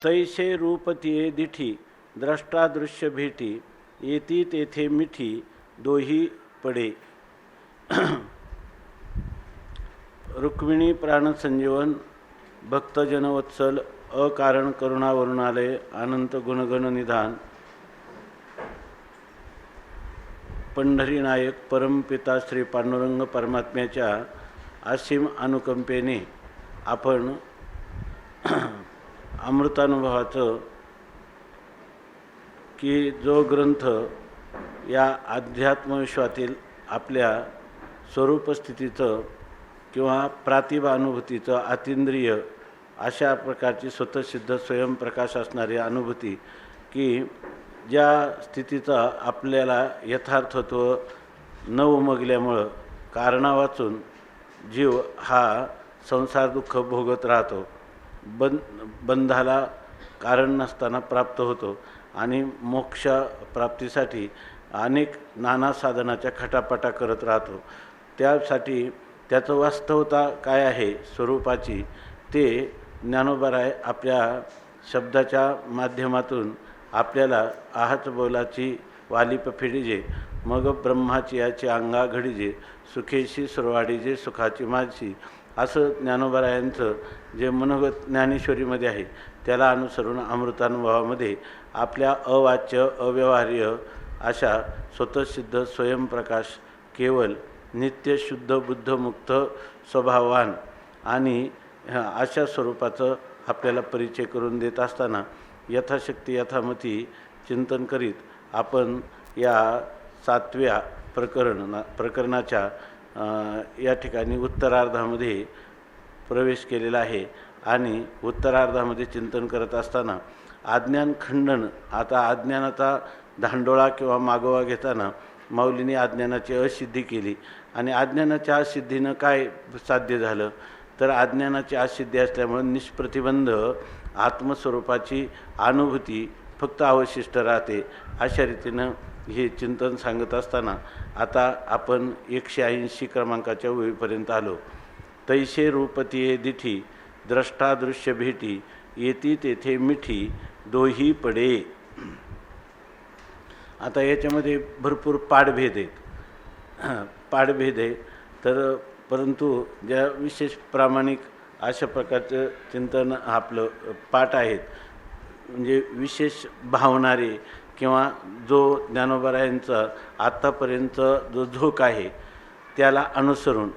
तैसे रूपतिये दिठी द्रष्टा दृश्य भेटी येती तेथे मिठी दोही पडे. रुक्मिणी प्राणसंजीवन भक्तजनवत्सल अकारण करुणावरुणालय अनंत गुणगण निधान पंढरीनायक परमपिता श्री पांडुरंग परमात्म्याच्या असीम अनुकंपेने आपण अमृतानुभवाचं की जो ग्रंथ या अध्यात्मविश्वातील आपल्या स्वरूपस्थितीचं किंवा प्रतिभा अनुभूतीचं अतींद्रिय अशा प्रकारची स्वतःसिद्ध स्वयंप्रकाश असणारी अनुभूती की ज्या स्थितीचा आपल्याला यथार्थत्व न उमगल्यामुळं कारणावाचून जीव हा संसार दुःख भोगत राहतो, बंधाला कारण नसताना प्राप्त होतो आणि मोक्ष प्राप्तीसाठी अनेक नाना साधनाच्या खटापटा करत राहतो. त्यासाठी त्याचं वास्तवता काय आहे स्वरूपाची ते ज्ञानोबाराय आपल्या शब्दाच्या माध्यमातून आपल्याला आहत बोलाची वालिप फिडिजे मग ब्रह्माची याची अंगा घडीजे सुखेशी सुरवाडीजे सुखाची माझी असं ज्ञानोबारायांचं जे मनोगत ज्ञानेश्वरीमध्ये आहे त्याला अनुसरून अमृतानुभवामध्ये आपल्या अवाच्य अव्यवहार्य अशा स्वतःसिद्ध स्वयंप्रकाश केवल नित्य शुद्ध बुद्ध मुक्त स्वभावान आणि अशा स्वरूपाचं आपल्याला परिचय करून देत असताना यथाशक्ती यथामती चिंतन करीत आपण या 7व्या प्रकरणाच्या या ठिकाणी उत्तरार्धामध्ये प्रवेश केलेला आहे. आणि उत्तरार्धामध्ये चिंतन करत असताना अज्ञान खंडन, आता अज्ञानाचा धांडोळा किंवा मागोवा घेताना माऊलीने अज्ञानाची असिद्धी केली आणि अज्ञानाच्या असिद्धीनं काय साध्य झालं तर अज्ञानाची असिद्धी असल्यामुळे निष्प्रतिबंध आत्मस्वरूपाची अनुभूती फक्त अवशिष्ट राहते. अशा रीतीनं हे चिंतन सांगत असताना आता आपण 180 क्रमांकाच्या ओळीपर्यंत आलो. तैसे रूपतिये दिठी द्रष्टा दृश्य भेटी येती तेथे मिठी दोही पडे. आता याच्यामध्ये भरपूर पाठभेद आहे तर परंतु ज्या विशेष प्रामाणिक अशा प्रकारचं चिंतन आपलं पाठ आहेत म्हणजे विशेष भावणारे किंवा जो ज्ञानोबारायांचा आत्तापर्यंत जो झोक आहे त्याला अनुसरून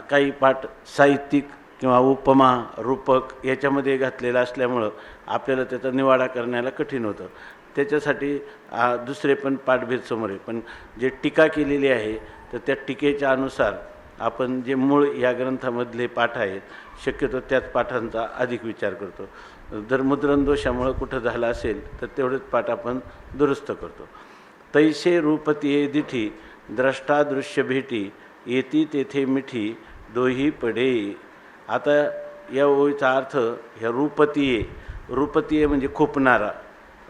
काही पाठ साहित्यिक किंवा उपमा रूपक याच्यामध्ये घातलेलं असल्यामुळं आपल्याला त्याचा निवाडा करण्याला कठीण होतं. त्याच्यासाठी दुसरे पण पाठभेद समोर आहे. पण जे टीका केलेली आहे तर त्या टीकेच्या अनुसार आपण जे मूळ या ग्रंथामधले पाठ आहेत शक्यतो त्याच पाठांचा अधिक विचार करतो. जर मुद्रण दोषामुळं कुठं झालं असेल तर तेवढेच पाठ आपण दुरुस्त करतो. तैसे रूपतिये दिठी द्रष्टा दृश्य भेटी येती तेथे मिठी दोही पडे. आता या ओळीचा अर्थ ह्या रूपतिये म्हणजे खोपणारा,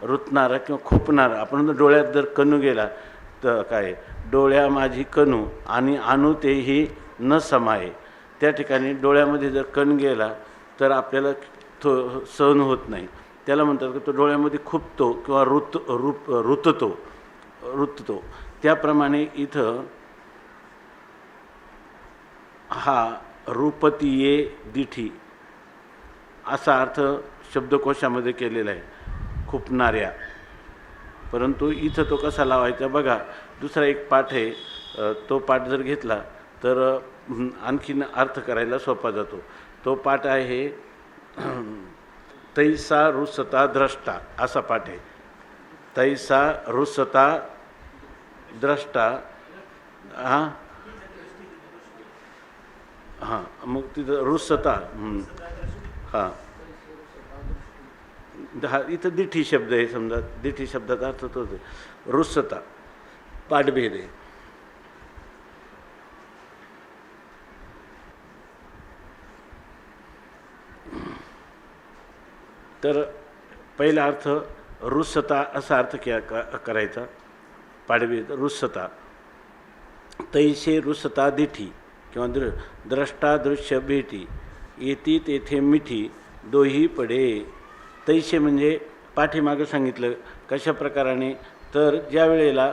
रुतणारा किंवा खोपणारा. आपण डोळ्यात जर कणू गेला तर काय डोळ्या माझी कणू आणि आणू तेही न समाये. त्या ठिकाणी डोळ्यामध्ये जर कण गेला तर आपल्याला तो सहन होत नाही. त्याला म्हणतात की तो डोळ्यामध्ये खुपतो किंवा रुततो. त्याप्रमाणे इथं हा रूपतिये दिठी असा अर्थ शब्दकोशामध्ये केलेला आहे खुपणाऱ्या. परंतु इथं तो कसा लावायचा बघा. दुसरा एक पाठ आहे तो पाठ जर घेतला तर आणखीन अर्थ करायला सोपा जातो. तो पाठ आहे तैसा रुसता द्रष्टा असा पाठ आहे. तैसा रुसता द्रष्टा हां मग तिथं रुसता इथं दिठी शब्द आहे. समजा दिठी शब्दाचा अर्थ तोच आहे. रुसता पाठभेद आहे. तर पहिला अर्थ रुसता असा अर्थ करायचा. पाठभेद रुसता तैसे रुसता दिठी किंवा द्रष्टा दृश्य भेटी येती तेथे मिठी दोही पडे. तैसे म्हणजे पाठीमागं सांगितलं कशा प्रकाराने, तर ज्या वेळेला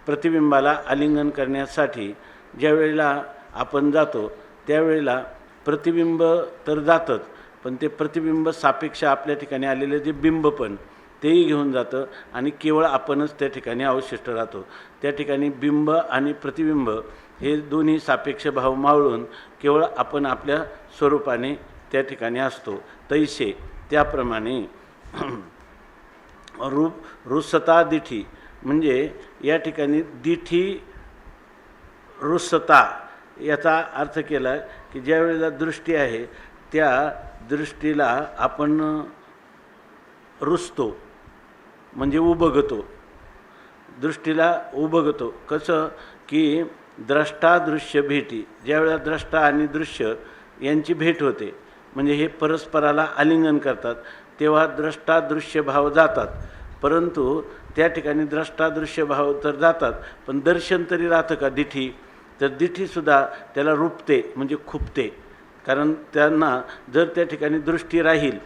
प्रतिबिंबाला आलिंगन करण्यासाठी ज्या वेळेला आपण जातो त्यावेळेला प्रतिबिंब तर जातंच, पण ते प्रतिबिंब सापेक्ष आपल्या ठिकाणी आलेले जे बिंब पण तेही घेऊन जातं आणि केवळ आपणच त्या ठिकाणी अवशिष्ट राहतो. त्या ठिकाणी बिंब आणि प्रतिबिंब हे दोन्ही सापेक्ष भाव मावळून केवळ आपण आपल्या स्वरूपाने त्या ठिकाणी असतो. तैसे त्याप्रमाणे रुसता दिठी म्हणजे या ठिकाणी दिठी रुसता याचा अर्थ केला की ज्या वेळेला दृष्टी आहे त्या दृष्टीला आपण रुसतो म्हणजे उबगतो, दृष्टीला उबगतो. कसं की द्रष्टा दृश्य भेटी, ज्या वेळेला द्रष्टा आणि दृश्य यांची भेट होते म्हणजे हे परस्पराला आलिंगन करतात तेव्हा द्रष्टा दृश्य भाव जातात. परंतु त्या ठिकाणी द्रष्टा दृश्य भाव तर जातात पण दर्शन तरी राहतं का दिठी, तर दिठीसुद्धा त्याला रुपते म्हणजे खुपते. कारण त्यांना जर त्या ठिकाणी दृष्टी राहील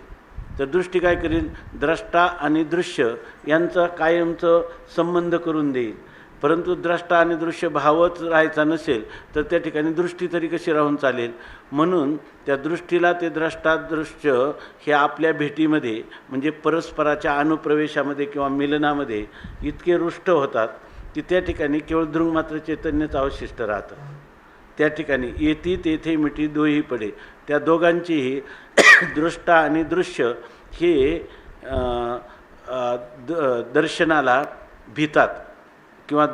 तर दृष्टी काय करेल, द्रष्टा आणि दृश्य यांचा कायमचं संबंध करून देईल. परंतु द्रष्टा आणि दृश्य भावच राहायचा नसेल तर त्या ठिकाणी दृष्टी तरी कशी राहून चालेल. म्हणून त्या दृष्टीला ते द्रष्टा दृश्य हे आपल्या भेटीमध्ये म्हणजे परस्पराच्या अनुप्रवेशामध्ये किंवा मिलनामध्ये इतके रुष्ट होतात की त्या ठिकाणी केवळ दृंगमात्र चैतन्यच अवशिष्ट राहतं. त्या ठिकाणी येती तेथे मिठी दोही पडे, त्या दोघांचीही दृष्टा आणि दृश्य हे दर्शनाला भीतात किंवा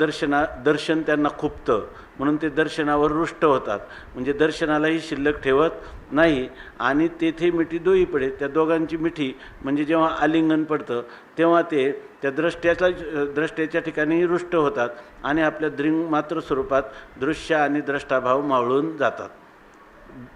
दर्शन त्यांना खुपतं म्हणून ते दर्शनावर रुष्ट होतात म्हणजे दर्शनालाही शिल्लक ठेवत नाही. आणि तेथे मिठी दोही पडे, त्या दोघांची मिठी म्हणजे जेव्हा आलिंगन पडतं तेव्हा ते त्या द्रष्ट्याच्या ठिकाणीही रुष्ट होतात आणि आपल्या दृंगमात्र स्वरूपात दृश्य आणि द्रष्टाभाव मावळून जातात.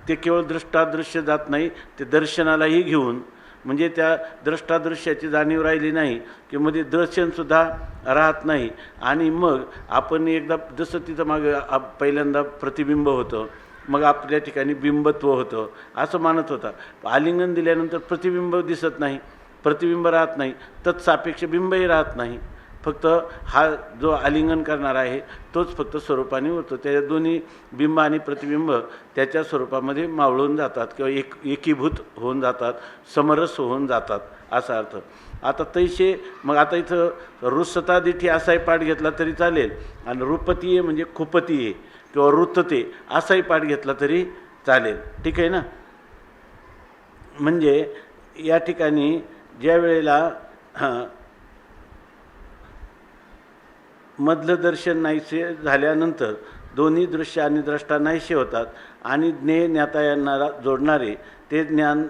ते केवळ दृष्टादृश्य जात नाही, ते दर्शनालाही घेऊन म्हणजे त्या द्रष्टादृश्याची जाणीव राहिली नाही की मध्ये दर्शनसुद्धा राहत नाही. आणि मग आपण एकदा जसं तिथं मागं पहिल्यांदा प्रतिबिंब होतं मग आपल्या ठिकाणी बिंबत्व होतं असं मानत होता. आलिंगन दिल्यानंतर प्रतिबिंब दिसत नाही, प्रतिबिंब राहत नाही, तत्सापेक्ष बिंबही राहत नाही. फक्त हा जो आलिंगन करणारा आहे तोच फक्त स्वरूपाने उरतो. त्याच्या दोन्ही बिंब आणि प्रतिबिंब त्याच्या स्वरूपामध्ये मावळून जातात किंवा एकीभूत होऊन जातात, समरस होऊन जातात असा अर्थ. आता तैसे मग आता इथं रुसता दिठी असाही पाठ घेतला तरी चालेल आणि रुपतीये म्हणजे खुपतीये किंवा रुतते असाही पाठ घेतला तरी चालेल. ठीक आहे ना. म्हणजे या ठिकाणी ज्या वेळेला मधलं दर्शन नाहीसे झाल्यानंतर दोन्ही दृश्य आणि द्रष्टा नाहीसे होतात आणि ज्ञाता यांना जोडणारे ते ज्ञान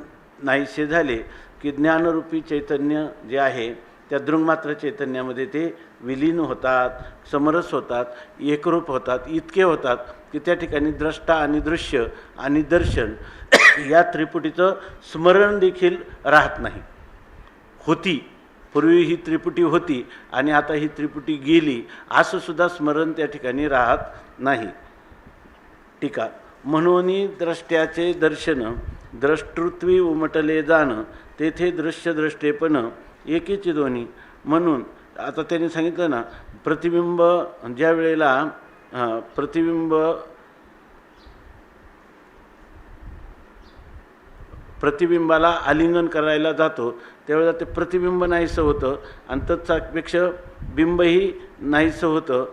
नाहीसे झाले की ज्ञानरूपी चैतन्य जे आहे त्या दृंगमात्र चैतन्यामध्ये ते विलीन होतात, समरस होतात, एकरूप होतात, इतके होतात की त्या ठिकाणी द्रष्टा आणि दृश्य आणि दर्शन या त्रिपुटीचं स्मरण देखील राहत नाही. होती पूर्वी ही त्रिपुटी होती आणि आता ही त्रिपुटी गेली असं सुद्धा स्मरण त्या ठिकाणी राहत नाही. टीका म्हणून द्रष्ट्याचे दर्शन द्रष्टृत्वी उमटले जाणं तेथे दृश्य द्रष्टेपण एकीचे दोन्ही. म्हणून आता त्यांनी सांगितलं ना प्रतिबिंब ज्या वेळेला प्रतिबिंबाला आलिंगन करायला जातो त्यावेळेला ते प्रतिबिंब नाहीसं होतं आणि तत्सापेक्ष बिंबही नाहीसं होतं.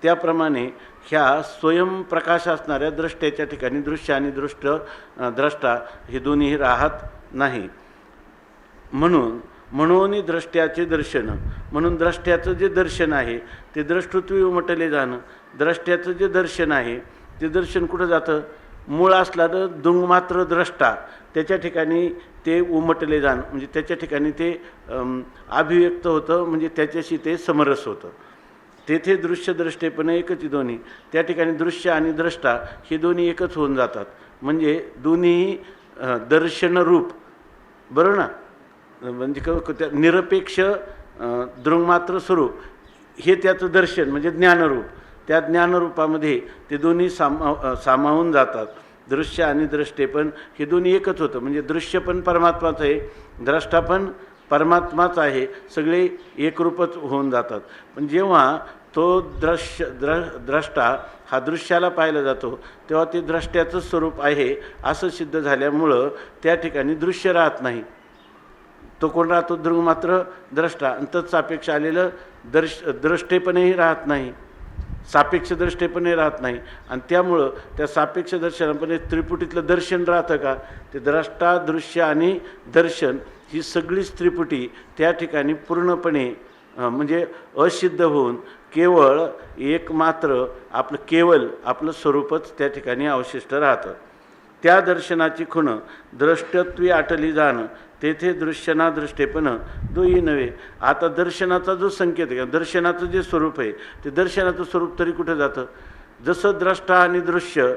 त्याप्रमाणे ह्या स्वयंप्रकाश असणाऱ्या दृष्ट्याच्या ठिकाणी दृश्य आणि द्रष्टा हे दोन्ही राहत नाही. म्हणून द्रष्ट्याचे दर्शन, म्हणून द्रष्ट्याचं जे दर्शन आहे ते द्रष्टृत्वी उमटले जाणं. द्रष्ट्याचं जे दर्शन आहे ते दर्शन कुठं जातं, मूळ असणारं दृंगमात्र द्रष्टा त्याच्या ठिकाणी ते उमटले जाणं म्हणजे त्याच्या ठिकाणी ते अभिव्यक्त होतं म्हणजे त्याच्याशी ते समरस होतं. तेथे दृश्य द्रष्टेपण एकच दोन्ही. त्या ठिकाणी दृश्य आणि द्रष्टा हे दोन्ही एकच होऊन जातात म्हणजे दोन्ही दर्शनरूप. बरं ना, म्हणजे निरपेक्ष दृंगमात्र स्वरूप हे त्याचं दर्शन म्हणजे ज्ञानरूप. त्या ज्ञानरूपामध्ये ते दोन्ही सामावून जातात. दृश्य आणि द्रष्टेपण हे दोन्ही एकच होतं. म्हणजे दृश्य पण परमात्माच आहे, द्रष्टा पण परमात्माच आहे, सगळे एकरूपच होऊन जातात. पण जेव्हा तो द्रष्टा हा दृश्याला पाहिला जातो तेव्हा ते द्रष्ट्याचं स्वरूप आहे असं सिद्ध झाल्यामुळं त्या ठिकाणी दृश्य राहत नाही. तो कोण राहतो? दृग मात्र द्रष्टा. आणि तत्सापेक्ष आलेलं द्रष्टेपणही राहत नाही, सापेक्ष दृष्टेपणही राहत नाही. आणि त्यामुळं त्या सापेक्ष दर्शनापणे त्रिपुटीतलं दर्शन राहतं का? ते द्रष्टा, दृश्य आणि दर्शन ही सगळीच त्रिपुटी त्या ठिकाणी पूर्णपणे म्हणजे असिद्ध होऊन केवळ एकमात्र केवळ आपलं स्वरूपच त्या ठिकाणी अवशिष्ट राहतं. त्या दर्शनाची खुण द्रष्टत्वी आटली जाणं, तेथे दृश्यना दृष्टेपण दोही नव्हे. आता दर्शनाचा जो संकेत आहे, दर्शनाचं जे स्वरूप आहे, ते दर्शनाचं स्वरूप तरी कुठं जातं? जसं द्रष्टा आणि दृश्य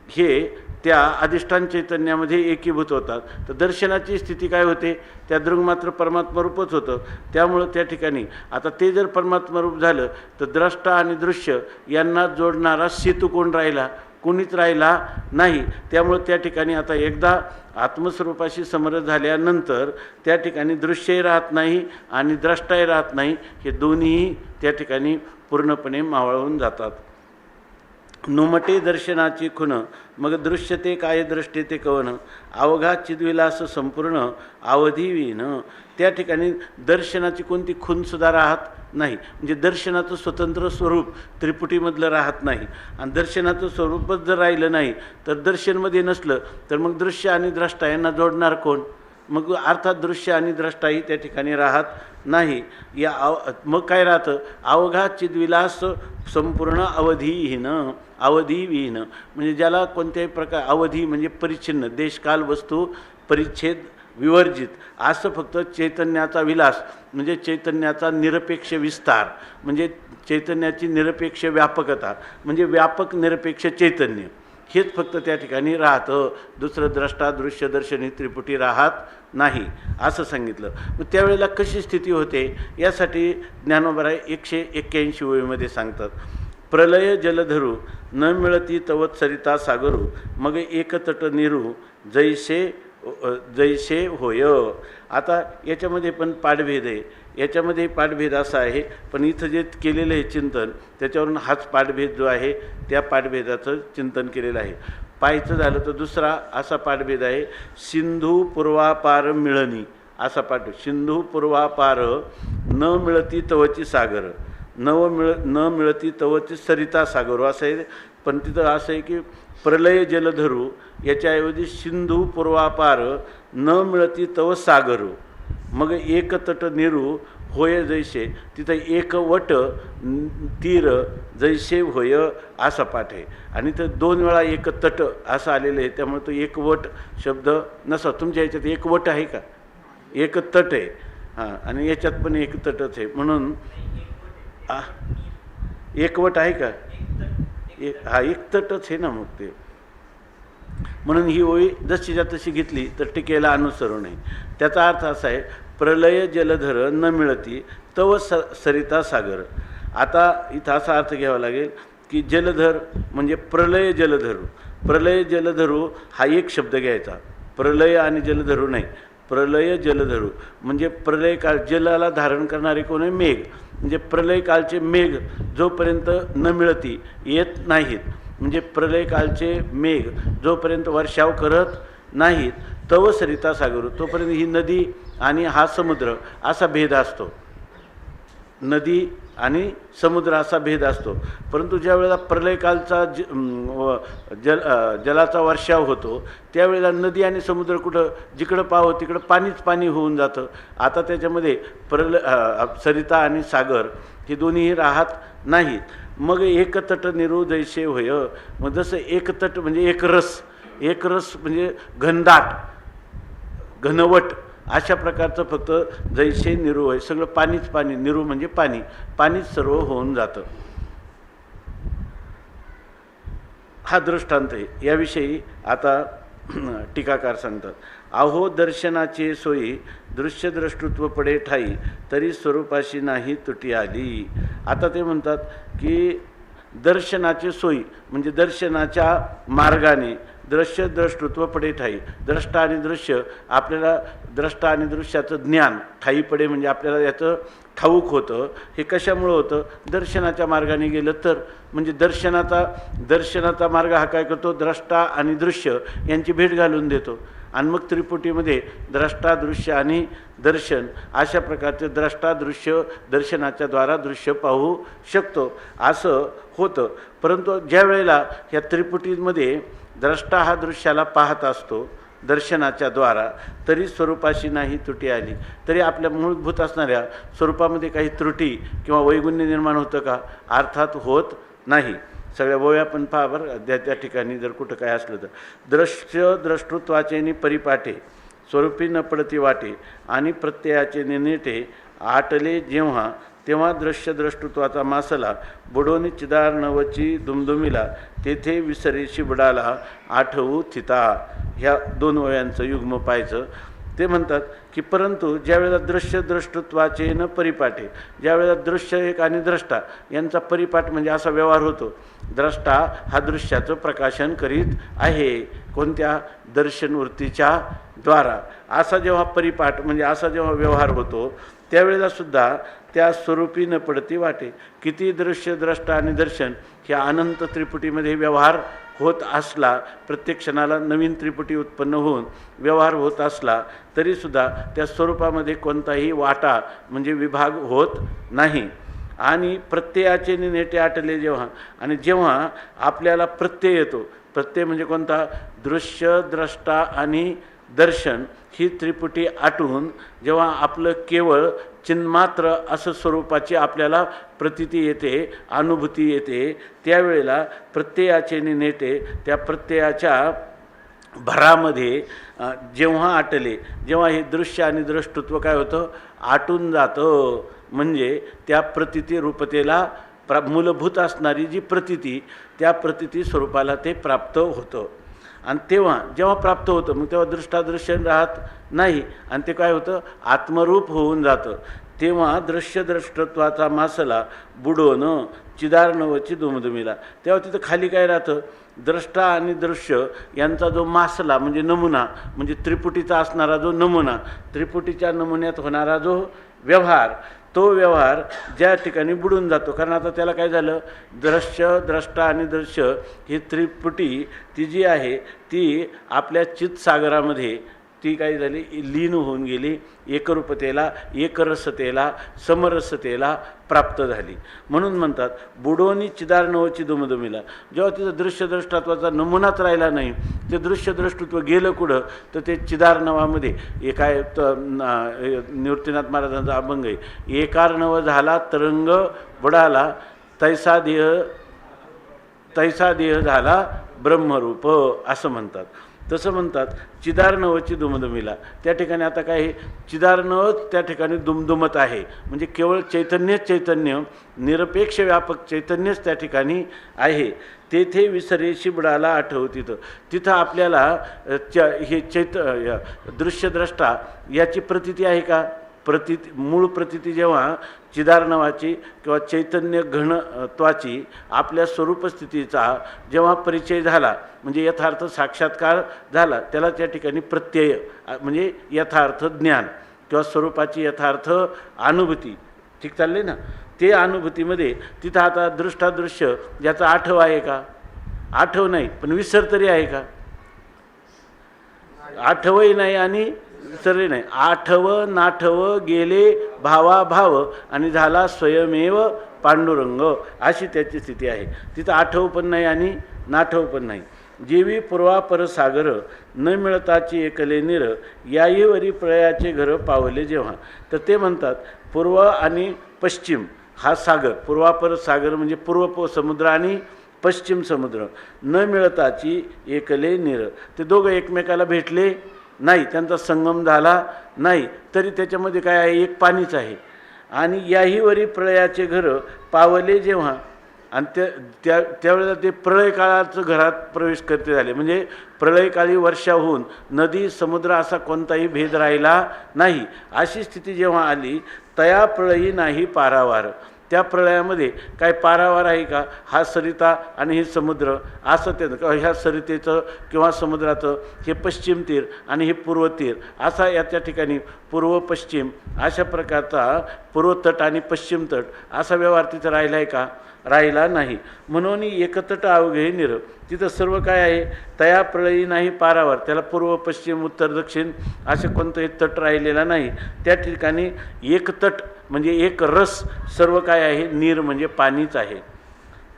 हे त्या अधिष्ठान चैतन्यामध्ये एकीभूत होतात, तर दर्शनाची स्थिती काय होते? त्या दृग्मात्र परमात्मा रूपच होतं. त्यामुळं त्या ठिकाणी आता ते जर परमात्मा रूप झालं तर द्रष्टा आणि दृश्य यांना जोडणारा सेतू कोण राहिला? कोणीच राहिला नाही. त्यामुळं त्या ठिकाणी आता एकदा आत्मस्वरूपाशी समरस झाल्यानंतर त्या ठिकाणी दृश्यही राहत नाही आणि द्रष्टाही राहत नाही. हे दोन्हीही त्या ठिकाणी पूर्णपणे मावळून जातात. नुमटे दर्शनाची खुण मग दृश्यते काय दृष्टे ते कवन, अवघा चिद्विलास संपूर्ण अवधीवीन. त्या ठिकाणी दर्शनाची कोणती खूणसुद्धा राहत नाही. म्हणजे दर्शनाचं स्वतंत्र स्वरूप त्रिपुटीमधलं राहत नाही. आणि दर्शनाचं स्वरूपच जर राहिलं नाही तर दर्शनमध्ये नसलं तर मग दृश्य आणि द्रष्टा यांना जोडणार कोण? मग अर्थात दृश्य आणि द्रष्टाही त्या ठिकाणी राहत नाही. मग काय राहतं? अवघा चिद्विलास संपूर्ण अवधीहीन, अवधीविहीन. म्हणजे ज्याला कोणत्याही प्रकार, अवधी म्हणजे परिच्छिन्न, देशकाल वस्तू परिच्छेद विवर्जित, असं फक्त चैतन्याचा विलास म्हणजे चैतन्याचा निरपेक्ष विस्तार, म्हणजे चैतन्याची निरपेक्ष व्यापकता, म्हणजे व्यापक निरपेक्ष चैतन्य, हेच फक्त त्या ठिकाणी राहतं. दुसरं द्रष्टा दृश्य दर्शनी त्रिपुटी राहत नाही असं सांगितलं. मग त्यावेळेला कशी स्थिती होते यासाठी ज्ञानोबराय 181 ओळीमध्ये सांगतात. प्रलय जलधरू न मिळती तवत सरिता सागरू, मग एकतट निरू जैसे जैसे होय. आता याच्यामध्ये पण पाठभेद आहे, याच्यामध्ये पाठभेद असा आहे, पण इथं जे केलेलं आहे चिंतन त्याच्यावरून हाच पाठभेद जो आहे त्या पाठभेदाचं चिंतन केलेलं आहे. पाहायचं झालं तर दुसरा असा पाठभेद आहे, सिंधू पूर्वापार मिळणी असा पाठ. सिंधू पूर्वापार न मिळती तवची सागर, न मिळती तवची सरिता सागर असं आहे. पण तिथं असं आहे की प्रलय जलधरू याच्याऐवजी सिंधू पूर्वापार न मिळती तव सागरू, मग एकतट निरू होय जैसे, तिथं एकवट तीर जैसे होय असा पाठ आहे. आणि तर 2 वेळा एकतट असं आलेलं आहे, त्यामुळे तो एकवट शब्द नसा. तुमच्या याच्यात एकवट आहे का? एकतट आहे. हां, आणि याच्यात पण एकतटच आहे. म्हणून एकवट आहे का? हा एकतटच आहे ना. मग ते म्हणून ही ओळी जशीच्या तशी घेतली तर टीकेला अनुसरू नये. त्याचा अर्थ असा आहे, प्रलय जलधर न मिळती तव सरिता सागर. आता इथं असा अर्थ घ्यावा लागेल की जलधर म्हणजे प्रलय जलधरू. प्रलय जलधरू हा एक शब्द घ्यायचा, प्रलय आणि जलधरू नाही. प्रलय जलधरू म्हणजे प्रलयकाळ, जलाला धारण करणारे कोण आहे? मेघ. म्हणजे प्रलयकालचे मेघ जोपर्यंत न मिळती येत नाहीत, म्हणजे प्रलयकालचे मेघ जोपर्यंत वर्षाव करत नाहीत तव सरिता सागरू, तोपर्यंत ही नदी आणि हा समुद्र असा भेद असतो. नदी आणि समुद्र असा भेद असतो. परंतु ज्या वेळेला प्रलयकालचा जलाचा वर्षाव होतो त्यावेळेला नदी आणि समुद्र कुठं जिकडं पाहो तिकडं पाणीच पाणी होऊन जातं. आता त्याच्यामध्ये सरिता आणि सागर हे दोन्हीही राहत नाहीत. मग एकतट निरू जैसे होय. मग जसं एकतट म्हणजे एकरस, एकरस म्हणजे घनदाट, घनवट अशा प्रकारचं फक्त जैसे निरू होय, सगळं पाणीच पाणी, निरू म्हणजे पाणी, पाणीच सर्व होऊन जातं. हा दृष्टांत आहे. याविषयी आता टीकाकार सांगतात, अहो दर्शनाचे सोयी दृश्यद्रष्टृत्व पडे ठाई, तरी स्वरूपाशी नाही तुटी आली. आता ते म्हणतात की दर्शनाचे सोयी म्हणजे दर्शनाच्या मार्गाने दृश्य द्रष्टृत्व पडे ठाई. द्रष्टा आणि दृश्य आपल्याला द्रष्टा आणि दृश्याचं ज्ञान ठाई पडे म्हणजे आपल्याला याचं ठाऊक होतं. हे कशामुळं होतं? दर्शनाच्या मार्गाने गेलं तर. म्हणजे दर्शनाचा मार्ग हा काय करतो? द्रष्टा आणि दृश्य यांची भेट घालून देतो. आणि मग त्रिपुटीमध्ये द्रष्टा दृश्य आणि दर्शन अशा प्रकारचे द्रष्टा दृश्य दर्शनाच्या द्वारा दृश्य पाहू शकतो असं होतं. परंतु ज्या वेळेला ह्या त्रिपुटीमध्ये द्रष्टा हा दृश्याला पाहत असतो दर्शनाच्या द्वारा, तरी स्वरूपाशी नाही त्रुटी आली, तरी आपल्या मूलभूत असणाऱ्या स्वरूपामध्ये काही त्रुटी किंवा वैगुण्य निर्माण होतं का? अर्थात होत नाही. सगळ्या ओव्या पण पहा बरं, त्या ठिकाणी जर कुठं काय असलं तर. दृश्य द्रष्टृत्वाचे परिपाठे स्वरूपी न पडती वाटे आणि प्रत्ययाचे नेटे आटले जेव्हा तेव्हा दृश्य द्रष्टृत्वाचा मासला बुडोनी चिदार नवची दुमदुमीला तेथे विसरेशी बुडाला आठवू थिता. ह्या 2 ओव्यांचं युग्म पाहायचं. ते म्हणतात की परंतु ज्यावेळेला दृश्य द्रष्टृत्वाचे न परिपाठे, ज्यावेळेला दृश्य एक आणि द्रष्टा यांचा परिपाठ म्हणजे असा व्यवहार होतो. द्रष्टा हा दृश्याचं प्रकाशन करीत आहे कोणत्या? दर्शनवृत्तीच्या द्वारा. असा जेव्हा परिपाठ म्हणजे असा जेव्हा व्यवहार होतो त्यावेळेला सुद्धा त्या स्वरूपी न पडती वाटे. किती दृश्य द्रष्टा आणि दर्शन ह्या अनंत त्रिपुटीमध्ये व्यवहार होत असला, प्रत्येक क्षणाला नवीन त्रिपुटी उत्पन्न होऊन व्यवहार होत असला तरीसुद्धा त्या स्वरूपामध्ये कोणताही वाटा म्हणजे विभाग होत नाही. आणि प्रत्ययाचे नेटे आटले जेव्हा, आणि जेव्हा आपल्याला प्रत्यय येतो, प्रत्यय म्हणजे कोणता? दृश्य द्रष्टा आणि दर्शन ही त्रिपुटी आटून जेव्हा आपलं केवळ चिन्मात्र असं स्वरूपाची आपल्याला प्रतीती येते, अनुभूती येते, त्यावेळेला प्रत्ययाचे नेटे त्या प्रत्ययाच्या भरामध्ये जेव्हा आटले, जेव्हा हे दृश्य आणि द्रष्टृत्व काय होतं? आटून जातं. म्हणजे त्या प्रतीती रूपतेला मूलभूत असणारी जी प्रतीती, त्या प्रतीती स्वरूपाला ते प्राप्त होतं. आणि तेव्हा जेव्हा प्राप्त होतं मग तेव्हा दृष्टादृश्य राहत नाही आणि ते काय होतं? आत्मरूप होऊन जातं. तेव्हा दृश्य द्रष्टत्वाचा मासला बुडवणं चिदार नवची दुमदुमीला. तेव्हा तिथं खाली काय राहतं? द्रष्टा आणि दृश्य यांचा जो मासला म्हणजे नमुना, म्हणजे त्रिपुटीचा असणारा जो नमुना, त्रिपुटीच्या नमुन्यात होणारा जो व्यवहार, तो व्यवहार ज्या ठिकाणी बुडून जातो. कारण आता त्याला काय झालं? दृश्य द्रष्टा आणि दृश्य ही त्रिपुटी ती जी आहे ती आपल्या चित्सागरामध्ये ती काय झाली? लीन होऊन गेली. एकरूपतेला, एकरसतेला, समरसतेला प्राप्त झाली. म्हणून म्हणतात बुडोनी चिदार नवची दुमदुमीला. जेव्हा तिथं दृश्यद्रष्टत्वाचा नमुनाच राहिला नाही, ते दृश्यद्रष्टत्व गेलं कुठं? तर ते चिदार नवामध्ये एकाय निवृत्तीनाथ महाराजांचा अभंग आहे, एकार नव झाला तरंग बुडाला तैसा देह झाला ब्रह्मरूप असं म्हणतात. तसं म्हणतात चिदार नवची दुमदुमीला. त्या ठिकाणी आता काय आहे? चिदार नव त्या ठिकाणी दुमदुमत आहे, म्हणजे केवळ चैतन्य निरपेक्ष व्यापक चैतन्यच त्या ठिकाणी आहे. तेथे विसरेशी बुडाला आठव. तिथं आपल्याला हे दृश्यद्रष्टा याची प्रतीती आहे का? मूळ प्रतीती जेव्हा चिदार नावाची किंवा चैतन्य घनत्वाची आपल्या स्वरूपस्थितीचा जेव्हा परिचय झाला, म्हणजे यथार्थ साक्षात्कार झाला, त्याला त्या ठिकाणी प्रत्यय म्हणजे यथार्थ ज्ञान किंवा स्वरूपाची यथार्थ अनुभूती. ठीक चालले ना? ते अनुभूतीमध्ये तिथं आता दृष्टादृश्य ज्याचा आठव आहे का? आठव नाही, पण विसर तरी आहे का? आठवही नाही आणि विसरले नाही. आठव नाठव गेले भावा भाव आणि झाला स्वयमेव पांडुरंग, अशी त्याची स्थिती आहे. तिथं आठव पण नाही आणि नाठव पण नाही. जेवी पूर्वापर सागर न मिळताची एकले निर याईवरी प्रळयाचे घर पावले जेव्हा. तर ते म्हणतात पूर्व आणि पश्चिम हा सागर, पूर्वापर सागर म्हणजे पूर्व समुद्र आणि पश्चिम समुद्र, न मिळताची एकले निर, ते दोघं एकमेकाला भेटले नाही, त्यांचा संगम झाला नाही, तरी त्याच्यामध्ये काय आहे? एक पाणीच आहे. आणि याहीवरी प्रळयाचे घर पावले जेव्हा, आणि त्यावेळेला ते प्रळय काळाचं घरात प्रवेश करते झाले. म्हणजे प्रळयकाळी वर्षा होऊन नदी समुद्र असा कोणताही भेद राहिला नाही. अशी स्थिती जेव्हा आली, तया प्रळयी नाही पारावार, त्या प्रलयामध्ये काय पारावार आहे का? हा सरिता आणि हे समुद्र असं ते ह्या सरितेचं किंवा समुद्राचं हे पश्चिम तीर आणि हे पूर्व तीर असा याच्या ठिकाणी पूर्व पश्चिम अशा प्रकारचा पूर्व तट आणि पश्चिम तट असा व्यवहार तिथं राहिला आहे का? राहिला नाही. म्हणून एकतट अवघे निर, तिथं सर्व काय आहे? तया प्रळयी नाही पारावर, त्याला पूर्व पश्चिम उत्तर दक्षिण असे कोणतंही तट राहिलेला नाही. त्या ठिकाणी एक तट म्हणजे एक रस सर्व काय आहे? नीर म्हणजे पाणीच आहे.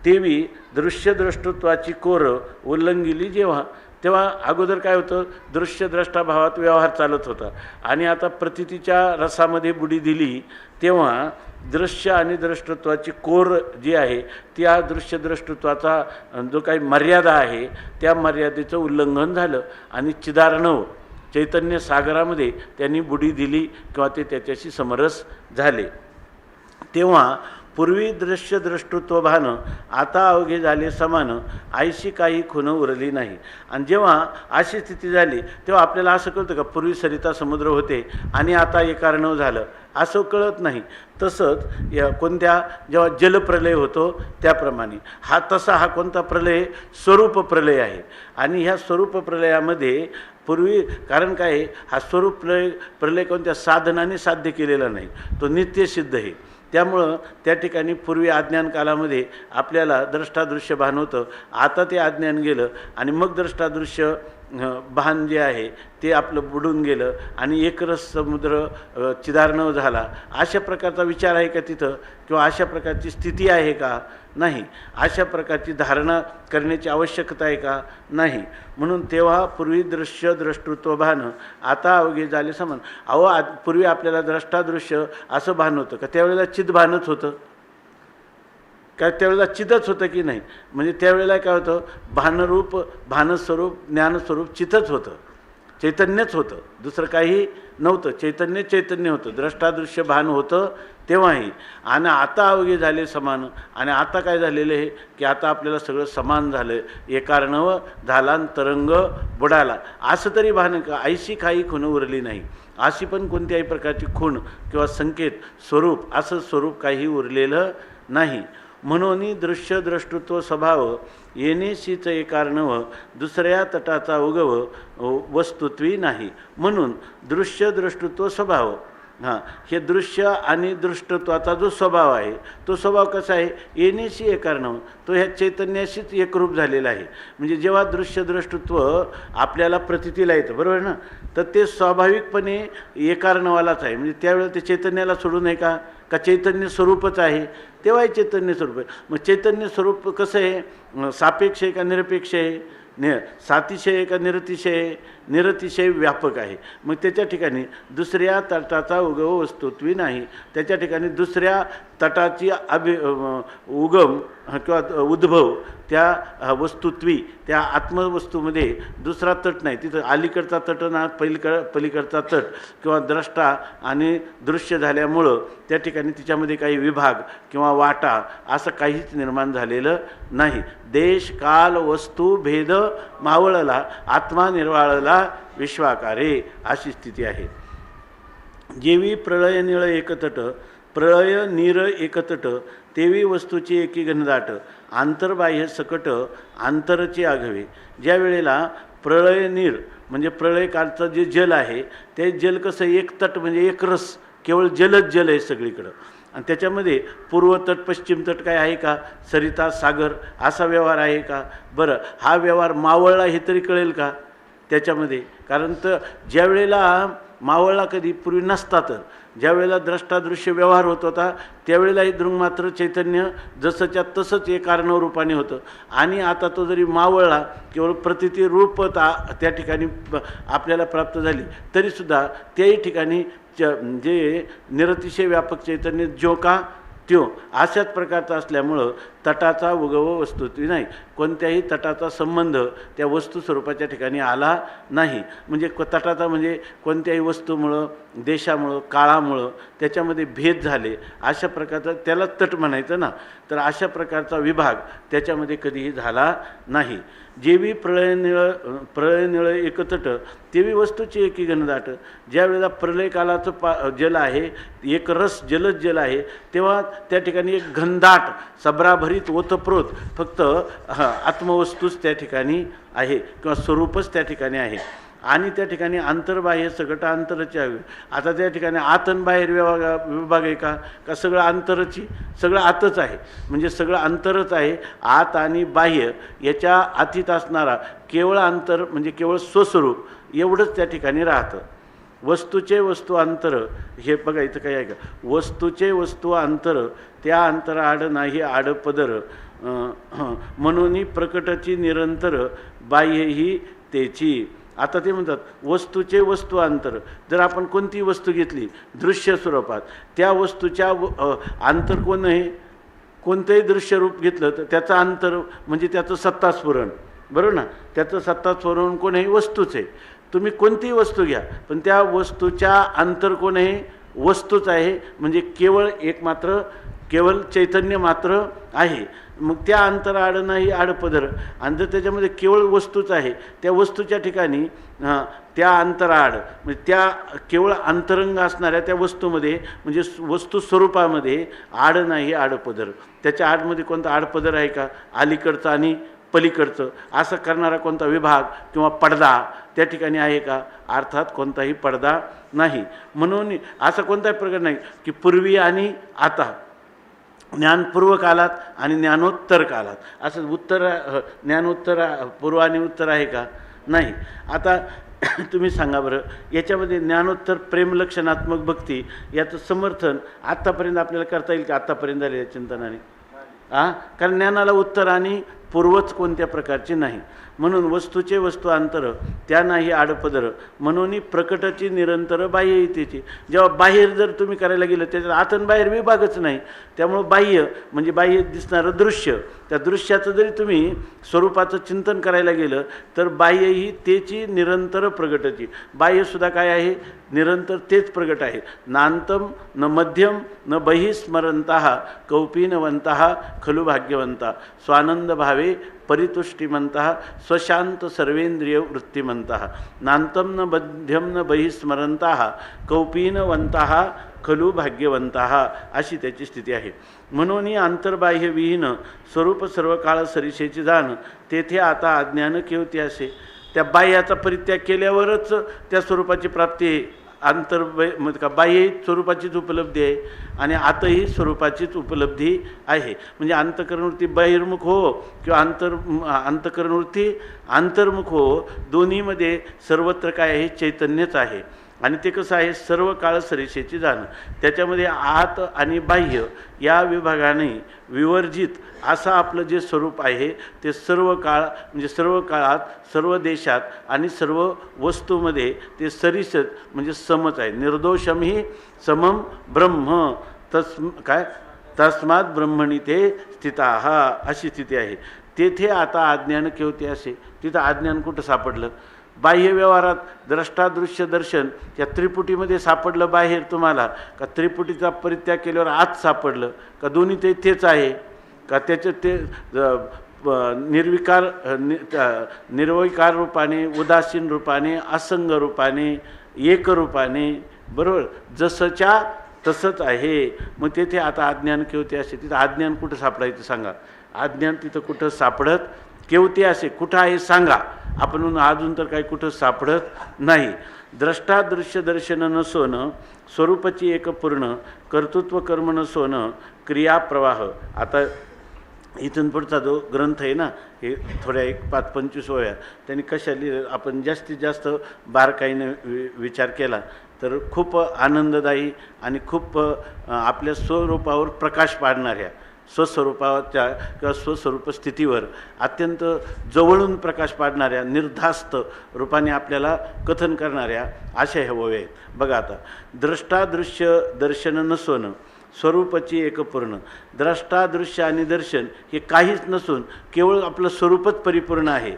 तेवी दृश्य द्रष्टृत्वाची कोर उल्लंघिली जेव्हा, तेव्हा अगोदर काय होतं? दृश्य द्रष्टा भावात व्यवहार चालत होता आणि आता प्रतीतीच्या रसामध्ये बुडी दिली तेव्हा दृश्य आणि द्रष्टृत्वाची कोर जी आहे त्या दृश्य द्रष्टृत्वाचा जो काही मर्यादा आहे त्या मर्यादेचं उल्लंघन झालं आणि चिदार्णव चैतन्य सागरामध्ये त्यांनी बुडी दिली किंवा ते त्याच्याशी समरस झाले. तेव्हा पूर्वी दृश्य द्रष्टृत्व भान आता अवघे झाले समान, आईशी काही खुणं उरली नाही. आणि जेव्हा अशी स्थिती झाली तेव्हा आपल्याला असं कळतं का पूर्वी सरिता समुद्र होते आणि आता एकार्णव झालं? असं कळत नाही. तसंच कोणत्या जेव्हा जलप्रलय होतो त्याप्रमाणे हा कोणता प्रलय? स्वरूप प्रलय आहे. आणि ह्या स्वरूप प्रलयामध्ये पूर्वी कारण काय आहे? हा स्वरूप प्रलय कोणत्या साधनाने साध्य केलेला नाही, तो नित्यसिद्ध आहे. त्यामुळं त्या ठिकाणी पूर्वी अज्ञान कालामध्ये आपल्याला द्रष्टादृश्य भान होतं, आता ते अज्ञान गेलं आणि मग द्रष्टादृश्य भान जे आहे ते आपलं बुडून गेलं आणि एकरस समुद्र चिदार्णव झाला. अशा प्रकारचा विचार आहे का तिथं? किंवा अशा प्रकारची स्थिती आहे का? नाही. अशा प्रकारची धारणा करण्याची आवश्यकता आहे का? नाही. म्हणून तेव्हा पूर्वी दृश्य द्रष्टृत्व भान आता अवघे झाले समान. पूर्वी आपल्याला द्रष्टादृश्य असं भान होतं का? त्यावेळेला चिदभानच होतं काय? त्यावेळेला चितच होतं की नाही? म्हणजे त्यावेळेला काय होतं? भानरूप भानस्वरूप ज्ञानस्वरूप चितच होतं, चैतन्यच होतं, दुसरं काही नव्हतं. चैतन्य होतं, द्रष्टादृश्य भान होतं तेव्हाही. आणि आता अवघे झाले समान. आणि आता काय झालेलं आहे की आता आपल्याला सगळं समान झालं, एकार्णव झाला तरंग बुडाला. असं तरी भान का? आईशी काही खुणं उरली नाही. अशी पण कोणत्याही प्रकारची खूण किंवा संकेत स्वरूप असं स्वरूप काही उरलेलं नाही. म्हणून दृश्य द्रष्टृत्व स्वभाव येणेशीच एकार्णव, दुसऱ्या तटाचा उगव वस्तुत्वी नाही. म्हणून दृश्य द्रष्टृत्व स्वभाव हे दृश्य आणि दृष्टत्वाचा जो स्वभाव आहे तो स्वभाव कसा आहे? येणेशी एकार्णव, तो ह्या चैतन्याशीच एकरूप झालेला आहे. म्हणजे जेव्हा दृश्य द्रष्टृत्व आपल्याला प्रतीतीला येतं, बरोबर ना, तर ते स्वाभाविकपणे एकार्णवालाच आहे. म्हणजे त्यावेळेला ते चैतन्याला सोडून आहे का? का चैतन्य स्वरूपच आहे? तेव्हाही चैतन्य स्वरूप आहे. मग चैतन्य स्वरूप कसं आहे? सापेक्ष आहे का निरपेक्ष आहे? सातिशय आहे का निरतिशय? निरतिशय व्यापक आहे. मग त्याच्या ठिकाणी दुसऱ्या तटाचा उगव वस्तुत्वी नाही. त्याच्या ठिकाणी दुसऱ्या तटाची उगम किंवा उद्भव त्या वस्तुत्वी त्या आत्मवस्तूमध्ये दुसरा तट नाही. तिथं अलीकडचा तट ना पलीकडचा तट किंवा द्रष्टा आणि दृश्य झाल्यामुळं त्या ठिकाणी तिच्यामध्ये काही विभाग किंवा वाटा असं काहीच निर्माण झालेलं नाही. देश काल वस्तू भेद मावळला, आत्मा निर्वाळला विश्वाकारे अशी स्थिती आहे. जेवी प्रळय निळ एकतट, प्रळय नीर एकतट, तेवी वस्तूची एकी घनदाट, आंतरबाह्य सकट आंतरचे आघवे. ज्या वेळेला प्रळय नीर म्हणजे प्रळयकालचं जे जल आहे ते जल कसं? एक तट म्हणजे एक रस, केवळ जलच जल आहे सगळीकडं. आणि त्याच्यामध्ये पूर्व तट पश्चिम तट काय आहे का? सरिता सागर असा व्यवहार आहे का? बरं, हा व्यवहार मावळला हे तरी कळेल का त्याच्यामध्ये? कारण तर ज्या वेळेला मावळला कधी पूर्वी नसता, तर ज्या वेळेला द्रष्टादृश्य व्यवहार होत होता त्यावेळेलाही दृंगमात्र चैतन्य जसंच्या तसंच एक कारणव रूपाने होतं. आणि आता तो जरी मावळला, केवळ प्रतिती रूपता त्या ठिकाणी आपल्याला प्राप्त झाली तरीसुद्धा त्याही ठिकाणी जे निरतिशय व्यापक चैतन्य जो का त्यो अशाच प्रकारचं असल्यामुळं तटाचा उगव वस्तुती नाही, कोणत्याही तटाचा संबंध त्या वस्तू स्वरूपाच्या ठिकाणी आला नाही. म्हणजे तटाचा म्हणजे कोणत्याही वस्तूमुळं, देशामुळं, काळामुळं त्याच्यामध्ये भेद झाले अशा प्रकारचा त्याला तट म्हणायचं ना. तर अशा प्रकारचा विभाग त्याच्यामध्ये कधीही झाला नाही. जेवी प्रळयनिळ एकतट तेवी वस्तूची एकी घनदाट. ज्या वेळेला प्रलयकालाचं जल आहे, एक रस जलद जल आहे, तेव्हा त्या ठिकाणी एक घनदाट सब्राभरीत ओतप्रोत फक्त आत्मवस्तूच त्या ठिकाणी आहे किंवा स्वरूपच त्या ठिकाणी आहे. आणि त्या ठिकाणी अंतर्बाह्य सगळं अंतरची आहे. आता त्या ठिकाणी आत आणि बाहेर विभाग आहे का सगळं अंतरची, सगळं आतच आहे. म्हणजे सगळं अंतरच आहे. आत आणि बाह्य याच्या आतीत असणारा केवळ अंतर म्हणजे केवळ स्वस्वरूप एवढंच त्या ठिकाणी राहतं. वस्तूचे वस्तू अंतर हे बघायचं काय आहे का, वस्तूचे वस्तू अंतर त्या अंतरा आड नाही आड पदर म्हणून प्रकटची निरंतर बाह्य ही तेची. आता ते म्हणतात वस्तूचे वस्तू अंतर. जर आपण कोणती वस्तू घेतली दृश्य स्वरूपात, त्या वस्तूच्या अंतर कोण आहे, कोणतंही दृश्य रूप घेतलं तर त्याचं अंतर म्हणजे त्याचं सत्तास्फुरण, बरोबर ना. त्याचं सत्तास्फुरण कोण आहे, वस्तूच आहे. तुम्ही कोणतीही वस्तू घ्या पण त्या वस्तूच्या अंतर कोण आहे, वस्तूच आहे. म्हणजे केवळ एक मात्र, केवळ चैतन्य मात्र आहे. मग त्या अंतराआड नाही आडपदर. आणि जर त्याच्यामध्ये केवळ वस्तूच आहे, त्या वस्तूच्या ठिकाणी त्या अंतराआड म्हणजे त्या केवळ अंतरंग असणाऱ्या त्या वस्तूमध्ये म्हणजे वस्तू स्वरूपामध्ये आड नाही आडपदर. त्याच्या आडमध्ये कोणता आडपदर आहे का, अलीकडचं आणि पलीकडचं असं करणारा कोणता विभाग किंवा पडदा त्या ठिकाणी आहे का, अर्थात कोणताही पडदा नाही. म्हणून असा कोणताही प्रकार नाही की पूर्वी आणि आता, ज्ञानपूर्व कालात आणि ज्ञानोत्तर कालात असं उत्तर ज्ञानोत्तर पूर्व आणि उत्तर आहे का, नाही. आता तुम्ही सांगा बरं, याच्यामध्ये ज्ञानोत्तर प्रेमलक्षणात्मक भक्ती याचं समर्थन आत्तापर्यंत आपल्याला करता येईल का, आत्तापर्यंत झालेल्या चिंतनाने? कारण ज्ञानाला उत्तर आणि पूर्वच कोणत्या प्रकारचे नाही. म्हणून वस्तूचे वस्तू अंतर त्या नाही आडपदर म्हणून प्रकटची निरंतर बाह्य इथेची. जेव्हा बाहेर जर तुम्ही करायला गेलं त्याच्यात आत आणि बाहेर विभागच नाही. त्यामुळं बाह्य म्हणजे बाह्य दिसणारं दृश्य, त्या दृश्याचं जरी तुम्ही स्वरूपाचं चिंतन करायला गेलं तर बाह्य ही तेची निरंतर प्रगटची. बाह्यसुद्धा काय आहे, निरंतर तेच प्रगट आहे. नांतम न मध्यम न बहिस्मरंतः कौपीनवंतः खलु भाग्यवंता स्वानंद भावे परितुष्टिमंतः स्वशांत सर्वेंद्रिय वृत्तिमंतः नांतम न मध्यम न बहिस्मरंतः कौपीनवंतः खलु भाग्यवंतः अशी त्याची स्थिती आहे. म्हणून अंतर्बाह्य विहीन स्वरूप सर्व काळ सरिषेची जाण तेथे आता अज्ञान केवती असे. त्या बाह्याचा परित्याग केल्यावरच त्या स्वरूपाची प्राप्ती आहे. म्हणजे का बाह्य स्वरूपाचीच उपलब्धी आहे आणि आतही स्वरूपाचीच उपलब्धी आहे. म्हणजे अंतकरणवृत्ती बहिर्मुख हो किंवा अंतकरणवृत्ती अंतर्मुख हो, दोन्हीमध्ये सर्वत्र काय आहे, चैतन्यच आहे. आणि ते कसं आहे, सर्व काळ सरिषेची जाणं. त्याच्यामध्ये आत आणि बाह्य या विभागाने विवर्जित असं आपलं जे स्वरूप आहे ते सर्व काळ म्हणजे सर्व काळात, सर्व देशात आणि सर्व वस्तूमध्ये ते सरिसत म्हणजे समच आहे. निर्दोषम ही समम ब्रह्म तस्मात ब्रह्मणी ते स्थिताः अशी स्थिती आहे. तेथे आता अज्ञान केवते असे. तिथं अज्ञान कुठं सापडलं, बाह्य व्यवहारात द्रष्टादृश्य दर्शन त्या त्रिपुटीमध्ये सापडलं बाहेर तुम्हाला, का त्रिपुटीचा परित्याग केल्यावर आत सापडलं, का दोन्ही ते तेच आहे, का त्याचं ते निर्विकार निर्विकार रूपाने, उदासीन रूपाने, असंग रूपाने, एक रूपाने, बरोबर जसंच्या तसंच आहे. मग तेथे आता अज्ञान केवते असे. तिथं अज्ञान कुठं सापडायचं सांगा, अज्ञान तिथं कुठं सापडत केवते असे कुठं आहे सांगा. आपण अजून तर काही कुठं सापडत नाही. द्रष्टादृश्य दर्शन नसोन स्वरूपाची एक पूर्ण कर्तृत्व कर्म नसोन क्रियाप्रवाह. आता इथून पुढचा जो ग्रंथ आहे ना, हे थोड्या 5-25 वया त्यांनी कशा लिहिलं, आपण जास्तीत जास्त बारकाईने विचार केला तर खूप आनंददायी आणि खूप आपल्या स्वरूपावर प्रकाश पाडणाऱ्या, स्वस्वरूपाच्या किंवा स्वस्वरूप स्थितीवर अत्यंत जवळून प्रकाश पाडणाऱ्या, निर्धास्त रूपाने आपल्याला कथन करणाऱ्या अशा ह्या ओव्या आहेत. बघा आता, द्रष्टादृश्य दर्शन नसोन स्वरूपाची एकपूर्ण. द्रष्टा दृश्य आणि दर्शन हे काहीच नसून केवळ आपलं स्वरूपच परिपूर्ण आहे.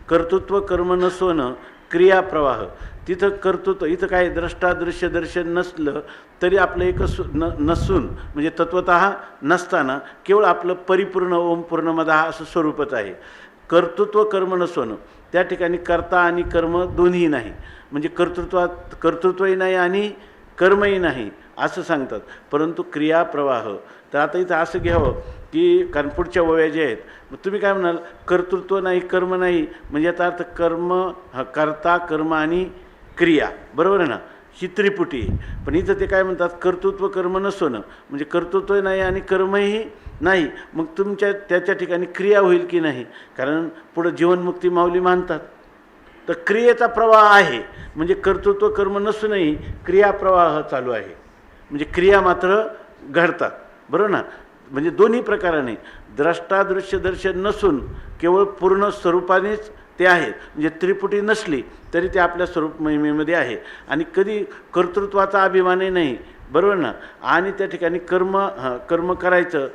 कर्तृत्व कर्म नसवणं क्रिया प्रवाह. तिथं कर्तृत्व, इथं काय द्रष्टा दृश्य दर्शन नसलं तरी आपलं एक नसून म्हणजे तत्वतः नसताना केवळ आपलं परिपूर्ण ओम पूर्णमदा असं स्वरूपच आहे. कर्तृत्व कर्म नसवणं, त्या ठिकाणी कर्ता आणि कर्म दोन्ही नाही, म्हणजे कर्तृत्वही नाही आणि कर्मही नाही असं सांगतात. परंतु क्रिया प्रवाह. तर आता इथं असं घ्यावं की कारण पुढच्या ओव्या ज्या आहेत, मग तुम्ही काय म्हणाल कर्तृत्व नाही कर्म नाही म्हणजे याचा अर्थ कर्ता कर्म आणि क्रिया, बरोबर आहे ना, ही त्रिपुटी. पण इथं ते काय म्हणतात कर्तृत्व कर्म नसवणं म्हणजे कर्तृत्वही नाही आणि कर्मही नाही. मग तुमच्या त्याच्या ठिकाणी क्रिया होईल की नाही, कारण पुढं जीवनमुक्ती माऊली मानतात. तर क्रियेचा प्रवाह आहे म्हणजे कर्तृत्व कर्म नसूनही क्रिया प्रवाह चालू आहे, म्हणजे क्रिया मात्र घडतात, बरोबर ना. म्हणजे दोन्ही प्रकाराने द्रष्टा दृश्य दर्शन नसून केवळ पूर्ण स्वरूपानेच ते आहेत, म्हणजे त्रिपुटी नसली तरी ते आपल्या स्वरूप महिमेमध्ये आहे. आणि कधी कर्तृत्वाचा अभिमानही नाही, बरोबर ना. आणि त्या ठिकाणी कर्म करायचं,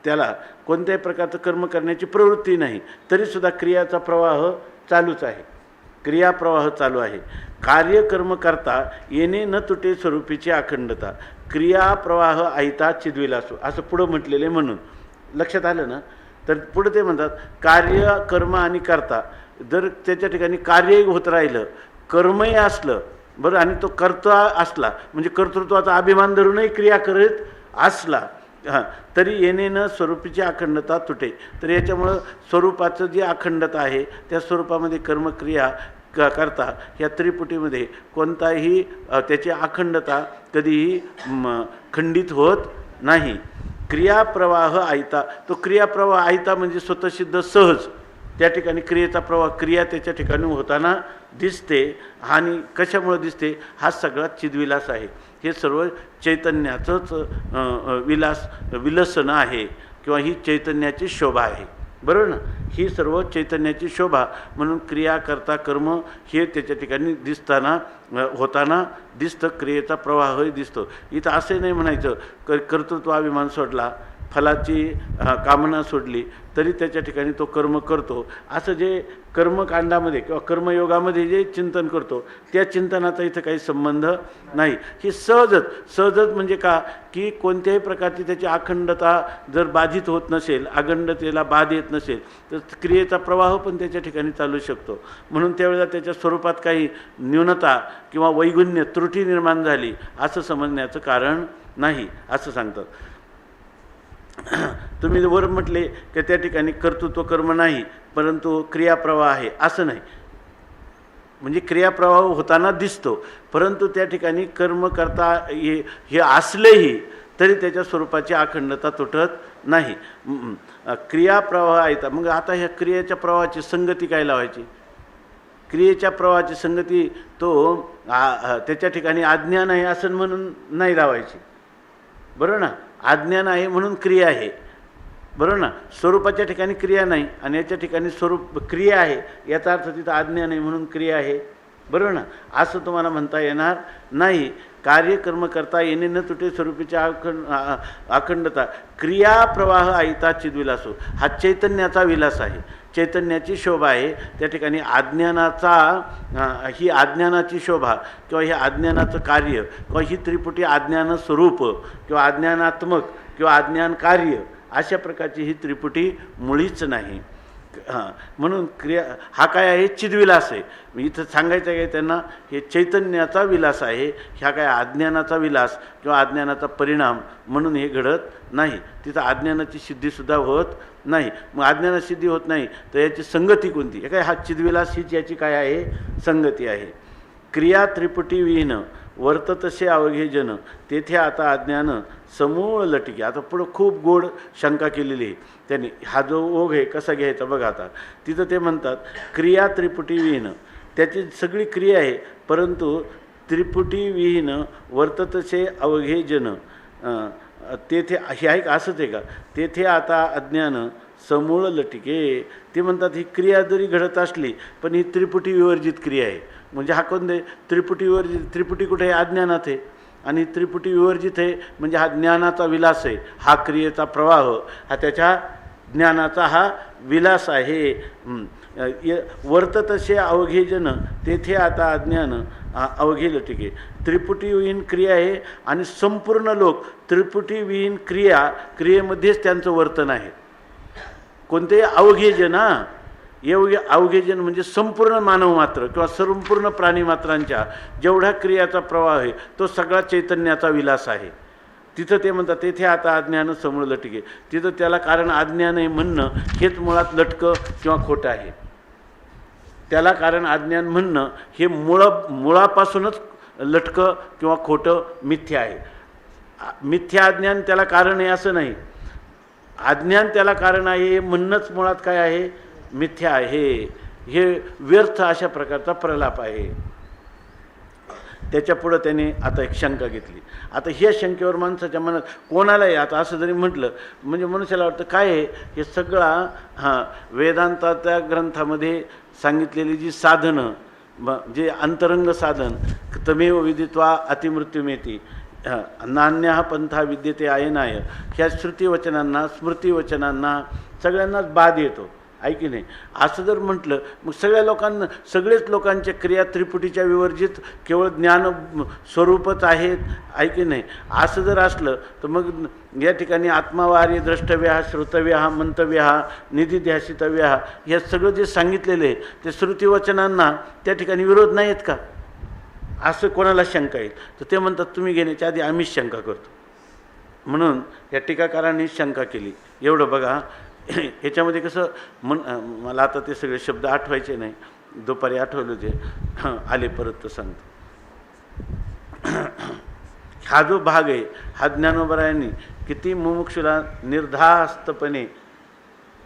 त्याला कोणत्याही प्रकारचं कर्म करण्याची प्रवृत्ती नाही, तरीसुद्धा क्रियाचा प्रवाह चालूच आहे, क्रिया प्रवाह चालू आहे. कार्य कर्म करता येणे न तुटे स्वरूपीची अखंडता. क्रिया प्रवाह ऐता चिद्विलासो असं पुढं म्हटलेले, म्हणून लक्षात आलं ना. तर पुढं ते म्हणतात कार्य कर्म आणि करता, जर त्याच्या ठिकाणी कार्यही होत राहिलं कर्मही असलं, बरं, आणि तो कर्ता असला म्हणजे कर्तृत्वाचा अभिमान धरूनही क्रिया करत असला, तरी येणेनं स्वरूपीची अखंडता तुटे. तर याच्यामुळं स्वरूपाचं जी अखंडता आहे त्या स्वरूपामध्ये कर्मक्रिया करता या त्रिपुटीमध्ये कोणताही त्याची अखंडता कधीही खंडित होत नाही. क्रियाप्रवाह ऐता, तो क्रियाप्रवाह ऐता म्हणजे स्वतःसिद्ध सहज त्या ठिकाणी क्रियेचा प्रवाह, क्रिया त्याच्या ठिकाणी होताना दिसते. आणि कशामुळे दिसते, हा सगळा चिद्विलास आहे. हे सर्व चैतन्याचंच विलसन आहे किंवा ही चैतन्याची शोभा आहे, बरोबर ना. ही सर्व चैतन्याची शोभा म्हणून क्रिया करता कर्म हे त्याच्या ठिकाणी दिसताना होताना दिसतं, क्रियेचा प्रवाहही दिसतो. इथं असे नाही म्हणायचं कर्तृत्वाभिमान सोडला, फलाची कामना सोडली तरी त्याच्या ठिकाणी तो कर्म करतो, असं जे कर्मकांडामध्ये किंवा कर्मयोगामध्ये जे चिंतन करतो त्या चिंतनाचा इथं काही संबंध नाही. ही सहजच म्हणजे का की कोणत्याही प्रकारची त्याची अखंडता जर बाधित होत नसेल, अखंडतेला बाध येत नसेल तर क्रियेचा प्रवाह पण त्याच्या ठिकाणी चालू शकतो. म्हणून त्यावेळेला त्याच्या स्वरूपात काही न्यूनता किंवा वैगुण्य त्रुटी निर्माण झाली असं समजण्याचं कारण नाही असं सांगतात. तुम्ही वर म्हटले की त्या ठिकाणी कर्तृत्व कर्म नाही परंतु क्रियाप्रवाह आहे, असं नाही. म्हणजे क्रियाप्रवाह होताना दिसतो परंतु त्या ठिकाणी कर्म करता हे असलेही तरी त्याच्या स्वरूपाची अखंडता तुटत नाही. क्रियाप्रवाह आहे. मग आता ह्या क्रियेच्या प्रवाहाची संगती काय लावायची? क्रियेच्या प्रवाहाची संगती तो त्याच्या ठिकाणी अज्ञान आहे असं म्हणून नाही लावायची, बरोबर ना. अज्ञान आहे म्हणून क्रिया आहे, बरोबर ना. स्वरूपाच्या ठिकाणी क्रिया नाही आणि याच्या ठिकाणी स्वरूप क्रिया आहे, याचा अर्थ तिथं अज्ञान आहे म्हणून क्रिया आहे, बरोबर ना. असं तुम्हाला म्हणता येणार नाही. कार्यकर्म करता येणे न तुटे स्वरूपीच्या अखंडता. क्रिया प्रवाह ऐता चिद्विलासो, हा चैतन्याचा विलास आहे, चैतन्याची शोभा आहे. त्या ठिकाणी ही अज्ञानाची शोभा किंवा हे अज्ञानाचं कार्य किंवा ही त्रिपुटी अज्ञान स्वरूप किंवा अज्ञानात्मक किंवा अज्ञान कार्य अशा प्रकारची ही त्रिपुटी मुळीच नाही. म्हणून क्रिया हा काय आहे? चिद्विलास आहे. इथं सांगायचं आहे त्यांना हे चैतन्याचा विलास आहे, ह्या काय अज्ञानाचा विलास किंवा अज्ञानाचा परिणाम म्हणून हे घडत नाही. तिथं अज्ञानाची सिद्धीसुद्धा होत नाही. मग अज्ञानाची सिद्धी होत नाही तर याची संगती कोणती? हे काय हा चिद्विलास हीच याची काय आहे? संगती आहे. क्रिया त्रिपुटी विहीन वर्ततसे अवघे जन तेथे आता अज्ञान समूळ लटिके. आता पुढं खूप गोड शंका केलेली आहे त्यांनी. हा जो ओघ आहे कसा घ्यायचा बघा. आता तिथं ते म्हणतात क्रिया त्रिपुटी विहीन, त्याची सगळी क्रिया आहे परंतु त्रिपुटी विहीन वर्ततसे अवघे जन तेथे हे आहे का? असंच आहे का? तेथे आता अज्ञान समूळ लटिके. ते म्हणतात ही क्रिया जरी घडत असली पण ही त्रिपुटी विवर्जित क्रिया आहे. म्हणजे हा कोण त्रिपुटी विवर्जित? त्रिपुटी कुठे आहे? अज्ञानात आहे. आणि त्रिपुटी विवर्जित आहे म्हणजे हा ज्ञानाचा विलास आहे, हा क्रियेचा प्रवाह, हा त्याच्या ज्ञानाचा हा विलास आहे. वर्त तसे अवघे जन तेथे आता अज्ञान अवघे लटिके. त्रिपुटी विहीन क्रिया आहे आणि संपूर्ण लोक त्रिपुटी विहीन क्रियेमध्येच त्यांचं वर्तन आहे. कोणते अवघे जन, अवघे जन म्हणजे संपूर्ण मानव मात्र किंवा संपूर्ण प्राणीमात्रांच्या जेवढा क्रियाचा प्रवाह आहे तो सगळा चैतन्याचा विलास आहे. तिथं ते म्हणतात तेथे आता अज्ञान समूळ लटके. तिथं त्याला कारण अज्ञान आहे म्हणणं हेच मुळात लटकं किंवा खोटं आहे. त्याला कारण अज्ञान म्हणणं हे मुळापासूनच लटकं किंवा खोटं मिथ्या आहे. मिथ्या अज्ञान त्याला कारण आहे असं नाही. अज्ञान त्याला कारण आहे हे म्हणणंच मुळात काय आहे, मिथ्या आहे. हे व्यर्थ अशा प्रकारचा प्रलाप आहे. त्याच्या पुढं त्याने आता एक शंका घेतली. आता ह्या शंकेवर माणसाच्या मनात कोणालाही आता असं जरी म्हटलं म्हणजे मनुष्याला वाटतं काय आहे हे सगळा वेदांताच्या ग्रंथामध्ये सांगितलेली जी साधनं जे अंतरंग साधन तमेव विदित्वा अतिमृत्युमेती नान्य पंथा विद्यते आयनाय ह्या श्रुतिवचनांना स्मृतिवचनांना सगळ्यांनाच बाध येतो आहे की नाही. असं जर म्हटलं मग सगळेच लोकांच्या क्रिया त्रिपुटीच्या विवर्जित केवळ ज्ञान स्वरूपच आहेत आहे की नाही. असं जर असलं तर मग या ठिकाणी आत्मावारी द्रष्टव्य श्रोतव्य मंतव्य निधिध्यासितव्य हे सगळं जे सांगितलेलं आहे ते श्रुतिवचनांना त्या ठिकाणी विरोध नाही आहेत का, असं कोणाला शंका येईल. तर ते म्हणतात तुम्ही घेण्याच्या आधी आम्हीच शंका करतो. म्हणून या टीकाकारांनी शंका केली. एवढं बघा. ह्याच्यामध्ये कसं मला आता ते सगळे शब्द आठवायचे नाही, दुपारी आठवले होते, आले परत तर सांगतो. हा जो भाग आहे हा ज्ञानोबरायांनी किती मुमुक्षुला निर्धास्तपणे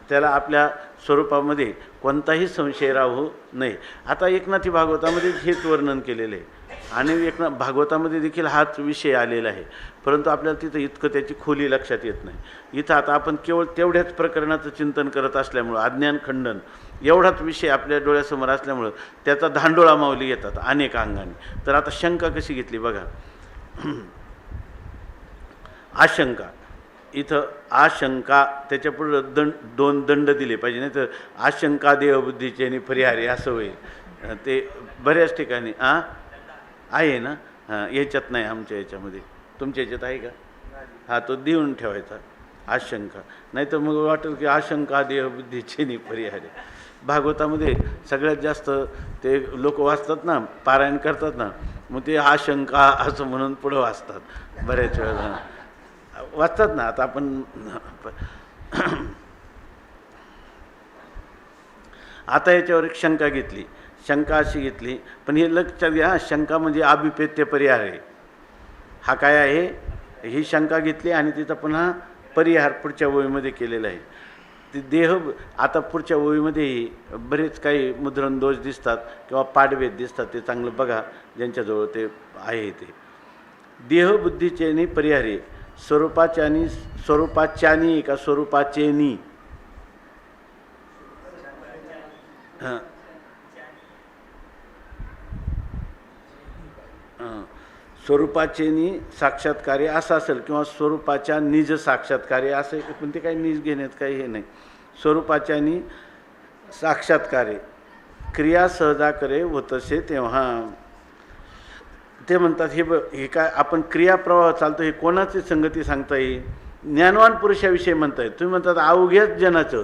त्याला आपल्या स्वरूपामध्ये कोणताही संशय राहू नये. आता एकनाथी भागवतामध्ये हेच वर्णन केलेलं आहे आणि भागवतामध्ये देखील हाच विषय आलेला आहे. परंतु आपल्याला तिथं इतकं त्याची खोली लक्षात येत नाही. इथं आता आपण केवळ तेवढ्याच प्रकरणाचं चिंतन करत असल्यामुळं अज्ञान खंडन एवढाच विषय आपल्या डोळ्यासमोर असल्यामुळं त्याचा धांडोळा माऊली येतात अनेक अंगाने. तर आता शंका कशी घेतली बघा. आशंका, इथं आशंका त्याच्यापुढं दोन दंड दिले पाहिजे, नाही तर आशंका देहबुद्धीचे आणि परिहारे असं होईल. ते बऱ्याच ठिकाणी आहे ना, याच्यात नाही आमच्या याच्यामध्ये, तुमच्या याच्यात आहे का? हा, तो देऊन ठेवायचा आशंका, नाही तर मग वाटेल की आशंका देहबुद्धीचे आणि परिहारे. भागवतामध्ये सगळ्यात जास्त ते लोक वाचतात ना, पारायण करतात ना, मग ते आशंका असं म्हणून पुढं वाचतात बऱ्याच वेळेला वाचतात ना. आता आपण आता याच्यावर एक शंका घेतली. शंका अशी घेतली, पण हे लक्षात घ्या, शंका म्हणजे अभिपेत्य परिहार आहे. हा काय आहे, ही शंका घेतली आणि तिचा पुन्हा परिहार पुढच्या ओळीमध्ये केलेला आहे. ते देह आता पुढच्या ओळीमध्ये बरेच काही मुद्रण दोष दिसतात किंवा पाठभेद दिसतात, ते चांगलं बघा ज्यांच्याजवळ ते आहे. ते देहबुद्धीचेनी परिहारे स्वरूपाच्यानी का स्वरूपाचेनी, स्वरूपाचेनी साक्षात्कार्य असं असेल किंवा स्वरूपाच्या निज साक्षात्कार्य असं, पण ते काही निज घेण्यात काही हे नाही. स्वरूपाच्यानी साक्षात्कार्य क्रिया सहजा करे होतसे तेव्हा ते म्हणतात हे काय आपण क्रियाप्रवाह चालतो, हे कोणाची संगती सांगता येईल? ज्ञानवान पुरुषाविषयी म्हणता येईल. तुम्ही म्हणतात अवघ्याच जनाचं,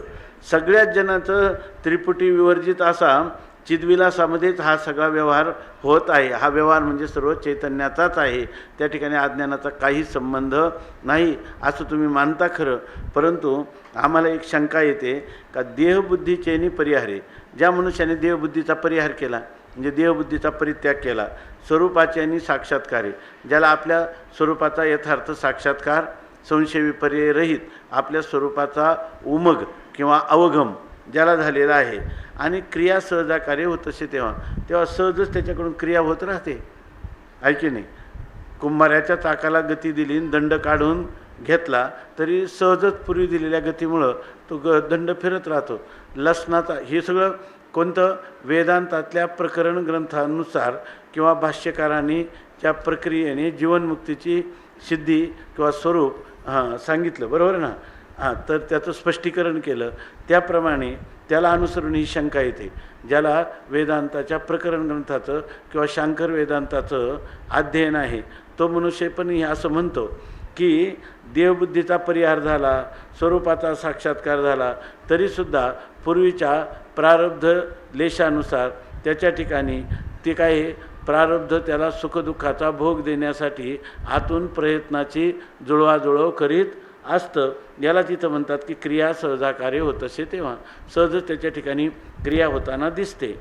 सगळ्याच जनाचं त्रिपुटी विवर्जित असा चिद्विलासामध्येच हा सगळा व्यवहार होत आहे. हा व्यवहार म्हणजे सर्व चैतन्याचाच आहे, त्या ठिकाणी अज्ञानाचा काही संबंध नाही असं तुम्ही मानता खरं. परंतु आम्हाला एक शंका येते का देहबुद्धीचेनी परिहारे, ज्या मनुष्याने देहबुद्धीचा परिहार केला म्हणजे देहबुद्धीचा परित्याग केला, स्वरूपाच्यानी साक्षात्कारे, ज्याला आपल्या स्वरूपाचा यथार्थ साक्षात्कार संशयविपर्य रहित आपल्या स्वरूपाचा उमग किंवा अवगम ज्याला झालेला आहे आणि क्रिया सहजाकार्य होत असे तेव्हा सहजच त्याच्याकडून क्रिया होत राहते, आहे की नाही. कुंभाराच्या चाकाला गती दिली, दंड काढून घेतला तरी सहजच पूर्वी दिलेल्या गतीमुळं तो दंड फिरत राहतो. लसणाचा हे सगळं कोणतं वेदांतातल्या प्रकरण ग्रंथानुसार किंवा भाष्यकारांनी त्या प्रक्रियेने जीवनमुक्तीची सिद्धी किंवा स्वरूप सांगितलं, बरोबर ना. तर त्याचं स्पष्टीकरण केलं. त्याप्रमाणे त्याला अनुसरून ही शंका येते, ज्याला वेदांताच्या प्रकरण ग्रंथाचं किंवा शांकर वेदांताचं अध्ययन आहे तो मनुष्य पण असं म्हणतो की देवबुद्धीचा परिहार झाला, स्वरूपाचा साक्षात्कार झाला, तरीसुद्धा पूर्वीच्या प्रारब्ध लेशानुसार त्याच्या ठिकाणी ते काय प्रारब्ध त्याला सुखदुःखाचा भोग देण्यासाठी आतून प्रयत्नाची जुळवाजुळव करीत असतं. याला तिथं म्हणतात की क्रिया सहजाकार्य होत असे, तेव्हा सहजच त्याच्या ठिकाणी क्रिया होताना दिसते.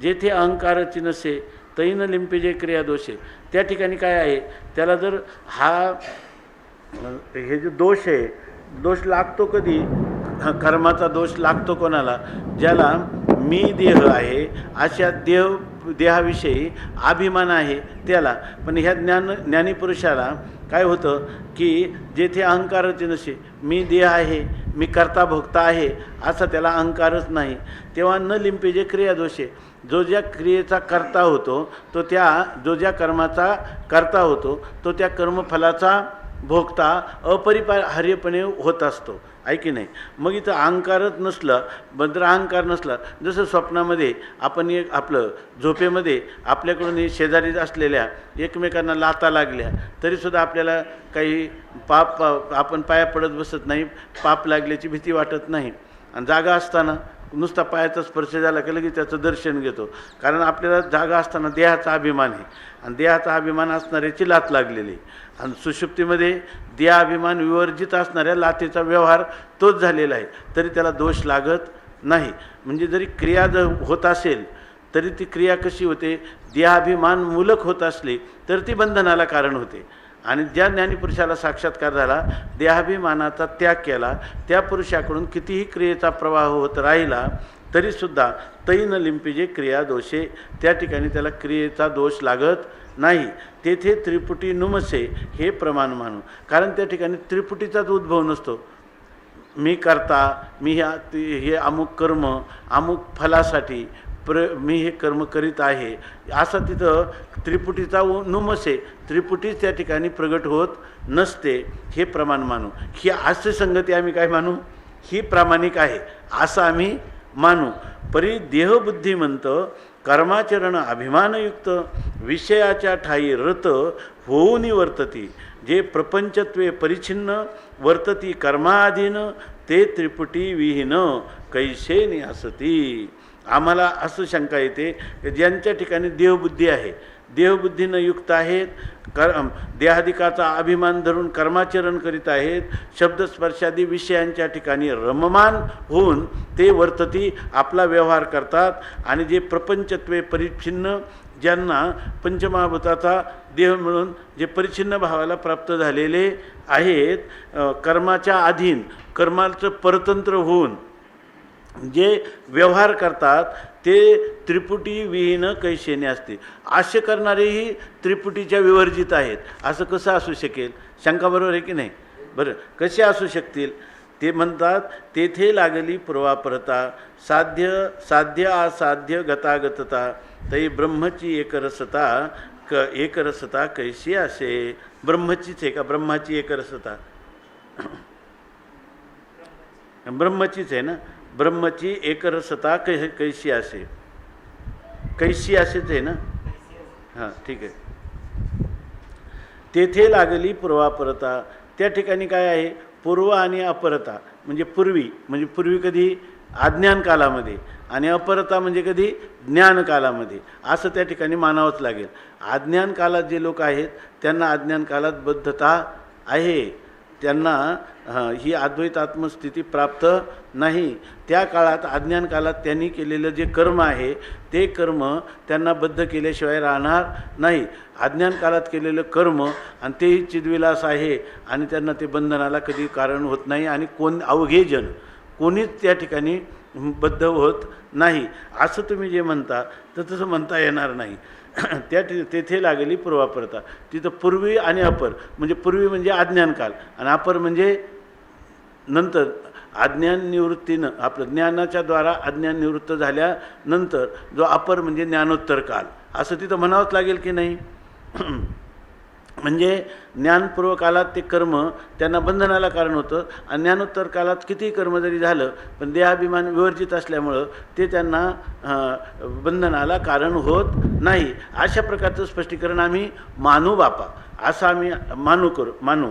जेथे अहंकाराची नसे तैन लिंपे जे क्रिया दोषे, त्या ठिकाणी काय आहे, त्याला जर हे जो दोष आहे, दोष लागतो कधी, कर्माचा दोष लागतो कोणाला, ज्याला मी देह आहे अशा देहाविषयी अभिमान आहे त्याला. पण ह्या ज्ञानीपुरुषाला काय होतं की जेथे अहंकारच नसे, मी देह आहे, मी कर्ता भोक्ता आहे असा त्याला अहंकारच नाही, तेव्हा न लिंपे जे क्रिया दोषे, जो ज्या क्रियेचा कर्ता होतो तो जो ज्या कर्माचा कर्ता होतो तो त्या कर्मफलाचा भोगता अपरिहार्यपणे होत असतो, आहे की नाही. मग इथं अहंकारच नसला, बंद्र अहंकार नसला, जसं स्वप्नामध्ये आपण एक आपलं झोपेमध्ये आपल्याकडून शेजारी असलेल्या एकमेकांना लाता लागल्या तरीसुद्धा आपल्याला काही पाप आपण पाया पडत बसत नाही, पाप लागल्याची भीती वाटत नाही. आणि जागा असताना नुसता पायाचा स्पर्श झाला की लगेच त्याचं दर्शन घेतो, कारण आपल्याला जागा असताना देहाचा अभिमान आहे आणि देहाचा अभिमान असणाऱ्याची लात लागलेली. आणि सुषुप्तीमध्ये देहाभिमान विवर्जित असणाऱ्या लातेचा व्यवहार तोच झालेला आहे, तरी त्याला दोष लागत नाही. म्हणजे जरी क्रिया जर होत असेल तरी ती क्रिया कशी होते, देहाभिमान मूलक होत असली तर ती बंधनाला कारण होते. आणि ज्या ज्ञानीपुरुषाला साक्षात्कार झाला, देहाभिमानाचा त्याग केला, त्या पुरुषाकडून कितीही क्रियेचा प्रवाह होत राहिला तरीसुद्धा तैन लिंपिजे क्रिया दोषे, त्या ठिकाणी त्याला क्रियेचा दोष लागत नाही. तेथे त्रिपुटी नुमसे हे प्रमाण मानू, कारण त्या ठिकाणी त्रिपुटीचाच उद्भव नसतो. मी करता, मी हे अमुक कर्म अमुक फलासाठी मी हे कर्म करीत आहे असं तिथं त्रिपुटीचा नुमसे, त्रिपुटीच त्या ठिकाणी प्रगट होत नसते, हे प्रमाण मानू. ही हास्य संगती आम्ही काय मानू, ही प्रामाणिक आहे असं आम्ही मानू. परी देहबुद्धिमंत कर्माचरण अभिमानयुक्त विषयाच्या ठाई रत होऊनी वर्तती, जे प्रपंचत्वे परिच्छिन्न वर्तती कर्माधीन, ते त्रिपुटी विहीन कैसे नियासती. आम्हाला असं शंका येते की ज्यांच्या ठिकाणी देहबुद्धी आहे, देहबुद्धीनं युक्त आहेत, देहाधिकाचा अभिमान धरून कर्माचरण करीत आहेत, शब्दस्पर्शादी विषयांच्या ठिकाणी रममान होऊन ते वर्तती आपला व्यवहार करतात. आणि जे प्रपंचत्वे परिच्छिन्न, ज्यांना पंचमहाभूताचा देह मिळून जे परिच्छिन्न भावाला प्राप्त झालेले आहेत, कर्माच्या अधीन कर्माचं परतंत्र होऊन जे व्यवहार करतात ते त्रिपुटी विहीन कैशेने असते. असे करणारेही त्रिपुटीच्या विवर्जित आहेत, असं कसं असू शकेल, शंका बरोबर आहे की नाही. बरं, कसे असू शकतील ते म्हणतात, तेथे लागली पूर्वापरता, साध्य असाध्य गतागतता, तै ब्रह्मची एकरसता कैशी असे. ब्रह्मचीच आहे का, ब्रह्माची एकरसता ब्रह्मचीच आहे ना, ब्रह्मची एकरसता कैशी असे, कैशी असेच आहे ना. हां ठीक आहे. तेथे लागली पूर्वापरता, त्या ठिकाणी काय आहे, पूर्व आणि अपरता. म्हणजे पूर्वी कधी अज्ञान कालामध्ये, आणि अपरता म्हणजे कधी ज्ञान कालामध्ये, असं त्या ठिकाणी मानावंच लागेल. अज्ञान कालात जे लोक आहेत त्यांना अज्ञान कालात बद्धता आहे, त्यांना ही अद्वैत आत्मस्थिती प्राप्त नाही. त्या काळात अज्ञान काळात त्यांनी केलेलं जे कर्म आहे ते कर्म त्यांना बद्ध केल्याशिवाय राहणार नाही. अज्ञान काळात केलेलं कर्म आणि तेही चिद्विलास आहे आणि त्यांना ते बंधनाला कधी कारण होत नाही. आणि अवघे जन कोणीच त्या ठिकाणी बद्ध होत नाही. असं तुम्ही जे म्हणता तर तसं म्हणता येणार नाही. तेथे लागली पूर्वापरता, तिथं पूर्वी आणि अपर, म्हणजे पूर्वी म्हणजे अज्ञान काल आणि अपर म्हणजे नंतर अज्ञान निवृत्तीनं आपलं ज्ञानाच्या द्वारा अज्ञान निवृत्त झाल्यानंतर जो अपर म्हणजे ज्ञानोत्तर काल असं तिथं म्हणावंच लागेल की नाही. म्हणजे ज्ञानपूर्व कालात ते कर्म त्यांना बंधनाला कारण होतं आणि ज्ञानोत्तर कालात कितीही कर्म जरी झालं पण देहाभिमान विवर्जित असल्यामुळं ते त्यांना बंधनाला कारण होत नाही. अशा प्रकारचं स्पष्टीकरण आम्ही मानू बापा, असं आम्ही मानू.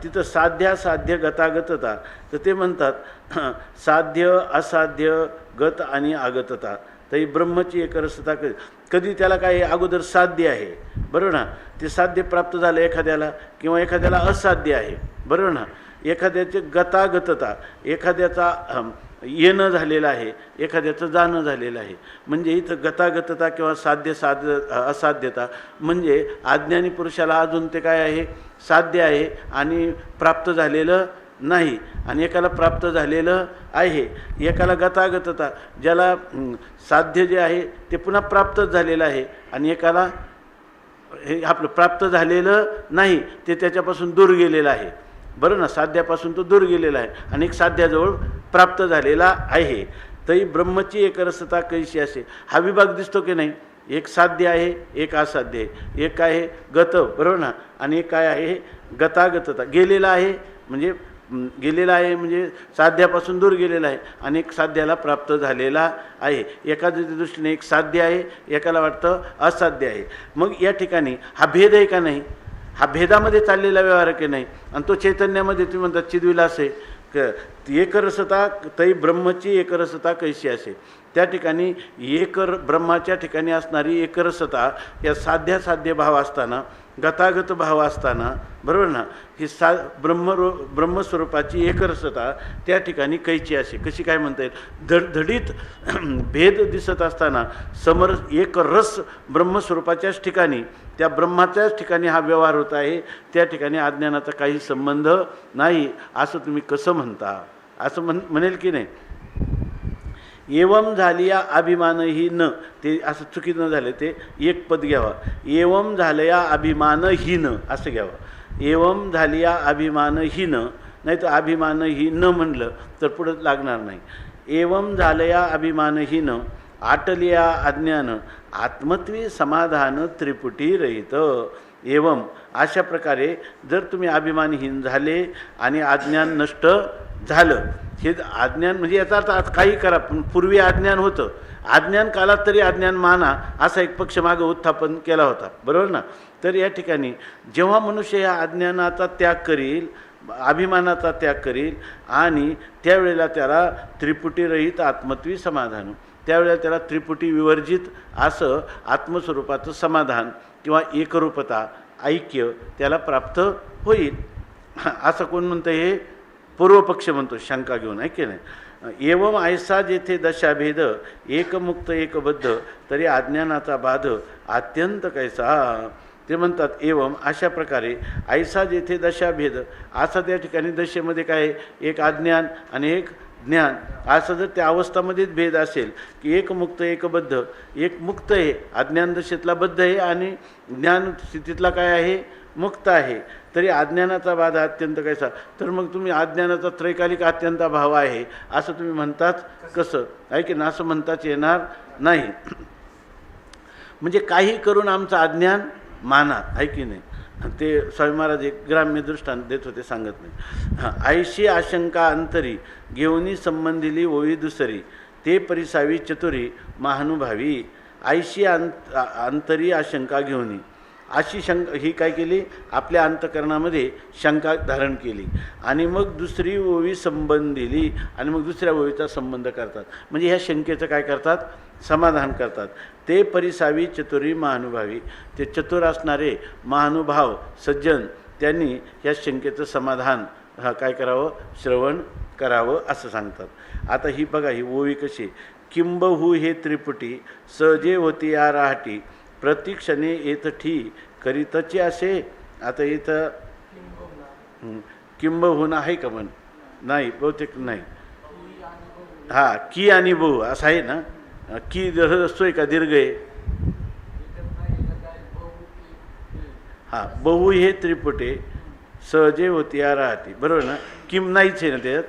तिथं साध्यासाध्य गतागतता तर ते म्हणतात साध्य असाध्य गत आणि आगतता तरी ब्रह्मची एकरसता कधी त्याला काय अगोदर साध्य आहे बरोबर ना, ते साध्य प्राप्त झालं एखाद्याला किंवा एखाद्याला असाध्य आहे बरोबर ना, एखाद्याचे गतागतता एखाद्याचा येणं झालेलं आहे एखाद्याचं जाणं झालेलं आहे. म्हणजे इथं गतागतता किंवा असाध्यता म्हणजे अज्ञानी पुरुषाला अजून ते काय आहे साध्य आहे आणि प्राप्त झालेलं नाही आणि एकाला प्राप्त झालेलं आहे. एकाला गतागतता ज्याला साध्य जे आहे ते पुन्हा प्राप्तच झालेलं आहे आणि एकाला हे आपलं प्राप्त झालेलं नाही ते त्याच्यापासून दूर गेलेलं आहे बरं ना, साध्यापासून तो दूर गेलेला आहे आणि एक साध्याजवळ प्राप्त झालेला आहे. तरी ब्रह्मची एकरसता कैशी असे हा विभाग दिसतो की नाही, एक साध्य आहे एक असाध्य आहे, एक आहे गत बरोबर ना आणि एक काय आहे गतागतता गेलेला आहे म्हणजे साध्यापासून दूर गेलेला आहे आणि एक साध्याला प्राप्त झालेला आहे. एखाद्या दृष्टीने एक साध्य आहे एकाला वाटतं असाध्य आहे. मग या ठिकाणी हा भेद आहे का नाही, हा भेदामध्ये चाललेला व्यवहार की नाही आणि तो चैतन्यामध्ये तुम्ही म्हणतात चिद्विलास आहे एकरसता तै ब्रह्मची एकरसता कैशी असे. त्या ठिकाणी ब्रह्माच्या ठिकाणी असणारी एकरसता या साध्य भाव असताना गतागत भाव असताना बरोबर ना, ही ब्रह्मस्वरूपाची एकरसता त्या ठिकाणी कैची असे कशी काय म्हणता येईल. धडधडीत भेद दिसत असताना एक रस ब्रह्मस्वरूपाच्याच ठिकाणी त्या ब्रह्माच्याच ठिकाणी हा व्यवहार होत आहे, त्या ठिकाणी अज्ञानाचा काही संबंध नाही असं तुम्ही कसं म्हणता, असं म्हणेल की नाही. एवम झालिया अभिमानही न ते असं चुकीचं न झालं ते एक पद घ्यावा. एवम झालया अभिमानहीन असं घ्यावं. एवम झालिया अभिमानहीन नाही तर अभिमानही न म्हणलं तर पुढं लागणार नाही. एवम झालया अभिमानहीन आटलिया अज्ञान आत्मत्वी समाधान त्रिपुटी रहित. एवम अशा प्रकारे जर तुम्ही अभिमानहीन झाले आणि अज्ञान नष्ट झालं, हे अज्ञान म्हणजे याचा अर्थ काही करा पण पूर्वी अज्ञान होतं, अज्ञान कालात तरी अज्ञान माना असा एक पक्ष मागं उत्थापन केला होता बरोबर ना. तर या ठिकाणी जेव्हा मनुष्य या अज्ञानाचा त्याग करील अभिमानाचा त्याग करील आणि त्यावेळेला त्याला त्रिपुटीरहित आत्मत्वी समाधान त्यावेळेला त्याला त्रिपुटी विवर्जित असं आत्मस्वरूपाचं समाधान किंवा एकरूपता ऐक्य त्याला प्राप्त होईल. असं कोण म्हणतं, हे पूर्वपक्ष म्हणतो शंका घेऊन आहे की नाही. एवम ऐसा जेथे दशाभेद एकमुक्त एकबद्ध तरी अज्ञानाचा बाध अत्यंत कैसा. ते म्हणतात एवम अशा प्रकारे ऐसा जेथे दशाभेद असा त्या ठिकाणी दशेमध्ये काय एक अज्ञान आणि एक ज्ञान असं जर त्या अवस्थामध्येच भेद असेल की एक मुक्त एक बद्ध, एक मुक्त आहे अज्ञान दशेतला बद्ध आहे आणि ज्ञान स्थितीतला काय आहे मुक्त आहे, तरी अज्ञानाचा बाधा अत्यंत कैसा. तर मग तुम्ही अज्ञानाचा त्रैकालिक अत्यंत भाव आहे असं तुम्ही म्हणताच कसं आहे की ना, असं म्हणताच येणार नाही. म्हणजे काही करून आमचं अज्ञान माना आहे की नाही. ते स्वामी महाराज एक ग्राम्य दृष्टांत देत होते सांगत नाही. आयशी आशंका अंतरी घेऊनी संबंधिली ओवी दुसरी ते परिसावी चतुरी महानुभावी. आयशी अंतरी आशंका घेऊनी अशी ही काय केली आपल्या अंतकरणामध्ये शंका धारण केली आणि मग दुसरी ओवी संबंध दिली आणि मग दुसऱ्या ओवीचा संबंध करतात. म्हणजे ह्या शंकेचं काय करतात समाधान करतात. ते परिसावी चतुरी महानुभावी ते चतुर असणारे महानुभाव सज्जन त्यांनी ह्या शंकेचं समाधान काय करावं श्रवण करावं असं सांगतात. आता ही बघा ही ओवी कशी. किंबहू हे त्रिपुटी सहजे होती या राहटी प्रतीक्षणे येत ठी करीतचे असे. आता इथं किंबहुना आहे का म्हण नाही बहुतेक नाही. हां की आणि बहु असं आहे ना, की असतोय का दीर्घ आहे. हां बहु हे त्रिपुटे सहजे होती या राहती बरोबर ना. किम नाहीच आहे ना त्याच्यात.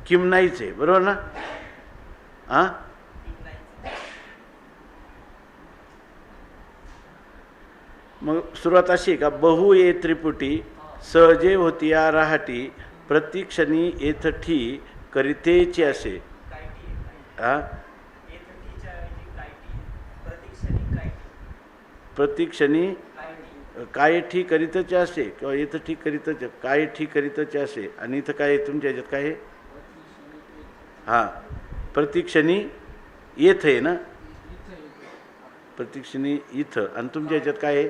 किम नाहीच आहे, बरोबर ना? हां, मग सुरुवात अशी का, बहु ये त्रिपुटी सहजे होतिया राहाटी प्रतिक्षणी येथठी करितेचे असे. हां, प्रतिक्षणी काय ठी करीतचे असे किंवा इथं ठीक करीतच काय ठीक करीतचे असे. आणि इथं काय तुमच्या ह्याच्यात काय आहे? हां, प्रतिक्षणी येथ आहे ना, प्रतिक्षणी इथं. आणि तुमच्या ह्याच्यात काय आहे?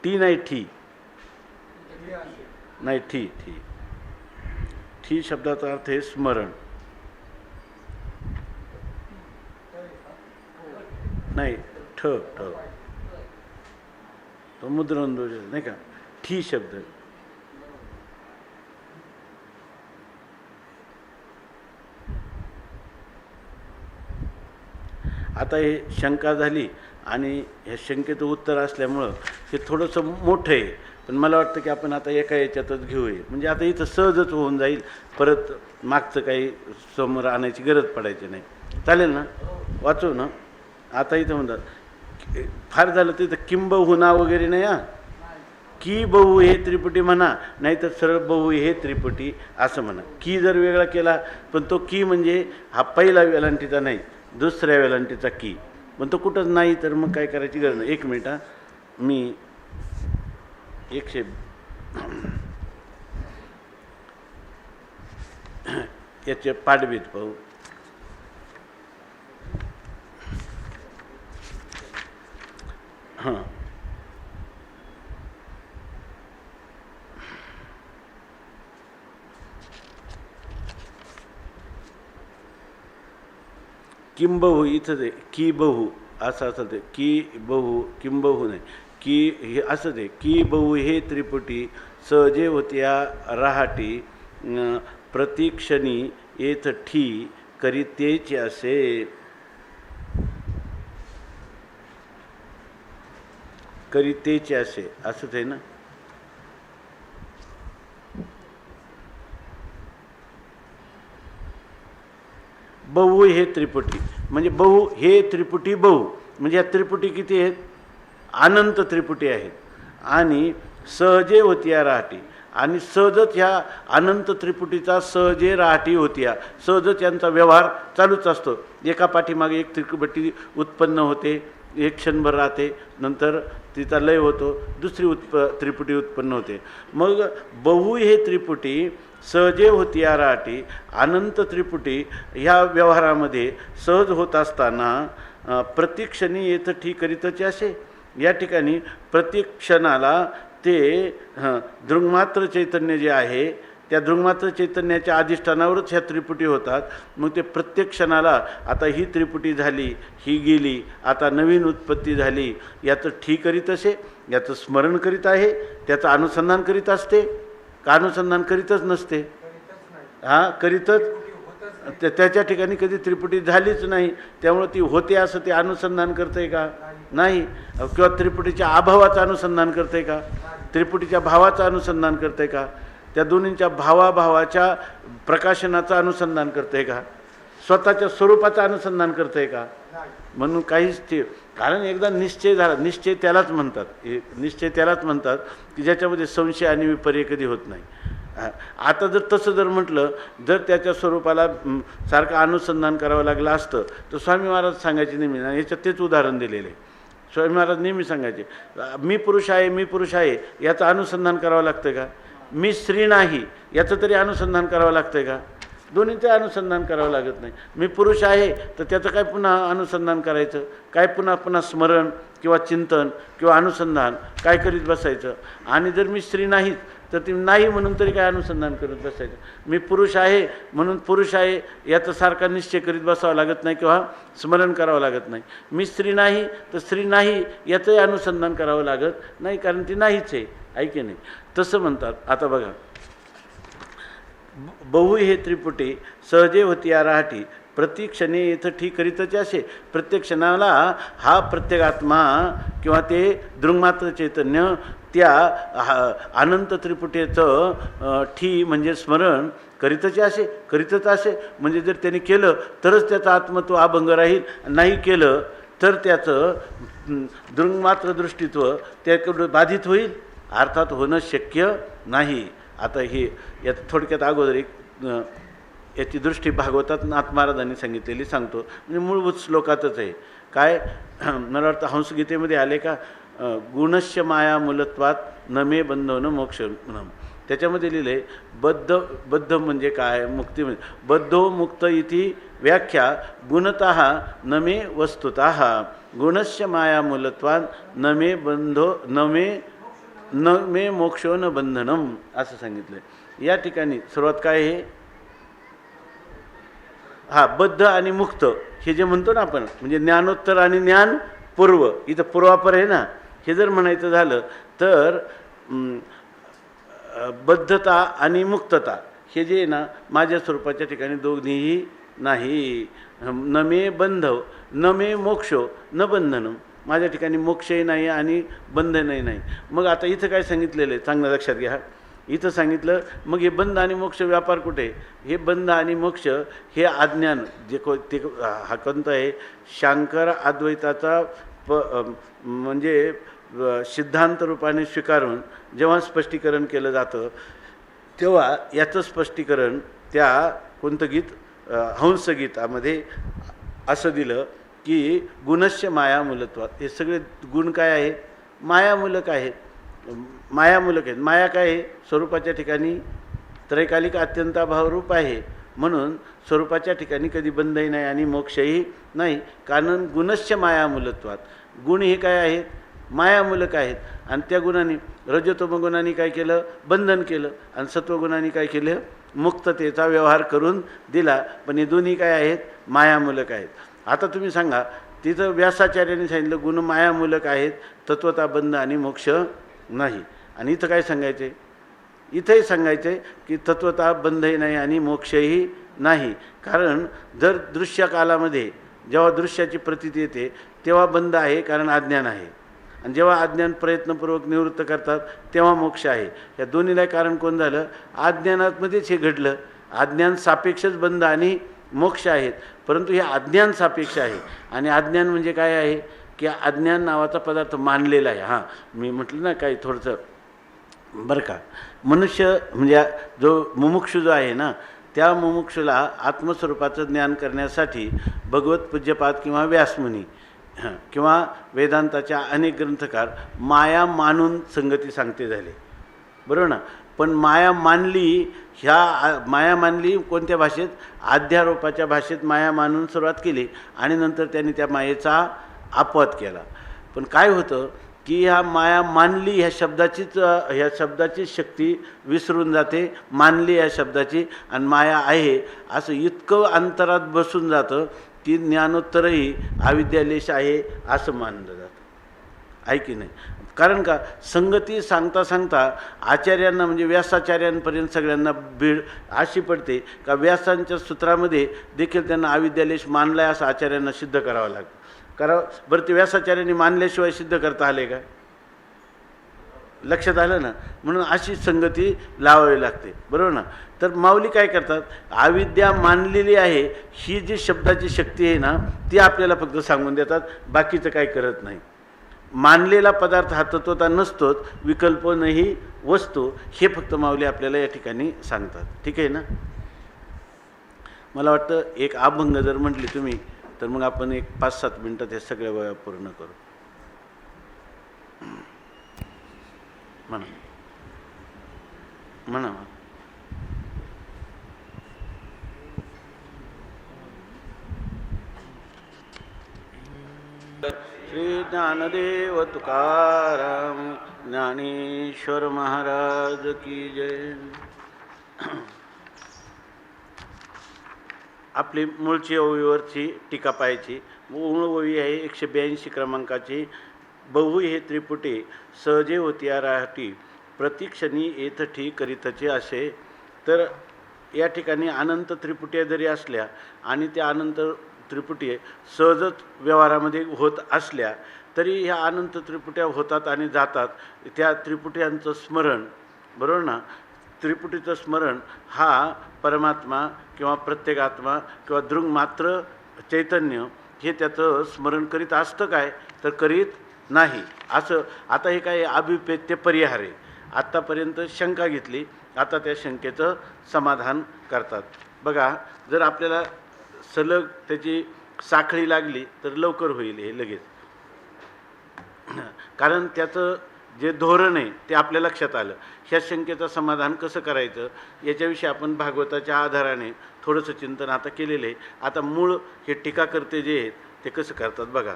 टी नाही, ठी नाही, ठी ठी ठी शब्दाचा अर्थ आहे स्मरण. नाही, ठ ठ तो मुद्रण दोष नाही का, ठी शब्द. आता हे शंका झाली आणि ह्या शंकेचं उत्तर असल्यामुळं हे थोडंसं मोठं आहे, पण मला वाटतं की आपण आता एका याच्यातच घेऊया. म्हणजे आता इथं सहजच होऊन जाईल, परत मागचं काही समोर आणायची गरज पडायची नाही. चालेल ना? वाचू ना? आता इथं म्हणतात फार झालं तर इथं किंबहुना वगैरे नाही. हां, की बहु हे त्रिपुटी म्हणा, नाहीतर सरळ बहु हे त्रिपुटी असं म्हणा. की जर वेगळा केला, पण तो की म्हणजे हा पहिला वेलांटीचा नाही, दुसऱ्या वेलांटीचा की, पण तो कुठंच नाही, तर मग काय करायची गरज नाही. एक मिनिट, मी 100 याचे पाठभेद पाहू. हां, किंबहू इथं ते की बहु असं असं ते की बहु किंबहू नाही, की हे असं ते की बहु हे त्रिपुटी सहजे होत्या राहाटी प्रतिक्षणी येथ ठी करीतेचे असे. करीतेचे असे असंच आहे ना. बहु हे त्रिपुटी म्हणजे बहु हे त्रिपुटी बहु म्हणजे या त्रिपुटी किती आहेत? अनंत त्रिपुटी आहेत. आणि सहजे होतिया राहटी, आणि सहजच ह्या अनंत त्रिपुटीचा सहजे राहटी होतिया, सहजच यांचा व्यवहार चालूच असतो. एका पाठीमागे एक त्रिपुटी उत्पन्न होते, एक क्षणभर राहते, नंतर तिचा लय होतो, दुसरी त्रिपुटी उत्पन्न होते. मग बहु हे त्रिपुटी सहजे होतिया राहटी अनंत त्रिपुटी ह्या व्यवहारामध्ये सहज होत असताना प्रतिक्षणी येथ ठी करीतचे असे. या ठिकाणी प्रतिक्षणाला ते दृङ्मात्र चैतन्य जे आहे त्या दृङ्मात्र चैतन्याच्या अधिष्ठानावरच ह्या त्रिपुटी होतात. मग ते प्रत्येक क्षणाला आता ही त्रिपुटी झाली, ही गेली, आता नवीन उत्पत्ती झाली, याचं ठी करीत असे, याचं स्मरण करीत आहे, त्याचं अनुसंधान करीत असते का? अनुसंधान करीतच नसते. हां, करीतच त्याच्या ठिकाणी कधी त्रिपुटी झालीच नाही, त्यामुळे ती होते असं ते अनुसंधान करते का? नाही. किंवा त्रिपुटीच्या अभावाचं अनुसंधान करते का? त्रिपुटीच्या भावाचं अनुसंधान करते का? त्या दोन्हींच्या भावाभावाच्या प्रकाशनाचं अनुसंधान करते का? स्वतःच्या स्वरूपाचं अनुसंधान करते का? म्हणून काहीच ते, कारण एकदा निश्चय झाला, निश्चय त्यालाच म्हणतात, निश्चय त्यालाच म्हणतात की ज्याच्यामध्ये संशय आणि विपर्य कधी होत नाही. आता जर तसं जर म्हटलं, जर त्याच्या स्वरूपाला सारखं अनुसंधान करावं लागलं असतं तर स्वामी महाराज सांगायचे नेहमी, याच्यात तेच उदाहरण दिलेलं आहे. स्वामी महाराज नेहमी सांगायचे, मी पुरुष आहे, मी पुरुष आहे, याचं अनुसंधान करावं लागतं का? मी स्त्री नाही याचं तरी अनुसंधान करावं लागतं का? दोन्हीचं अनुसंधान करावं लागत नाही. मी पुरुष आहे तर त्याचं काय पुन्हा अनुसंधान करायचं? काय पुन्हा पुन्हा स्मरण किंवा चिंतन किंवा अनुसंधान काय करीत बसायचं? आणि जर मी स्त्री नाहीच तर ती नाही म्हणून तरी काय अनुसंधान करत बसायचं? मी पुरुष आहे म्हणून पुरुष आहे याचा सारखा निश्चय करीत बसावं लागत नाही किंवा स्मरण करावं लागत नाही. मी स्त्री नाही तर स्त्री नाही याचंही अनुसंधान करावं लागत नाही, कारण ती नाहीच आहे की नाही? तसं म्हणतात. आता बघा, बहु हे त्रिपुटी सहजे होतिया राहटी प्रतिक्षणे येथ ठी करीतचे असे. प्रत्येक क्षणाला हा प्रत्येक आत्मा किंवा ते दृङ्मात्र चैतन्य त्या अनंत त्रिपुटीचं ठी म्हणजे स्मरण करीतच असे म्हणजे जर त्याने केलं तरच त्याचा आत्मत्व अभंग राहील, नाही केलं तर त्याचं दृंगमात्र दृष्टित्व त्याकडे बाधित होईल, अर्थात होणं शक्य नाही. आता हे यात थोडक्यात अगोदर एक याची दृष्टी भागवतात नाथ महाराजांनी सांगितलेली सांगतो. म्हणजे मूलभूत श्लोकातच आहे. काय मला वाटतं हंसगीतेमध्ये आले का, गुणस्य माया मूलत्वात न मे बंधव न मोक्ष. त्याच्यामध्ये लिहिले बद्ध म्हणजे काय, मुक्ती म्हणजे बद्धो मुक्त इति व्याख्या गुणतः न मे वस्तुतः गुणस्य माया मूलत्वात न मे बंधो न मे मोक्षो न बंधनम असं सांगितलं. या ठिकाणी सुरुवात काय आहे, बद्ध आणि मुक्त हे जे म्हणतो ना आपण, म्हणजे ज्ञानोत्तर आणि ज्ञान पूर्व, इथं पूर्वापर आहे ना, हे जर म्हणायचं झालं तर बद्धता आणि मुक्तता हे जे आहे ना माझ्या स्वरूपाच्या ठिकाणी दोन्हीही नाही. न मे बंधव न मे मोक्षो न बंधनम, माझ्या ठिकाणी मोक्षही नाही आणि बंधनही नाही. मग आता इथं काय सांगितलेलं आहे चांगलं लक्षात घ्या. इथं सांगितलं मग हे बंध आणि मोक्ष व्यापार कुठे, हे बंध आणि मोक्ष हे अज्ञान जे ते हा कोणतं आहे, शांकर अद्वैताचा म्हणजे सिद्धांत रूपाने स्वीकारून जेव्हा स्पष्टीकरण केलं जातं तेव्हा याचं स्पष्टीकरण त्या कोणतं गीत हंसगीतामध्ये असं दिलं की गुणस्य माया मूलत्वात. हे सगळे गुण काय आहेत, मायामूलक आहेत. मायामूलक आहेत. माया काय आहे, स्वरूपाच्या ठिकाणी त्रैकालिक अत्यंताभावरूप आहे, म्हणून स्वरूपाच्या ठिकाणी कधी बंधही नाही आणि मोक्षही नाही. कारण गुणस्य मायामूलत्वात, गुण हे काय आहेत, मायामूलक आहेत. आणि त्या गुणांनी रजतमगुणांनी काय केलं, बंधन केलं, आणि सत्वगुणांनी काय केलं, मुक्ततेचा व्यवहार करून दिला. पण हे दोन्ही काय आहेत, मायामूलक आहेत. आता तुम्ही सांगा, तिथं व्यासाचार्यांनी सांगितलं गुण मायामूलक आहेत, तत्वता बंध आणि मोक्ष नाही. आणि इथं काय सांगायचं आहे, इथंही सांगायचं आहे की तत्वता बंधही नाही आणि मोक्षही नाही. कारण जर दृश्य कालामध्ये जेव्हा दृश्याची प्रतीती येते तेव्हा बंध आहे, कारण अज्ञान आहे, आणि जेव्हा अज्ञान प्रयत्नपूर्वक निवृत्त करतात तेव्हा मोक्ष आहे. या दोन्हीला कारण कोण झालं, अज्ञानामध्येच हे घडलं. अज्ञान सापेक्षच बंध आणि मोक्ष आहेत, परंतु हे अज्ञान सापेक्ष आहे. आणि अज्ञान म्हणजे काय आहे की अज्ञान नावाचा पदार्थ मानलेला आहे. मी म्हटलं ना काही थोडंसं बरं का, मनुष्य म्हणजे जो मुमुक्षू जो आहे ना, त्या मुमुक्षूला आत्मस्वरूपाचं ज्ञान करण्यासाठी भगवत पूज्यपाद किंवा व्यासमुनी किंवा वेदांताच्या अनेक ग्रंथकार माया मानून संगती सांगते झाले, बरोबर ना. पण माया मानली, माया मानली कोणत्या भाषेत, अध्यारोपाच्या भाषेत माया मानून सुरुवात केली आणि नंतर त्यांनी त्या मायेचा अपवाद केला. पण काय होतं की ह्या माया मानली ह्या शब्दाची शक्ती विसरून जाते, मानली या शब्दाची, आणि माया आहे असं इतकं अंतरात बसून जातं की ज्ञानोत्तरही अविद्यालेश आहे असं मानलं जातं, आहे की नाही. कारण का, संगती सांगता सांगता आचार्यांना म्हणजे व्यासाचार्यांपर्यंत सगळ्यांना भीड अशी पडते का व्यासांच्या सूत्रामध्ये देखील त्यांना अविद्यालेश मानला आहे असं आचार्यांना सिद्ध करावं लागतं. बरं ते व्यासाचार्यांनी मानल्याशिवाय सिद्ध करता आले का, लक्षात आलं ना. म्हणून अशी संगती लावावी लागते, बरोबर ना. तर माऊली काय करतात, अविद्या मानलेली आहे ही जी शब्दाची शक्ती आहे ना ती आपल्याला फक्त सांगून देतात, बाकीचं काय करत नाही. मानलेला पदार्थ हा तत्वता नसतोच, विकल्प नाही वस्तू, हे फक्त माऊली आपल्याला या ठिकाणी सांगतात. ठीक आहे ना. मला वाटतं एक अभंग जर म्हटली तुम्ही तर मग आपण एक 5-7 मिनटात हे सगळ्या वेळा पूर्ण करू. म्हणा म्हणा. श्री ज्ञानदेव तुकाराम ज्ञानेश्वर महाराज की जय. आपली मूळची ओवीवरची टीका पाहायची. मूळ ओवी आहे 182 क्रमांकाची. बहु हे त्रिपुटे सहजे होती राहती प्रतिक्षणी येथठी करीतचे असे. तर या ठिकाणी अनंत त्रिपुटी जरी असल्या आणि त्या अनंत त्रिपुटी सहजच व्यवहारामध्ये होत असल्या तरी ह्या अनंत त्रिपुट्या होतात आणि जातात. त्या त्रिपुट्यांचं स्मरण, बरोबर ना, त्रिपुटीचं स्मरण हा परमात्मा किंवा प्रत्येकात्मा किंवा दृंगमात्र चैतन्य हे त्याचं स्मरण करीत असतं काय, तर करीत नाही. असं आता हे काय अभिप्रेत्य परिहार आहे. आत्तापर्यंत शंका घेतली, आता त्या शंकेचं समाधान करतात. बघा, जर आपल्याला सलग त्याची साखळी लागली तर लवकर होईल हे लगेच, कारण त्याचं जे धोरण आहे ते आपल्या लक्षात आलं. ह्या शंकेचं समाधान कसं करायचं याच्याविषयी आपण भागवताच्या आधाराने थोडंसं चिंतन आता केलेलं आहे. आता मूळ हे टीकाकर्ते जे आहेत ते कसं करतात बघा.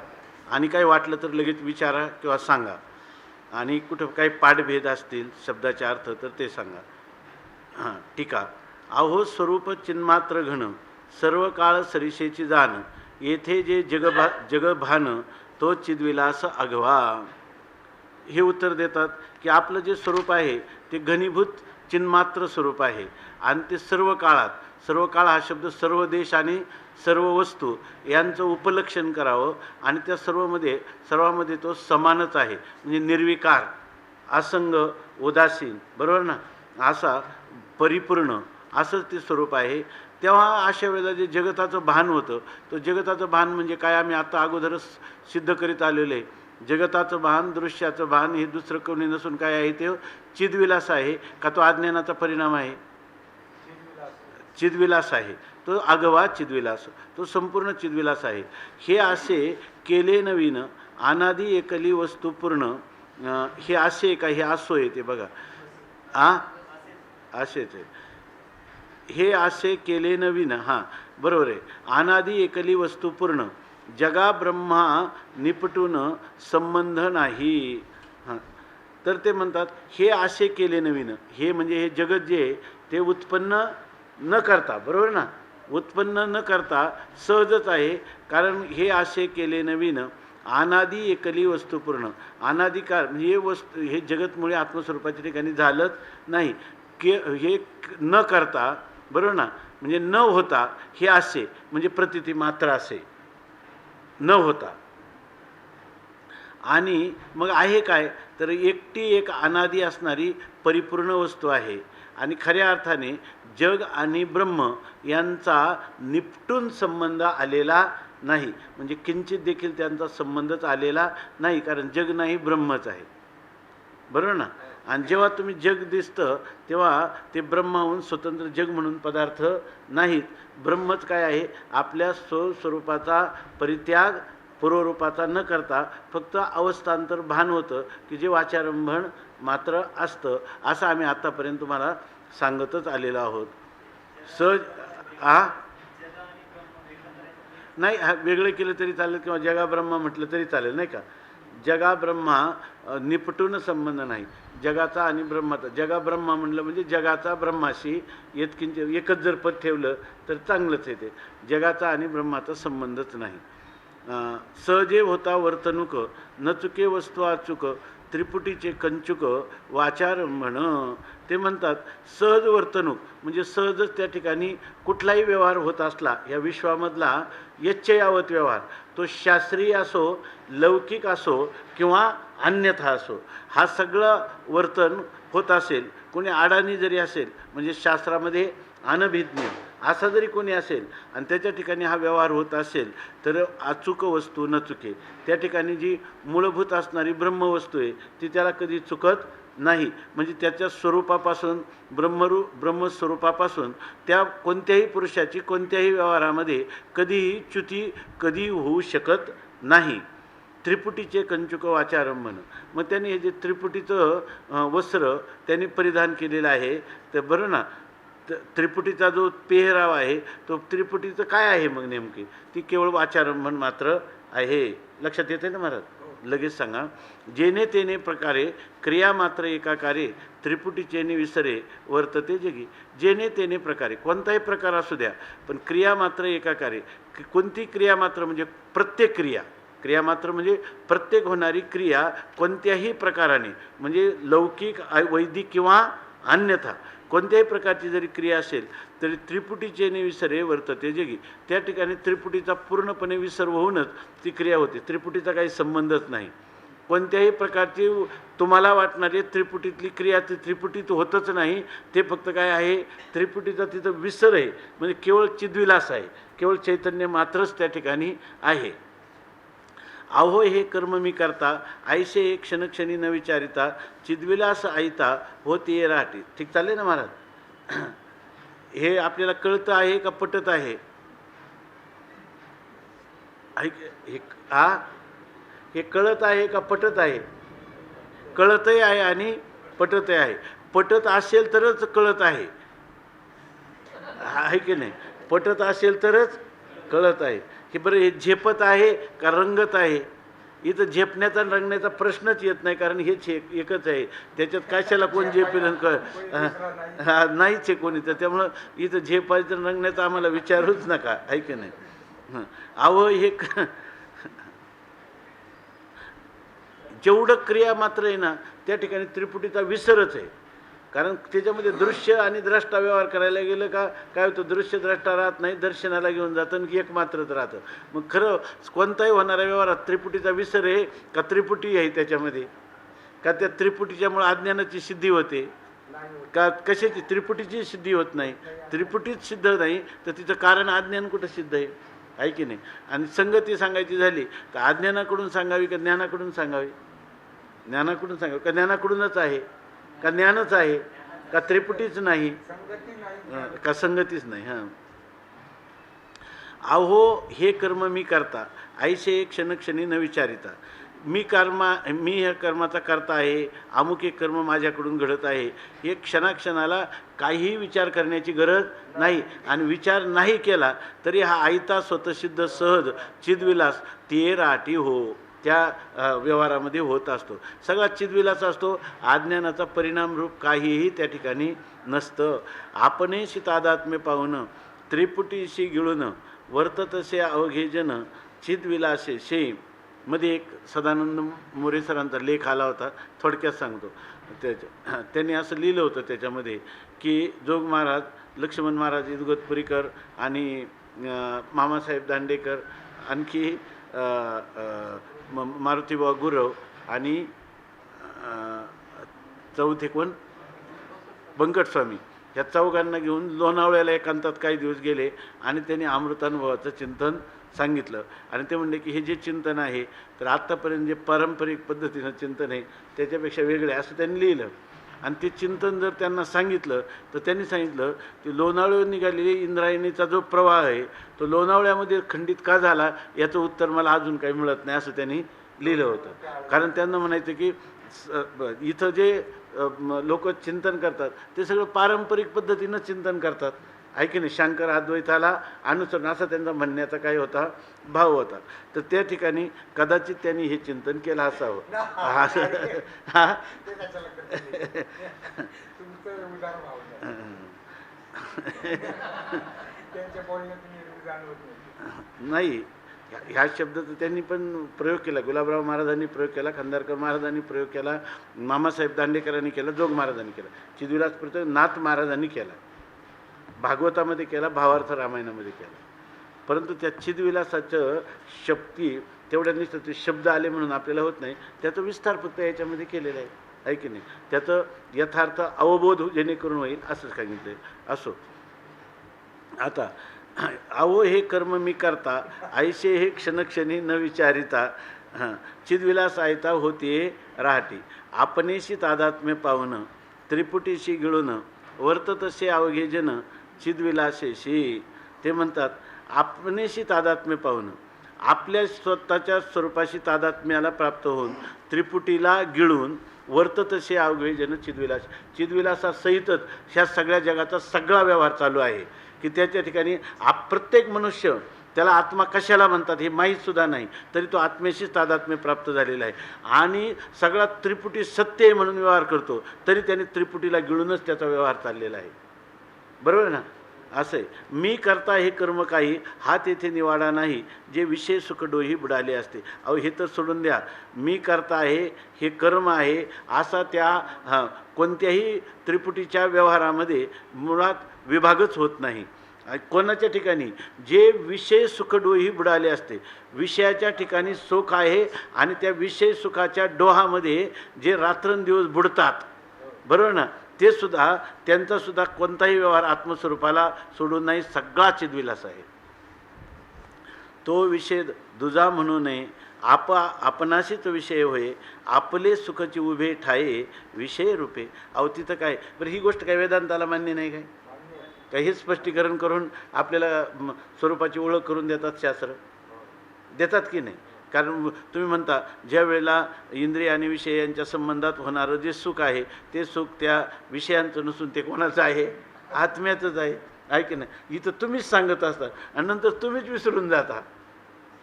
आणि काही वाटलं तर लगेच विचारा किंवा सांगा, आणि कुठं काही पाठभेद असतील शब्दाचे अर्थ तर ते सांगा. हां, टीका. अहो स्वरूप चिन्मात्र घन, सर्व काळ सरिषेची जाण, येथे जे जगभान तो चिद्विलास अघवा. हे उत्तर देतात की आपलं जे स्वरूप आहे ते घनीभूत चिन्मात्र स्वरूप आहे आणि ते सर्व काळात, सर्व काळ हा शब्द सर्व देश आणि सर्व वस्तू यांचं उपलक्षण करावं आणि त्या सर्वामध्ये तो समानच आहे. म्हणजे निर्विकार, असंग, उदासीन, बरोबर ना, असा परिपूर्ण असंच ते स्वरूप आहे. तेव्हा अशा वेळेला जे जगताचं भान होतं, तो जगताचं भान म्हणजे काय आम्ही आता अगोदरच सिद्ध करीत आलेलं आहे. जगताचं भान, दृश्याचं भान हे दुसरं कोणी नसून काय आहे, ते चिद्विलास आहे. का तो अज्ञानाचा परिणाम आहे? चिद्विलास आहे. तो आगवा चिद्विलास, तो संपूर्ण चिद्विलास आहे. हे असे केले नवीन अनादी एकली वस्तू पूर्ण. हे असे का, हे असो येते बघा, असेच आहे. हे असे केले नवीन, हां बरोबर आहे. अनादी एकली वस्तू पूर्ण, जगा ब्रह्मा निपटून संबंध नाही. हां, तर ते म्हणतात हे असे केले नवीन. हे म्हणजे हे जगत जे आहे ते उत्पन्न न करता, बरोबर ना, उत्पन्न न करता सहजच आहे. कारण हे असे केले नवीन अनादी एकली वस्तू पूर्ण. अनादिकाळ म्हणजे हे वस्तू, हे जगतमुळे आत्मस्वरूपाच्या ठिकाणी झालंच नाही. हे न करता, बरोबर ना, म्हणजे न होता. हे असे म्हणजे प्रतिती मात्र असे न होता. आणि मग आहे काय, तर एकटी एक अनादी असणारी परिपूर्ण वस्तू आहे. आणि खऱ्या अर्थाने जग आणि ब्रह्म यांचा निपटून संबंध आलेला नाही. म्हणजे किंचित देखील त्यांचा संबंधच आलेला नाही, कारण जग नाही, ब्रह्मच आहे, बरोबर ना. आणि जेव्हा तुम्ही जग दिसतं तेव्हा ते ब्रह्माहून स्वतंत्र जग म्हणून पदार्थ नाहीत. ब्रह्मच काय आहे, आपल्या स्वस्वरूपाचा परित्याग पूर्वरूपाचा न करता फक्त अवस्थांतर भान होतं की जे वाचारंभण मात्र असतं. असं आम्ही आत्तापर्यंत तुम्हाला सांगतच आलेलो आहोत. सहज नाही, वेगळं केलं तरी चालेल किंवा जगा ब्रह्मा म्हटलं तरी चालेल, नाही का. जगा ब्रह्मा निपटून संबंध नाही जगाचा आणि ब्रह्माचा. जगा ब्रह्मा म्हणलं म्हणजे जगाचा ब्रह्माशी येतकिंचित एकच जर पद ठेवलं तर चांगलंच आहे. ते जगाचा आणि ब्रह्माचा संबंधच नाही. सहजे होता वर्तणूक, न चुके वस्तू अचूक, त्रिपुटीचे कंचुक वाचारंभण. ते म्हणतात सहज वर्तणूक म्हणजे सहजच त्या ठिकाणी कुठलाही व्यवहार होत असला या विश्वामधला यच्चयावत व्यवहार, तो शास्त्रीय असो, लौकिक असो किंवा अन्यथा असो, हा सगळं वर्तन होत असेल. कोणी अडाणी जरी असेल म्हणजे शास्त्रामध्ये अनभिज्ञ असा जरी कोणी असेल आणि त्याच्या ठिकाणी हा व्यवहार होत असेल तर अचूक वस्तू न चुके. त्या ठिकाणी जी मूलभूत असणारी ब्रह्मवस्तू आहे ती त्याला कधी चुकत नाही. म्हणजे त्याच्या स्वरूपापासून ब्रह्मस्वरूपापासून त्या कोणत्याही पुरुषाची कोणत्याही व्यवहारामध्ये कधीही च्युती कधी होऊ शकत नाही. त्रिपुटीचे कंचुक वाचारंभण. मग त्यांनी हे जे त्रिपुटीचं वस्त्र त्यांनी परिधान केलेलं आहे तर बरं ना, त्रिपुटीचा जो पेहराव आहे तो त्रिपुटीचं काय आहे मग नेमकी, ती केवळ वाचारंभण मात्र आहे. लक्षात येते ना महाराज, लगेच सांगा. जेने तेने प्रकारे क्रिया मात्र एकाकारे, त्रिपुटीचेने विसरे वर्तते जगी. जेने तेने प्रकारे, कोणताही प्रकार असू द्या पण क्रिया मात्र एकाकारे. कोणती क्रिया मात्र म्हणजे प्रत्येक क्रिया, क्रिया मात्र म्हणजे प्रत्येक होणारी क्रिया कोणत्याही प्रकाराने, म्हणजे लौकिक, वैदिक किंवा अन्यथा कोणत्याही प्रकारची जरी क्रिया असेल तरी त्रिपुटीचे विसरे वर्तते जगी. त्या ठिकाणी त्रिपुटीचा पूर्णपणे विसर होऊनच ती क्रिया होते. त्रिपुटीचा काही संबंधच नाही. कोणत्याही प्रकारची तुम्हाला वाटणारी त्रिपुटीतली क्रिया ती त्रिपुटीत होतच नाही. ते फक्त काय आहे, त्रिपुटीचा तिथं विसर आहे, म्हणजे केवळ चिद्विलास आहे, केवळ चैतन्य मात्रच त्या ठिकाणी आहे. अहो हे कर्म मी करता, ऐसे हे क्षणक्षणी न विचारिता, चिद्विलास ऐता होती राहते. ठीक चालले ना महाराज? हे आपल्याला कळतं आहे का पटत आहे? हे कळत आहे का पटत आहे? कळतही आहे आणि पटतही आहे. पटत असेल तरच कळत आहे, आहे की नाही? पटत असेल तरच कळत आहे. की बरं हे झेपत आहे का रंगत आहे? इथं झेपण्याचा रंगण्याचा प्रश्नच येत नाही, कारण हेच एकच आहे. त्याच्यात कशाला कोण झेपेल नाहीच आहे कोणी. तर त्यामुळं इथं झेपायचं रंगण्याचा आम्हाला विचारूच नका, आहे की नाही? अहो हे जेवढं क्रिया मात्र आहे ना त्या ठिकाणी त्रिपुटीचा विसरच आहे. कारण त्याच्यामध्ये दृश्य आणि द्रष्टा व्यवहार करायला गेलं का काय होतं, दृश्य द्रष्टा राहत नाही, दर्शनाला घेऊन जातं आणि एक मात्रच राहतं. मग खरं कोणताही होणाऱ्या व्यवहारात त्रिपुटीचा विसर आहे का त्रिपुटी आहे त्याच्यामध्ये? का त्या त्रिपुटीच्यामुळे अज्ञानाची सिद्धी होते का कशाची? त्रिपुटीची सिद्धी होत नाही. त्रिपुटीच सिद्ध नाही तर तिचं कारण अज्ञान कुठं सिद्ध आहे की नाही? आणि संगती सांगायची झाली तर अज्ञानाकडून सांगावी का ज्ञानाकडून सांगावी? ज्ञानाकडून सांगावी का ज्ञानाकडूनच आहे? का ज्ञानच आहे? का त्रिपुटीच नाही? का संगतीच नाही? हां. अहो हे कर्म मी करता, ऐसे क्षणक्षणी न विचारिता. मी ह्या कर्माचा करता आहे, अमुक एक कर्म माझ्याकडून घडत आहे, हे क्षणाक्षणाला काहीही विचार करण्याची गरज नाही. आणि विचार नाही केला तरी हा आयता स्वतःसिद्ध सहज चिद्विलास ते राटी हो त्या व्यवहारामध्ये होत असतो. सगळा चिद्विलास असतो. अज्ञानाचा परिणामरूप काहीही त्या ठिकाणी नसतं. आपणेशी तादात्म्य पाहून त्रिपुटीशी गिळून वर्ततसे अवघे जन चिद्विलासे शे. मध्ये एक सदानंद मोरे सरांचा लेख आला होता, थोडक्यात सांगतो. त्यांनी असं लिहिलं होतं त्याच्यामध्ये की जोग महाराज, लक्ष्मण महाराज इदगोतपुरीकर आणि मामासाहेब दांडेकर, आणखी मारुतीबा गुरव आणि चौथे कोण, बंकटस्वामी, ह्या चौघांना घेऊन लोणावळ्याला एकांतात काही दिवस गेले आणि त्यांनी अमृतानुभवाचं चिंतन सांगितलं. आणि ते म्हणले की हे जे चिंतन आहे तर आत्तापर्यंत जे पारंपरिक पद्धतीनं चिंतन आहे त्याच्यापेक्षा वेगळे असं त्यांनी लिहिलं. आणि ते चिंतन जर त्यांना सांगितलं तर त्यांनी सांगितलं की लोणावळ्यावर निघालेली इंद्रायणीचा जो प्रवाह आहे तो लोणावळ्यामध्ये खंडित का झाला याचं उत्तर मला अजून काही मिळत नाही असं त्यांनी लिहिलं होतं. कारण त्यांना म्हणायचं की इथं जे लोक चिंतन करतात ते सगळं पारंपरिक पद्धतीनं चिंतन करतात, आहे की नाही? शंकर अद्वैताला अनुसरण असा त्यांचा म्हणण्याचा काय होता, भाव होता. तर त्या ठिकाणी कदाचित त्यांनी हे चिंतन केलं असावं. नाही, ह्या शब्दाचा त्यांनी पण प्रयोग केला. गुलाबराव महाराजांनी प्रयोग केला, खंदारकर महाराजांनी प्रयोग केला, मामासाहेब दांडेकरांनी केला, जोग महाराजांनी केला, चिद्विलास प्रयोग नाथ महाराजांनी केला, भागवतामध्ये केला, भावार्थ रामायणामध्ये केला. परंतु त्या चिद्विलासाचं शक्ती तेवढ्या निश्चित शब्द आले म्हणून आपल्याला होत नाही. त्याचा विस्तार फक्त याच्यामध्ये केलेला आहे की नाही? त्याचं यथार्थ अवबोध जेणेकरून होईल असं सांगितलं आहे. असो, आता अहो हे कर्म मी करता, ऐसे हे क्षणक्षणी न विचारिता, चिद्विलास ऐता होते राहती. आपणेशी तादात्म्य पावन त्रिपुटीशी गिळून वर्ततसे अवघे जन चिद्विलासेशी. ते म्हणतात आपणेशी तादात्म्य पाहून, आपल्या स्वतःच्या स्वरूपाशी तादात्म्याला प्राप्त होऊन त्रिपुटीला गिळून वर्ततसे अवघे जन चिद्विलास. चिद्विलासासहितच ह्या सगळ्या जगाचा सगळा व्यवहार चालू आहे की त्याच्या ठिकाणी प्रत्येक मनुष्य त्याला आत्मा कशाला म्हणतात हे माहीतसुद्धा नाही, तरी तो आत्म्याशीच तादात्म्य प्राप्त झालेला आहे. आणि सगळा त्रिपुटी सत्य आहे म्हणून व्यवहार करतो, तरी त्याने त्रिपुटीला गिळूनच त्याचा व्यवहार चाललेला आहे. बरोबर ना? असं आहे. मी करता हे कर्म काही, हा तेथे निवाडा नाही, जे विषय सुखडोही बुडाले असते. अहो हे तर सोडून द्या, मी करता आहे हे कर्म आहे असा त्या कोणत्याही त्रिपुटीच्या व्यवहारामध्ये मुळात विभागच होत नाही. कोणाच्या ठिकाणी जे विषय सुखडोही बुडाले असते, विषयाच्या ठिकाणी सुख आहे आणि त्या विषय सुखाच्या डोहामध्ये जे रात्रंदिवस बुडतात, बरोबर ना, ते सुद्धा त्यांचासुद्धा कोणताही व्यवहार आत्मस्वरूपाला सोडून नाही, सगळा चिद्विलास आहे. तो विषय दुजा म्हणू नये, आपणाशीच विषय होय, आपले सुखची उभे ठाये विषय रूपे. अहो तिथं काय बरं, ही गोष्ट काय वेदांताला मान्य नाही काय? काही हे स्पष्टीकरण करून आपल्याला स्वरूपाची ओळख करून देतात शास्त्र, देतात की नाही? कारण तुम्ही म्हणता ज्या वेळेला इंद्रिय आणि विषय यांच्या संबंधात होणारं जे सुख आहे ते सुख त्या विषयांचं नसून ते कोणाचं आहे? आत्म्याचंच आहे की नाही? इथं तुम्हीच सांगत असता आणि नंतर तुम्हीच विसरून जाता,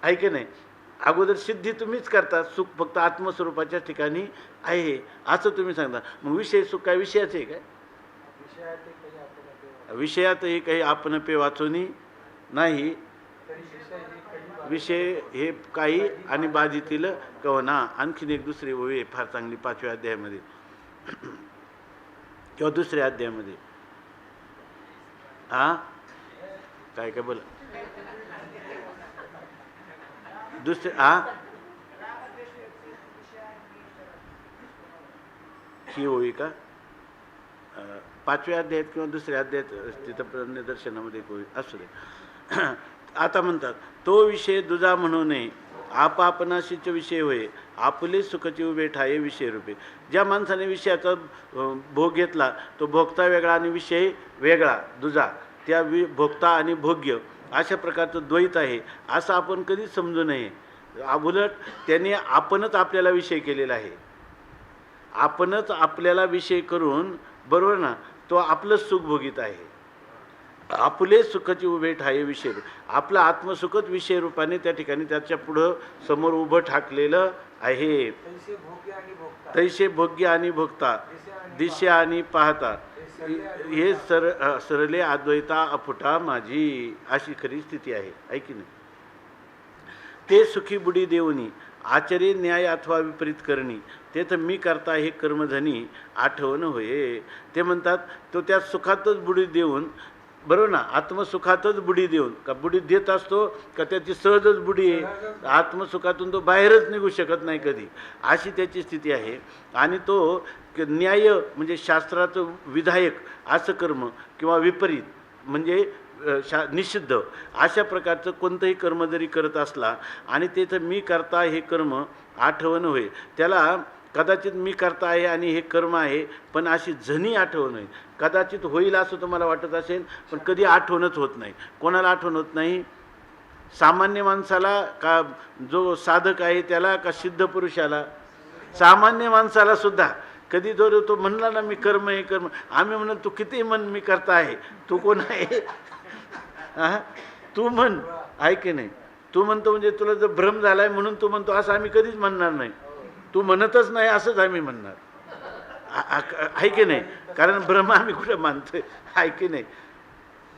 आहे की नाही? अगोदर सिद्धी तुम्हीच करता, सुख फक्त आत्मस्वरूपाच्या ठिकाणी आहे असं तुम्ही सांगता. मग विषय सुख काय विषयाचं आहे काय? विषयातही काही आपण पे वाचोनी नाही, विषय हे काही आणि बाधितील कवना. आणखीन एक दुसरी ओवी फार चांगली 5व्या अध्यायामध्ये किंवा 2ऱ्या अध्यायामध्ये. काय काय बोला दुसरे ही ओवी का 5व्या अध्यायात किंवा 2ऱ्या अध्यायात तिथं निदर्शनामध्ये ओवी असू दे. आता म्हणतात तो विषय दुजा म्हणू नये, आपणाशीच विषय होय, आपले सुखची उभे ठाये विषय रूपे. ज्या माणसाने विषयाचा भोग घेतला तो भोगता वेगळा आणि विषय वेगळा दुजा, त्या भोगता आणि भोग्य अशा प्रकारचं द्वैत आहे असं आपण कधीच समजू नये. उलट त्याने आपणच आपल्याला विषय केलेला आहे, आपणच आपल्याला विषय करून, बरोबर ना, तो आपलं सुख भोगीत आहे. आपले सुखची उभे ठाये विषय, आपलं आत्मसुखच विषय रूपाने त्या ठिकाणी त्याच्या पुढं समोर उभं ठाकलेलं आहे. तैसे भोग्य आणि भोगता, दिशा आणि पाहता, हे सरले अद्वैता अफुटा माझी, अशी खरी स्थिती आहे, आहे की नाही? ते सुखी बुडी देऊनी आचरे न्याय अथवा विपरीत करणी, ते तर मी करता हे कर्मधनी आठवण होये. ते म्हणतात तो त्या सुखातच बुडी देऊन, बरोबर ना, आत्मसुखातच बुडी देऊन, का बुडी देत असतो का त्याची सहजच बुडी आहे, आत्मसुखातून तो बाहेरच निघू शकत नाही कधी, अशी त्याची स्थिती आहे. आणि तो न्याय म्हणजे शास्त्राचं विधायक असं कर्म किंवा विपरीत म्हणजे निषिद्ध अशा प्रकारचं कोणतंही कर्म जरी करत असला आणि तेथं मी करता हे कर्म आठवण होय, त्याला कदाचित मी करता आहे आणि हे कर्म आहे पण अशी जणी आठवण होईल. कदाचित होईल असं तुम्हाला वाटत असेल पण कधी आठवणच होत नाही. कोणाला आठवण होत नाही? सामान्य माणसाला का जो साधक आहे त्याला का सिद्ध पुरुषाला? सामान्य माणसाला सुद्धा कधी जर तो म्हणला ना मी कर्म हे कर्म, आम्ही म्हणून तू किती म्हण मी करता आहे, तू कोण आहे? तू म्हण, आहे की नाही? तू म्हणतो म्हणजे तुला जर भ्रम झालाय म्हणून तू म्हणतो असं आम्ही कधीच म्हणणार नाही. तू म्हणतच नाही असंच आम्ही म्हणणार, आहे की नाही? कारण भ्रम आम्ही कुठं मानतोय, आहे की नाही?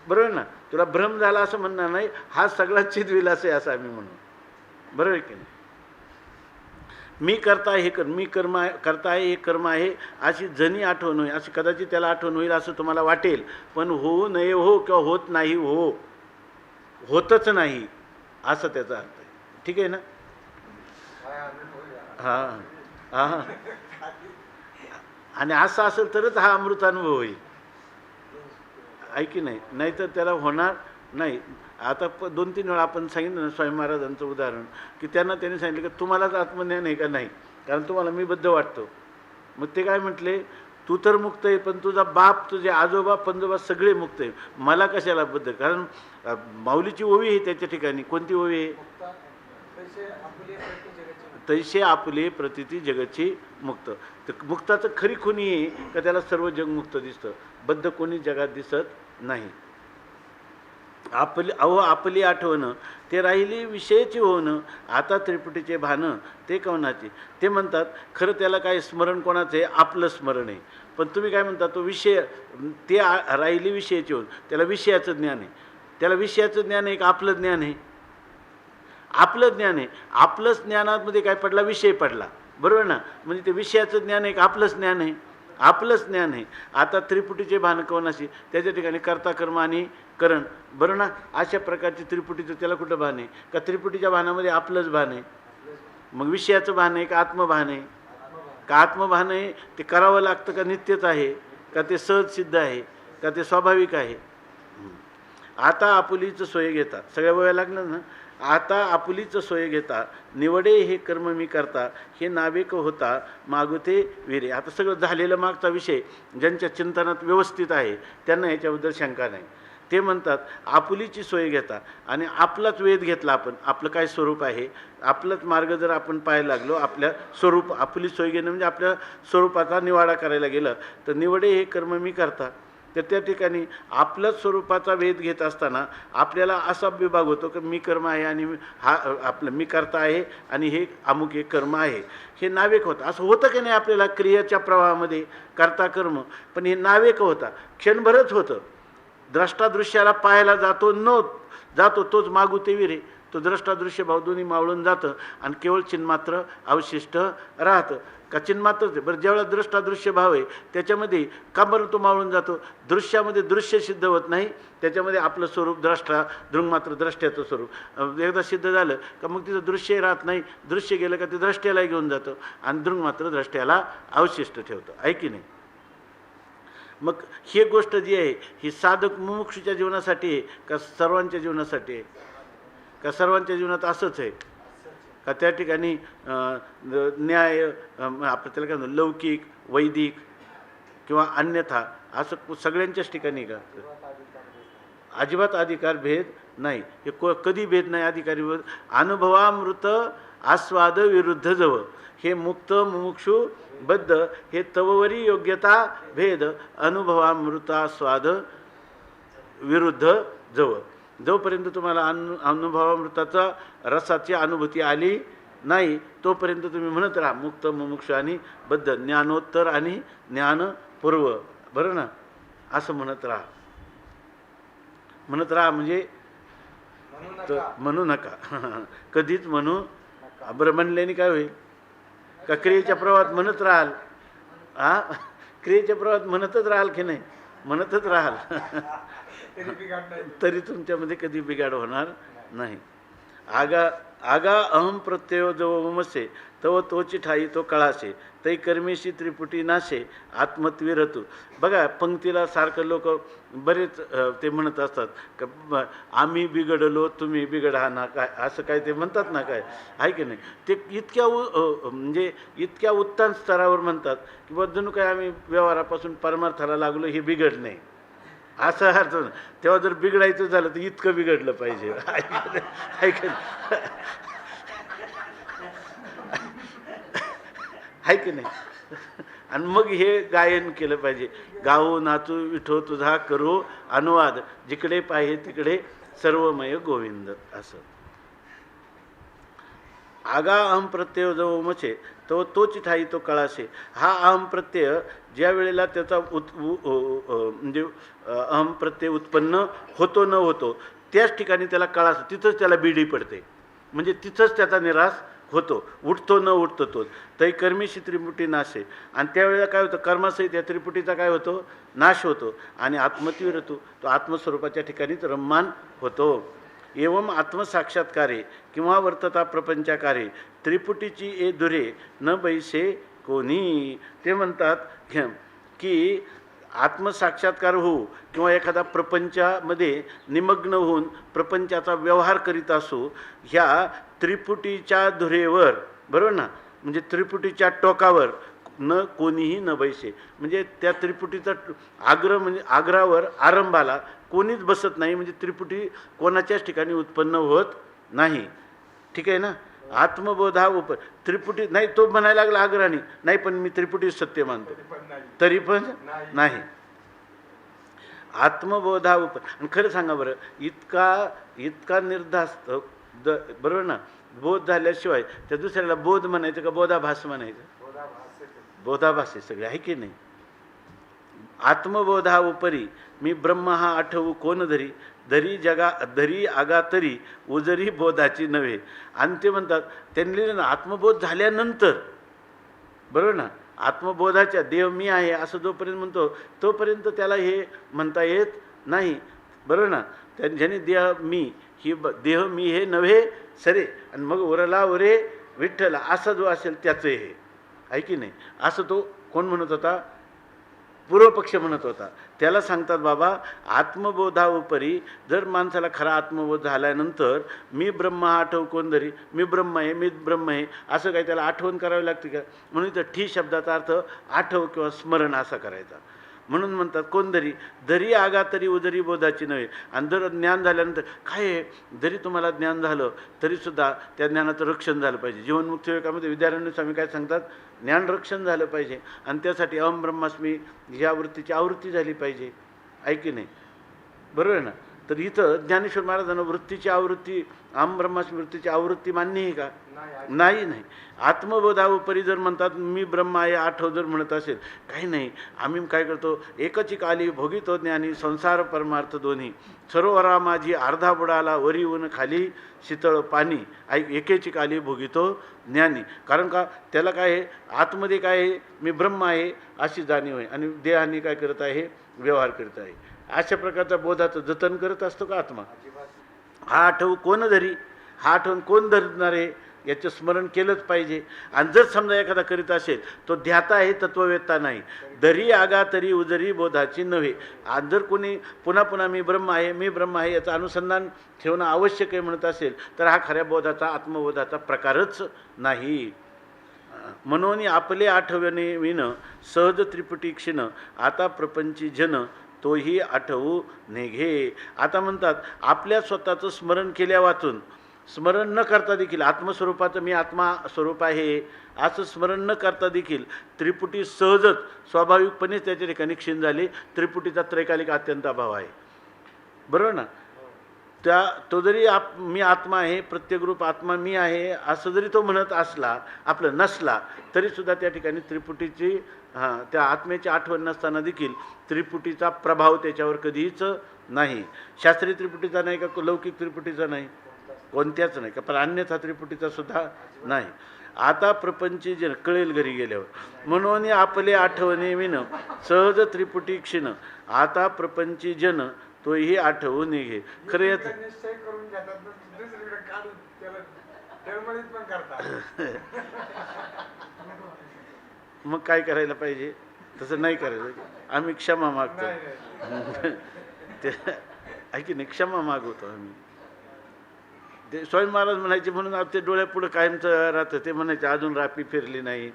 बरोबर ना? तुला भ्रम झाला असं म्हणणार नाही, हा सगळा चिद्विलास आहे असं आम्ही म्हणू, बरोबर आहे की नाही? मी करता हे मी कर्म करता आहे हे कर्म आहे अशी जणी आठवण होईल, अशी कदाचित त्याला आठवण होईल असं तुम्हाला वाटेल, पण होऊ नये हो किंवा होत नाही हो, होतच नाही असं त्याचा अर्थ आहे. ठीक आहे ना? हां हां, आणि असं असेल तरच हा अमृतानुभव होईल, आहे की नाही? नाहीतर त्याला होणार नाही. आता 2-3 वेळा आपण सांगितलं ना स्वामी महाराजांचं उदाहरण, की त्यांनी सांगितलं की तुम्हालाच आत्मज्ञान आहे का? नाही, कारण तुम्हाला मी बद्ध वाटतो. मग ते काय म्हटले, तू तर मुक्त आहे पण तुझा बाप, तुझे आजोबा पंजोबा सगळे मुक्त आहे, मला कशाला बद्ध? कारण माऊलीची ओवी आहे त्याच्या ठिकाणी. कोणती ओवी आहे? तैसे आपले प्रतिती जगची मुक्त. तर मुक्ताचं खरी खुणी आहे का त्याला सर्व जग मुक्त दिसतं, बद्ध कोणी जगात दिसत नाही. आपली आठवण ते राहिली विषयाची होणं, आता त्रिपुटीचे भानं ते कवनाचे. ते म्हणतात खरं त्याला काय स्मरण कोणाचं आहे? आपलं स्मरण आहे. पण तुम्ही काय म्हणता तो विषय ते राहिली विषयाची होऊन त्याला विषयाचं ज्ञान आहे. त्याला विषयाचं ज्ञान आहे का आपलं ज्ञान आहे? आपलं ज्ञान आहे. आपलंच ज्ञानामध्ये काय पडला? विषय पडला, बरोबर ना? म्हणजे ते विषयाचं ज्ञान आहे का आपलंच ज्ञान आहे? आपलंच ज्ञान आहे. आता त्रिपुटीचे भान कोणाशी? त्याच्या ठिकाणी कर्ता कर्म आणि करण, बरोबर ना? अशा प्रकारचे त्रिपुटीचं त्याला कुठं भान आहे का? त्रिपुटीच्या भानामध्ये आपलंच भान आहे. मग विषयाचं भान आहे का आत्मभान आहे? का आत्मभान आहे ते करावं लागतं का नित्यच आहे? का ते सहज सिद्ध आहे? का ते स्वाभाविक आहे? आता आपुलीचं सोय घेता, सगळ्या वया लागलं ना. आता आपुलीचं सोय घेता निवडे हे कर्म मी करता, हे नावेक होता मागुते विरे. आता सगळं झालेलं मागचा विषय ज्यांच्या चिंतनात व्यवस्थित आहे त्यांना याच्याबद्दल शंका नाही. ते म्हणतात आपुलीची सोय घेता आणि आपलाच वेध घेतला आपण, आपलं काय स्वरूप आहे, आपलंच मार्ग जर आपण पाहायला लागलो, आपल्या स्वरूप आपुली सोय घेणं म्हणजे आपल्या स्वरूपाचा निवाडा करायला गेलं तर निवडे हे कर्म मी करता. तर त्या ठिकाणी आपल्याच स्वरूपाचा वेध घेत असताना आपल्याला असा विभाग होतो की मी कर्म आहे आणि हा आपलं मी करता आहे आणि हे अमुक एक कर्म आहे, हे नावेक होतं. असं होतं की नाही आपल्याला क्रियेच्या प्रवाहामध्ये करता कर्म, पण हे नावेक होता, क्षणभरच होतं. द्रष्टादृश्याला पाहायला जातो तोच मागुते विरे. तो द्रष्टादृश्य भाव दोन्ही मावळून जातं आणि केवळ चिन्मात्र अवशिष्ट राहतं. का चिन्मात्रच? बरं, ज्यावेळेला द्रष्टादृश्य भाव आहे त्याच्यामध्ये का बरं तो मावळून जातो? दृश्यामध्ये दृश्य सिद्ध होत नाही, त्याच्यामध्ये आपलं स्वरूप द्रष्टा दृंगमात्र द्रष्ट्याचं स्वरूप एकदा सिद्ध झालं का मग तिथं दृश्य राहत नाही. दृश्य गेलं का ते द्रष्ट्याला घेऊन जातं आणि दृंगमात्र द्रष्ट्याला अवशिष्ट ठेवतं, आहे की नाही? मग ही गोष्ट जी आहे ही साधक मुमुक्षूच्या जीवनासाठी आहे का सर्वांच्या जीवनासाठी आहे? का सर्वांच्या जीवनात असंच आहे का त्या ठिकाणी न्याय आपलं त्याला काय म्हणतो लौकिक वैदिक किंवा अन्यथा असं सगळ्यांच्याच ठिकाणी का? अजिबात अधिकार भेद नाही. हे कधी भेद नाही अधिकारी. अनुभवामृत आस्वाद विरुद्ध जव, हे मुक्त मुमुक्षु बद्ध हे तववरी योग्यता भेद अनुभवामृतास्वाद विरुद्ध जव. जोपर्यंत तुम्हाला अनुभवामृताचा रसाची अनुभूती आली नाही तोपर्यंत तुम्ही म्हणत राहा मुक्त मुमुक्ष आणि बद्ध, ज्ञानोत्तर आणि ज्ञानपूर्व, बरं ना? असं म्हणत राहा. म्हणत राहा म्हणजे म्हणू नका कधीच म्हणू. बरं, म्हणल्याने काय होईल? का क्रियेच्या प्रवाहात म्हणत राहाल? क्रियेच्या प्रवाहात म्हणतच राहाल की नाही? म्हणतच राहाल तरी तुमच्यामध्ये कधी बिघाड होणार नाही. आगा अहम प्रत्ययो जो उमसे तव तोची ठाई तो कळासे, तै कर्मेशी त्रिपुटी नाशे आत्मत्विरतू. बघा, पंक्तीला सारखं लोक बरेच ते म्हणत असतात का आम्ही बिघडलो तुम्ही बिघडा ना, काय असं काय ते म्हणतात ना, काय आहे की नाही? ते इतक्या म्हणजे इतक्या उत्तम स्तरावर म्हणतात की बा जणू काय आम्ही व्यवहारापासून परमार्थाला लागलो, हे बिघड नाही असं अर्थ. तेव्हा जर बिघडायचं झालं तर इतकं बिघडलं पाहिजे, आहे की नाही? आणि मग हे गायन केलं पाहिजे, गाऊ नाचू विठो तुझा करू अनुवाद, जिकडे पाहिजे तिकडे सर्वमय गोविंद. असं आगा अहम प्रत्यय जो उमचे तो तोच ठाई तो कळासे. हा अहम प्रत्यय ज्या वेळेला त्याचा म्हणजे अहम प्रत्यय उत्पन्न होतो न होतो त्याच ठिकाणी त्याला कळास, तिथंच त्याला बिडी पडते, म्हणजे तिथंच त्याचा निराश होतो, उठतो न उठतो तोच. तै कर्मीशी त्रिपुटी नाशे. आणि त्यावेळेला काय होतं? कर्मासहित या त्रिपुटीचा काय होतो? नाश होतो. आणि आत्मत्वीर होतो, तो आत्मस्वरूपाच्या ठिकाणीच रम्मान होतो. एवं आत्मसाक्षात्कारे किंवा वर्तता प्रपंचाकारे त्रिपुटीची ए दुरे न बैसे कोणी. ते म्हणतात की आत्मसाक्षात्कार होऊ किंवा एखादा प्रपंचामध्ये निमग्न होऊन प्रपंचाचा व्यवहार करीत असो, ह्या त्रिपुटीच्या धुरेवर, बरोबर ना, म्हणजे त्रिपुटीच्या टोकावर न कोणीही न बैसे. म्हणजे त्या त्रिपुटीचा आग्रह म्हणजे आग्रहावर आरंभाला कोणीच बसत नाही, म्हणजे त्रिपुटी कोणाच्याच ठिकाणी उत्पन्न होत नाही. ठीक आहे ना? आत्मबोधा त्रिपुटी नाही, तो म्हणायला लागला आग्रहाने, नाही पण मी त्रिपुटी सत्य मानतो, तरी पण नाही. आत्मबोधा आणि खरं सांगा बरं, इतका निर्धास्त बरोबर ना, बोध झाल्याशिवाय त्या दुसऱ्याला बोध म्हणायचं का बोधाभास म्हणायचं? बोधाभास आहे सगळे, आहे की नाही? आत्मबोधा उपरी मी ब्रह्म हा आठवू कोण धरी, धरी आगा तरी उजरी बोधाची नव्हे. आणि ते म्हणतात त्यांनी लिहिलं ना आत्मबोध झाल्यानंतर, बरोबर ना, आत्मबोधाच्या देह मी आहे असं जोपर्यंत म्हणतो तोपर्यंत त्याला हे म्हणता येत नाही, बरोबर ना. ज्याने देह मी ही देह मी हे नव्हे सरे आणि मग उरला उरे विठ्ठला असा जो असेल त्याचं हे आहे की नाही, असं तो कोण म्हणत होता, पूर्वपक्ष म्हणत होता. त्याला सांगतात बाबा आत्मबोधाउपरी जर माणसाला खरा आत्मबोध झाल्यानंतर मी ब्रह्म आठव कोण धरी, मी ब्रह्म आहे, मी ब्रह्म आहे असं काही त्याला आठवण करावी लागते का. म्हणून तर ठी शब्दाचा अर्थ आठव किंवा स्मरण असा करायचा. म्हणून म्हणतात कोण धरी आगा तरी उदरी बोधाची नव्हे. आणि जर ज्ञान झाल्यानंतर काय आहे, जरी तुम्हाला ज्ञान झालं तरीसुद्धा त्या ज्ञानाचं रक्षण झालं पाहिजे. जीवनमुक्ती विवेकामध्ये विद्यारण्य स्वामी काय सांगतात, ज्ञान रक्षण झालं पाहिजे आणि त्यासाठी अहम ब्रह्मास्मी ह्या वृत्तीची आवृत्ती झाली पाहिजे, आहे की नाही, बरोबर आहे ना. तर इथं ज्ञानेश्वर महाराजांना वृत्तीची आवृत्ती, अहम ब्रह्मास्मी वृत्तीची आवृत्ती मान्य आहे का, नाही. आत्मबोधाउपरी जर म्हणतात मी ब्रह्म आहे आठव जर म्हणत असेल, काही नाही, आम्ही काय करतो एकची काली भोगितो ज्ञानी संसार परमार्थ दोन्ही, सरोवरा माझी अर्धा बुडाला वरी ऊन खाली शीतळ पाणी, एकेची काली भोगितो ज्ञानी. कारण का त्याला काय आहे, आतमध्ये काय आहे, मी ब्रह्म आहे अशी जाणीव आहे आणि देहाने काय करत आहे, व्यवहार करत आहे. अशा प्रकारचा बोधाचं जतन करत असतो का आत्मा. हा आठव कोण धरी, हा आठवण कोण धरणार आहे याचं स्मरण केलंच पाहिजे. आणि जर समजा एखादा करीत असेल तो ध्याता आहे, तत्ववेत्ता नाही. धरी आगा तरी उजरी बोधाची नव्हे. आणि जर कोणी पुन्हा पुन्हा मी ब्रह्म आहे, मी ब्रह्म आहे याचं अनुसंधान ठेवणं आवश्यक आहे म्हणत असेल तर हा खऱ्या बोधाचा आत्मबोधाचा प्रकारच नाही. म्हणून आपले आठवणे विन सहज त्रिपुटी क्षीण, आता प्रपंची जन तोही आठवू नेघे. आता म्हणतात आपल्या स्वतःचं स्मरण केल्या वाचून, स्मरण न करता देखील आत्मस्वरूपाचं मी आत्मा स्वरूप आहे असं स्मरण न करता देखील त्रिपुटी सहजच स्वाभाविकपणेच त्याच्या ठिकाणी क्षीण झाली. त्रिपुटीचा त्रैकालिक अत्यंत अभाव आहे, बरोबर ना. तो जरी मी आत्मा आहे, प्रत्येक रूप आत्मा मी आहे असं जरी तो म्हणत असला, आपलं नसला तरीसुद्धा त्या ठिकाणी त्रिपुटीची त्या आत्म्याची आठवण नसताना देखील त्रिपुटीचा प्रभाव त्याच्यावर कधीच नाही. शास्त्रीय त्रिपुटीचा नाही का, लौकिक त्रिपुटीचा नाही, कोणत्याच नाही का, पण अन्यथा त्रिपुटीचा सुद्धा नाही. आता प्रपंची जन कळेल घरी गेल्यावर, म्हणून आपले आठवणे विन सहज त्रिपुटी क्षीण, आता प्रपंची जन तोही आठवू निघे. खरे मग काय करायला पाहिजे, तसं नाही करायचं. आम्ही क्षमा मागतो ते आहे की नाही, क्षमा मागवतो आम्ही. ते स्वामी महाराज म्हणायचे म्हणून ते डोळ्यापुढं कायमचं राहतं. ते म्हणायचे अजून रापी फिरली नाही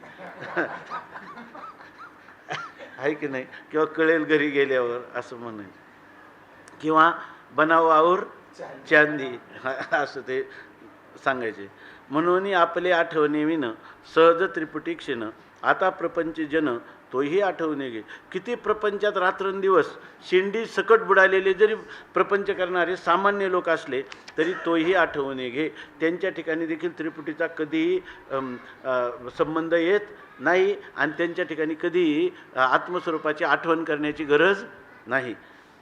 आहे की नाही, किंवा कळेल घरी गेल्यावर असं म्हणायचं, किंवा बनावावर चांदी असं ते सांगायचे. म्हणून आपले आठवणे विन सहज त्रिपुटी क्षीण, आता प्रपंच जन तोही आठवणे घे. किती प्रपंचात रात्रंदिवस शेंडी सकट बुडालेले जरी प्रपंच करणारे सामान्य लोक असले तरी तोही आठवणे घे. त्यांच्या ठिकाणी देखील त्रिपुटीचा कधीही संबंध येत नाही आणि त्यांच्या ठिकाणी कधीही आत्मस्वरूपाची आठवण करण्याची गरज नाही.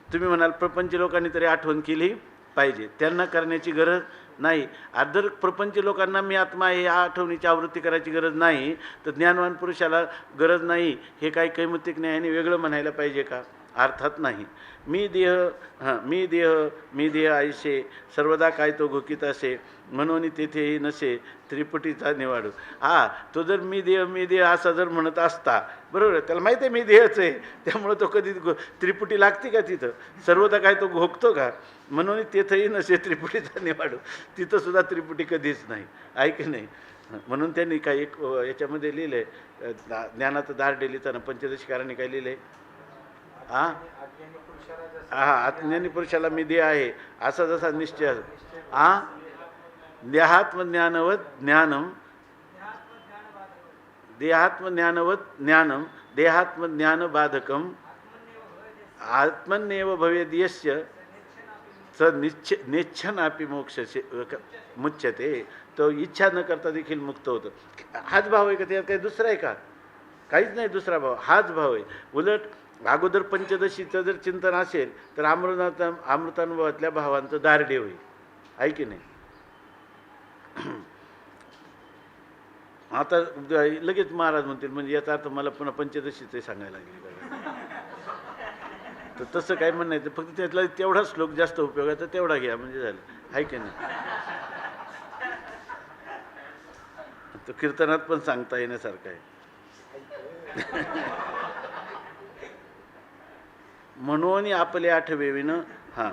तुम्ही म्हणाल प्रपंच लोकांनी तरी आठवण केली पाहिजे, त्यांना करण्याची गरज नाही. जर प्रपंच लोकांना मी आत्मा आहे या आठवणीची आवृत्ती करायची गरज नाही तर ज्ञानवान पुरुषाला गरज नाही हे काही कैमुतिक न्यायाने वेगळं म्हणायला पाहिजे का, अर्थात नाही. मी देह ऐसे सर्वदा काय तो घोकीत असे, म्हणून तेथेही नसे त्रिपुटीचा निवाडू. तो जर मी देह असा जर म्हणत असता, बरोबर आहे, त्याला माहिती आहे मी देहच आहे, त्यामुळं तो कधी त्रिपुटी लागते का तिथं, सर्वदा काय तो घोकतो का, म्हणून तेथेही नसे त्रिपुटीचा निवाडू. तिथं सुद्धा त्रिपुटी कधीच नाही, ऐक नाही. म्हणून त्यांनी काही एक याच्यामध्ये लिहिलं आहे, ज्ञानाचं दार डेलीचं पंचदशीकारांनी काय लिहिलं आहे, आत्मज्ञानी पुरुषाला मी देह आहे असा जसा निश्चय, देहात्मज्ञानवत ज्ञानम, देहात्मज्ञानवत ज्ञानम देहात्मज्ञान बाधकम आत्मन्येव भवेद यस्य स नेच्छनापि मोक्षसे मुच्यते. तो इच्छा न करता देखील मुक्त होतं. हाच भाव आहे का, त्यात काही दुसरा आहे का, काहीच नाही दुसरा भाव, हाच भाव आहे. उलट अगोदर पंचदशीचं जर चिंतन असेल तर अमृतानुभवातल्या भावांचं दारडे होईल, आहे की नाही. आता लगेच महाराज म्हणतील म्हणजे याचा अर्थ मला पुन्हा पंचदशीचे सांगायला लागले. तर तसं काय म्हणायचं, फक्त त्यातला तेवढा श्लोक जास्त उपयोगाचा तेवढा घ्या म्हणजे झालं, आहे की नाही. तो कीर्तनात पण सांगता येण्यासारखं आहे. म्हणून आपले आठवेविन हां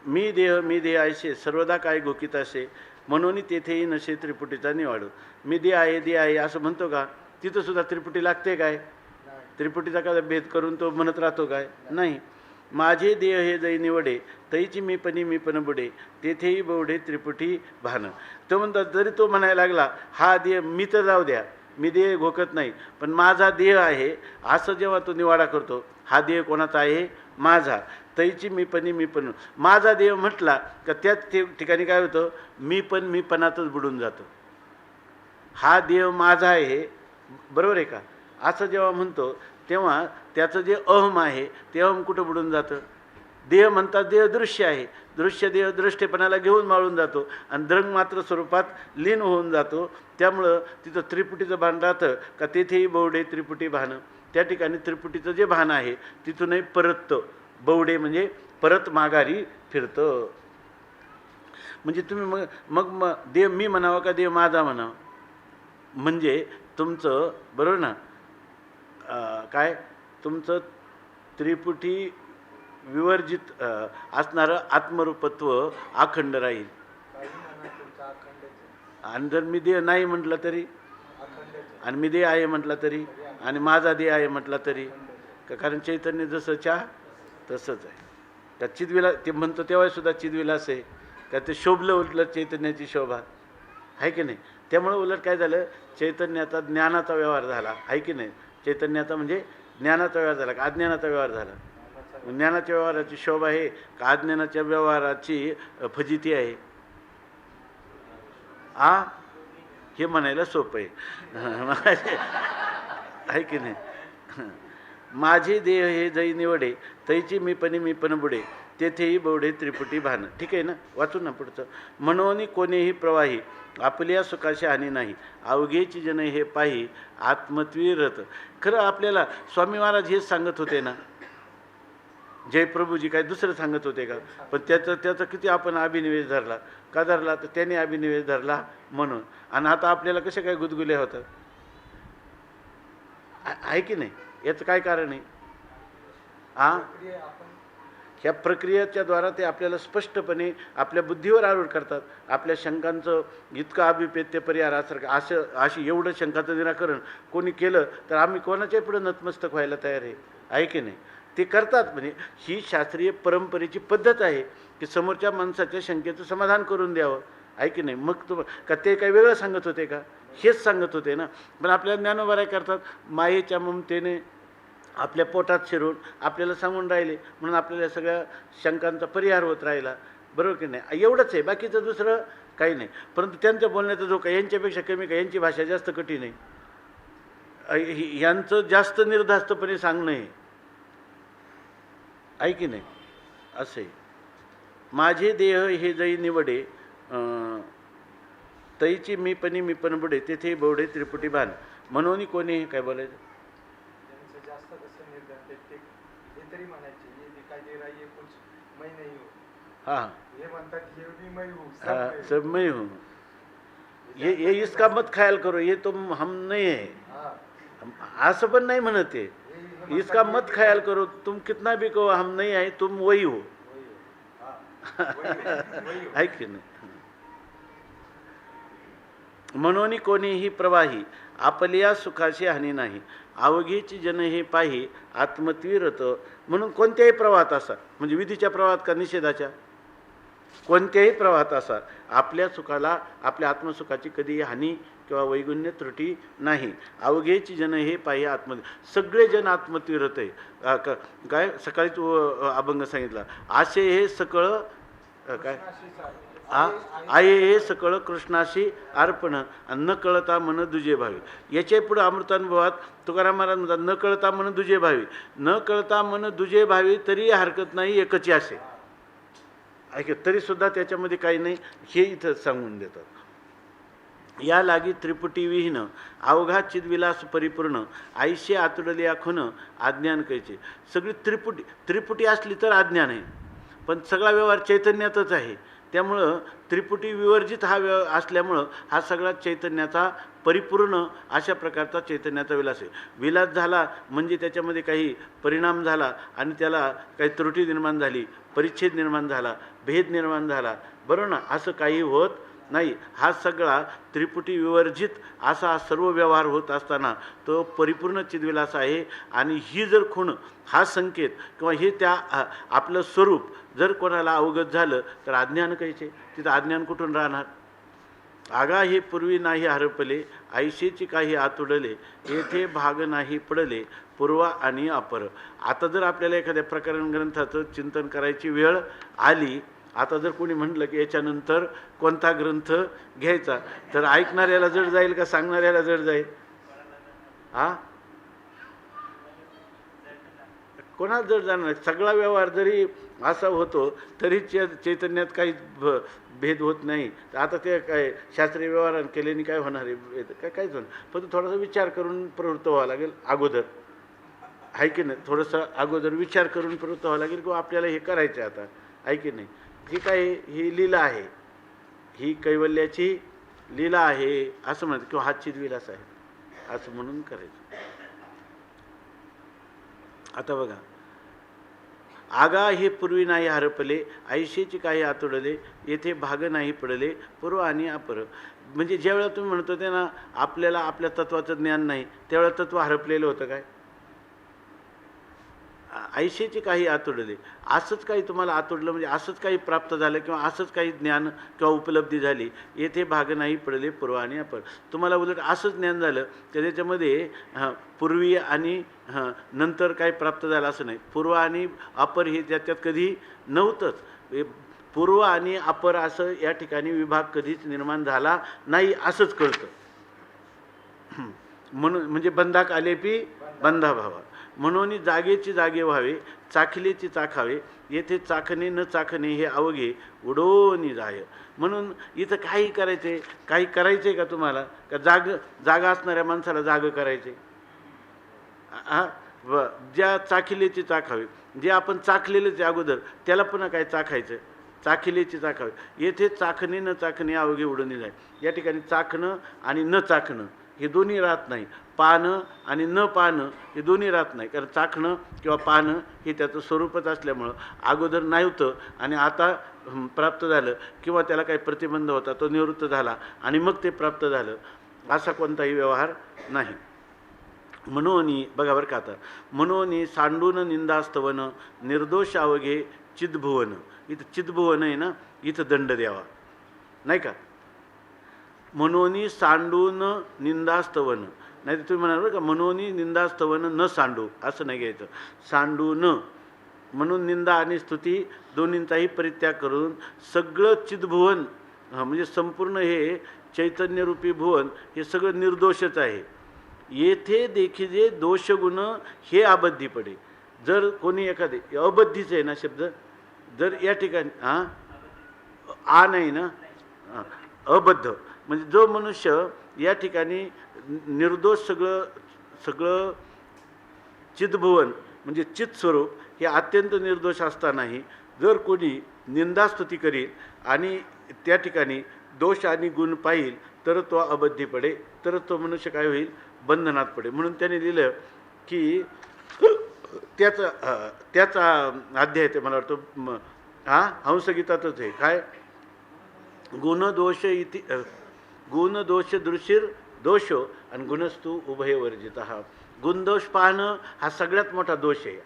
मी देह ऐसे सर्वदा काय घोकीत असे, म्हणून तेथेही नसे त्रिपुटीचा निवाडू. मी दे आहे असं म्हणतो का? तिथं सुद्धा त्रिपुटी लागते काय? त्रिपुटीचा काय भेद करून तो म्हणत राहतो काय? नाही. माझे देह हे जै निवडे तैची मी पण बुडे, तेथेही बवडे त्रिपुटी भान. तो म्हणतात जरी तो म्हणायला लागला हा देह मी तर जाऊ द्या, मी देह घोकत नाही, पण माझा देह आहे असं जेव्हा तो निवाडा करतो, हा देह कोणाचा आहे? माझा. तैची मी पण माझा देह म्हटला का त्याच ठिकाणी काय होतं? मी पणातच बुडून जातो. हा देह माझा आहे, बरोबर आहे का? असं जेव्हा म्हणतो तेव्हा त्याचं जे अहम आहे ते अहम कुठं बुडून जातं? देह म्हणतात देह दृश्य आहे, दृश्य देह दृष्टेपणाला घेऊन माळून जातो आणि द्रंग मात्र स्वरूपात लीन होऊन जातो. त्यामुळं तिथं त्रिपुटीचं भान राहतं का तेथेही बवडे त्रिपुटी भान. त्या ठिकाणी त्रिपुटीचं जे भान आहे तिथूनही परततं. बवडे म्हणजे परत माघारी फिरतं. म्हणजे तुम्ही मग देव मी म्हणावं का देव माझा म्हणावं? म्हणजे तुमचं बरोबर ना, काय तुमचं त्रिपुटी विवर्जित असणारं आत्मरूपत्व अखंड राहील. आणि जर मी देह नाही म्हटलं तरी, आणि मी देह आहे म्हटलं तरी, आणि माझा देह आहे म्हटला तरी, कारण चैतन्य जसं चहा तसंच आहे. त्या चिदविला ते म्हणतो तेव्हा सुद्धा चिदविलास आहे का? ते शोभलं उलट चैतन्याची शोभा, आहे की नाही. त्यामुळं उलट काय झालं, चैतन्याचा ज्ञानाचा व्यवहार झाला, आहे की नाही. चैतन्याचा म्हणजे ज्ञानाचा व्यवहार झाला का अज्ञानाचा व्यवहार झाला? ज्ञानाच्या व्यवहाराची शोभा आहे का अज्ञानाच्या व्यवहाराची फजिती आहे? हे म्हणायला सोपं आहे, आहे की नाही. माझे देह हे जै निवडे तैची मी पण बुडे, तेथेही बवडे त्रिपुटी भान. ठीक आहे ना, वाचू ना पुढचं. म्हणून कोणीही प्रवाही आपल्या सुखाशी हानी नाही, अवघेची जन हे पाही आत्मत्वी रत. खरं आपल्याला स्वामी महाराज हेच सांगत होते ना, जयप्रभूजी काय दुसरं सांगत होते का? पण त्याचा किती आपण अभिनिवेश धरला का? धरला तर त्याने अभिनिवेश धरला म्हणून. आणि आता आपल्याला कशा काय गुदगुल्या होतात, आहे की नाही. याचं काय कारण आहे? ह्या प्रक्रियेच्या द्वारा ते आपल्याला स्पष्टपणे आपल्या बुद्धीवर आरूढ करतात. आपल्या शंकांचं इतकं अभिपेत्य परिहारासारखं अशी एवढं शंकाचं निराकरण कोणी केलं तर आम्ही कोणाच्याही पुढे नतमस्तक व्हायला तयार आहे की नाही. ते करतात. म्हणजे ही शास्त्रीय परंपरेची पद्धत आहे की समोरच्या माणसाच्या शंकेचं समाधान करून द्यावं, आहे की नाही. मग का ते काही वेगळं सांगत होते का? हेच सांगत होते ना. पण आपल्याला ज्ञानोबा काय करतात, मायेच्या ममतेने आपल्या पोटात शिरून आपल्याला सांगून राहिले म्हणून आपल्याला सगळ्या शंकांचा परिहार होत राहिला, बरोबर की नाही. एवढंच आहे, बाकीचं दुसरं काही नाही. परंतु त्यांच्या बोलण्याचा जो काय यांच्यापेक्षा कमी काय, यांची भाषा जास्त कठीण आहे. यांचं जास्त निर्धास्तपणे सांगणं आहे की नाही. असे माझे देह हे जै निवडे तैची मी पण बुडे, तेथे बवडे त्रिपुटी भान. म्हणून कोणी काय बोलायचं सब मैं हूँ, ये इसका मत ख्याल करो, ये तुम हम नहीं है. असं पण नाही म्हणत आहे, इसका मत ख्याल करो, तुम कितना भी कहो हम नहीं है, तुम वही हो, है की नाही. म्हणून कोणीही प्रवाही आपल्या सुखाशी हानी नाही, अवघेची जन हे पाही आत्मत्वीरत. म्हणून कोणत्याही प्रवाहात असा, म्हणजे विधीच्या प्रवाहात का निषेधाच्या, कोणत्याही प्रवाहात असा आपल्या सुखाला, आपल्या आत्मसुखाची कधीही हानी किंवा वैगुण्य त्रुटी नाही. अवघेची जन हे पाही सगळे जन आत्मत्वीरत आहे. काय सकाळीच अभंग सांगितला, असे हे सकळ काय आहे हे सकळ कृष्णाशी अर्पण आणि न कळता मन दुजे भावी. याच्या पुढे अमृतानुभवात तुकाराम महाराज म्हणतात न कळता मन दुजे भावी. न कळता मन दुजे भावी तरी हरकत नाही एकची असे. ऐक तरी सुद्धा त्याच्यामध्ये काही नाही हे इथं सांगून देतात. या लागी त्रिपुटी विहीन अवघा चिदविलास परिपूर्ण आईशे आतुडले आखून अज्ञान कैचे. सगळी त्रिपुटी असली तर अज्ञान आहे, पण सगळा व्यवहार चैतन्यातच आहे. त्यामुळं त्रिपुटी विवर्जित हा असल्यामुळं हा सगळा चैतन्याचा परिपूर्ण अशा प्रकारचा चैतन्याचा विलास आहे. विलास झाला म्हणजे त्याच्यामध्ये काही परिणाम झाला आणि त्याला काही त्रुटी निर्माण झाली, परिच्छेद निर्माण झाला, भेद निर्माण झाला, बरोबर ना, असं काही होत नाही. हा सगळा त्रिपुटी विवर्जित असा सर्व व्यवहार होत असताना तो परिपूर्ण चिद्विलास आहे. आणि ही जर खूण हा संकेत किंवा हे त्या आपलं स्वरूप जर कोणाला अवगत झालं तर अज्ञान कैसे. तिथं अज्ञान कुठून राहणार. आगा हे पूर्वी नाही हरपले ऐशेची काही आतुडले येथे भाग नाही पडले पूर्व आणि अपर. आता जर आपल्याला एखाद्या प्रकरण ग्रंथाचं चिंतन करायची वेळ आली, आता जर कोणी म्हटलं की याच्यानंतर कोणता ग्रंथ घ्यायचा, तर ऐकणाऱ्याला जड जाईल का सांगणाऱ्याला जड जाईल. कोणाला जड जाणार. सगळा व्यवहार जरी असा होतो तरी चैतन्यात काही भेद होत नाही. तर आता ते काय शास्त्रीय व्यवहार केल्याने काय होणार आहे, काहीच होणार. पण थोडासा विचार करून प्रवृत्त व्हावं लागेल अगोदर, आहे की नाही. थोडंसं अगोदर विचार करून प्रवृत्त व्हावं लागेल किंवा आपल्याला हे करायचं आता, आहे की नाही. ही काय ही लीला आहे, ही कैवल्याची लीला आहे असं म्हणतात, किंवा हा चिद्विलास आहे असं म्हणून करायचं. आता बघा, आगा हे पूर्वी नाही हरपले ऐशेची काही आतुडले येथे भाग नाही पडले पूर्व आणि अपर. म्हणजे ज्यावेळेला तुम्ही म्हणतो ते ना आपल्याला आपल्या तत्वाचं ज्ञान नाही, त्यावेळेला तत्व हरपलेलं होतं काय. ऐशेची काही आतुडले, असंच काही तुम्हाला आतुडलं म्हणजे असंच काही प्राप्त झालं किंवा असंच काही ज्ञान किंवा उपलब्धी झाली. येथे भाग नाही पडले पूर्व आणि अपर. तुम्हाला उलट असंच ज्ञान झालं तर त्याच्यामध्ये पूर्वी आणि नंतर काही प्राप्त झालं असं नाही. पूर्व आणि अपर हे त्याच्यात कधी नव्हतंच. पूर्व आणि अपर असं या ठिकाणी विभाग कधीच निर्माण झाला नाही असंच कळतं. म्हणून म्हणजे बंधाक आलेपी बंधा भावा. म्हणून जागेची जागे व्हावे चाखलेची चाखावे येथे चाखणे न चाखणे हे अवघे उडवून जाय. म्हणून इथं काही करायचे, काही करायचे का तुम्हाला, का जागा असणाऱ्या माणसाला जाग करायचे. ज्या चाखिलेची चाखावे, जे आपण चाखलेलंच अगोदर त्याला पुन्हा काय चाखायचं, चाखिलेची चाखावे. येथे चाखणे न चाखणे अवघे उडून जाय. या ठिकाणी चाखणं आणि न चाखणं हे दोन्ही राहत नाही. पाहणं आणि न पाहणं हे दोन्ही राहत नाही. कारण चाखणं किंवा पाहणं हे त्याचं स्वरूपच असल्यामुळं अगोदर नव्हतं आणि आता प्राप्त झालं, किंवा त्याला काही प्रतिबंध होता तो निवृत्त झाला आणि मग ते प्राप्त झालं, असा कोणताही व्यवहार नाही. म्हणून बघा बरं का, आता म्हणून सांडून निंदास्तवन निर्दोष अवघे चिदभुवन. इथं चिदभुवन आहे ना, इथं दंड द्यावा नाही का. म्हणून सांडून निंदास्तवन, नाही तर तुम्ही म्हणाल बरं का म्हणून निंदास्तवन न सांडू, असं नाही घ्यायचं. सांडून म्हणून निंदा आणि स्तुती दोन्हींचाही परित्याग करून सगळं चिदभुवन म्हणजे संपूर्ण हे चैतन्यरूपी भुवन हे सगळं निर्दोषच आहे. येथे देखील दोषगुण हे अबद्धी पडे. जर कोणी एखादे अबद्धीच आहे ना शब्द, जर या ठिकाणी नाही ना अबद्ध, म्हणजे जो मनुष्य या ठिकाणी निर्दोष सगळं चिदभुवन म्हणजे चित्स्वरूप हे अत्यंत निर्दोष असतानाही जर कोणी निंदास्तुती करील आणि त्या ठिकाणी दोष आणि गुण पाहिल तर तो अबद्धी पडे, तर तो मनुष्य काय होईल, बंधनात पडे. म्हणून त्याने लिहिलं की त्याचा अध्याय ते मला वाटतं हंसगीतातच आहे काय, गुणदोष इति गुणदोष दृशीर दोषो आणि गुणस्तु उभय वर्जित. गुणदोष पाहणं हा सगळ्यात मोठा दोष आहे.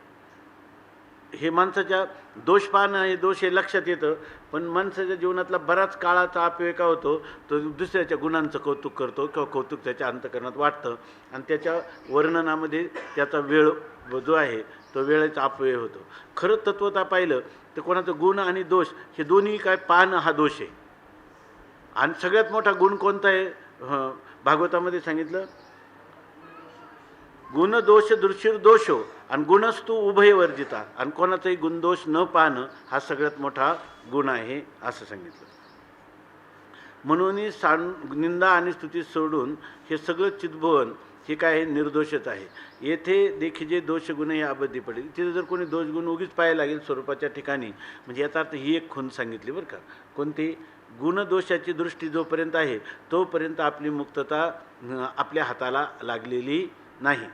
हे माणसाच्या दोष पाहणं हे दोष हे लक्षात येतं, पण माणसाच्या जीवनातला बराच काळाचा अपव्यय का होतो, तो दुसऱ्याच्या गुणांचं कौतुक करतो किंवा कौतुक त्याच्या अंतःकरणात वाटतं आणि त्याच्या वर्णनामध्ये त्याचा वेळ जो आहे तो वेळेचा अपव्यय होतो. खरं तत्वता पाहिलं तर कोणाचं गुण आणि दोष हे दोन्ही काय पाहणं हा दोष आहे. आणि सगळ्यात मोठा गुण कोणता आहे? भागवतामध्ये सांगितलं, गुण दोष दृश्य दोषो आणि गुणस्तु उभय वर्जिता, आणि कोणाचाही गुणदोष न पाहणं हा सगळ्यात मोठा गुण आहे असं सांगितलं. म्हणून निंदा आणि स्तुती सोडून हे सगळं चितभवन हे काय आहे? निर्दोषच आहे. येथे देखील जे दोषगुण हे अबद्धी पडेल. तिथे जर कोणी दोषगुण उगीच पाहायला लागेल स्वरूपाच्या ठिकाणी, म्हणजे याचा अर्थ ही एक खून सांगितली बरं का. कोणती? गुणदोषाची दृष्टी जोपर्यंत आहे तोपर्यंत आपली मुक्तता आपल्या हाताला लागलेली नाही.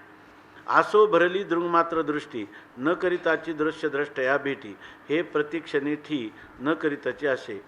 आसो भरली दृंगमात्र दृष्टी न करिताची दृश्य द्रष्टया भेटी, हे प्रतिक्षणी ठी न करिताची असे.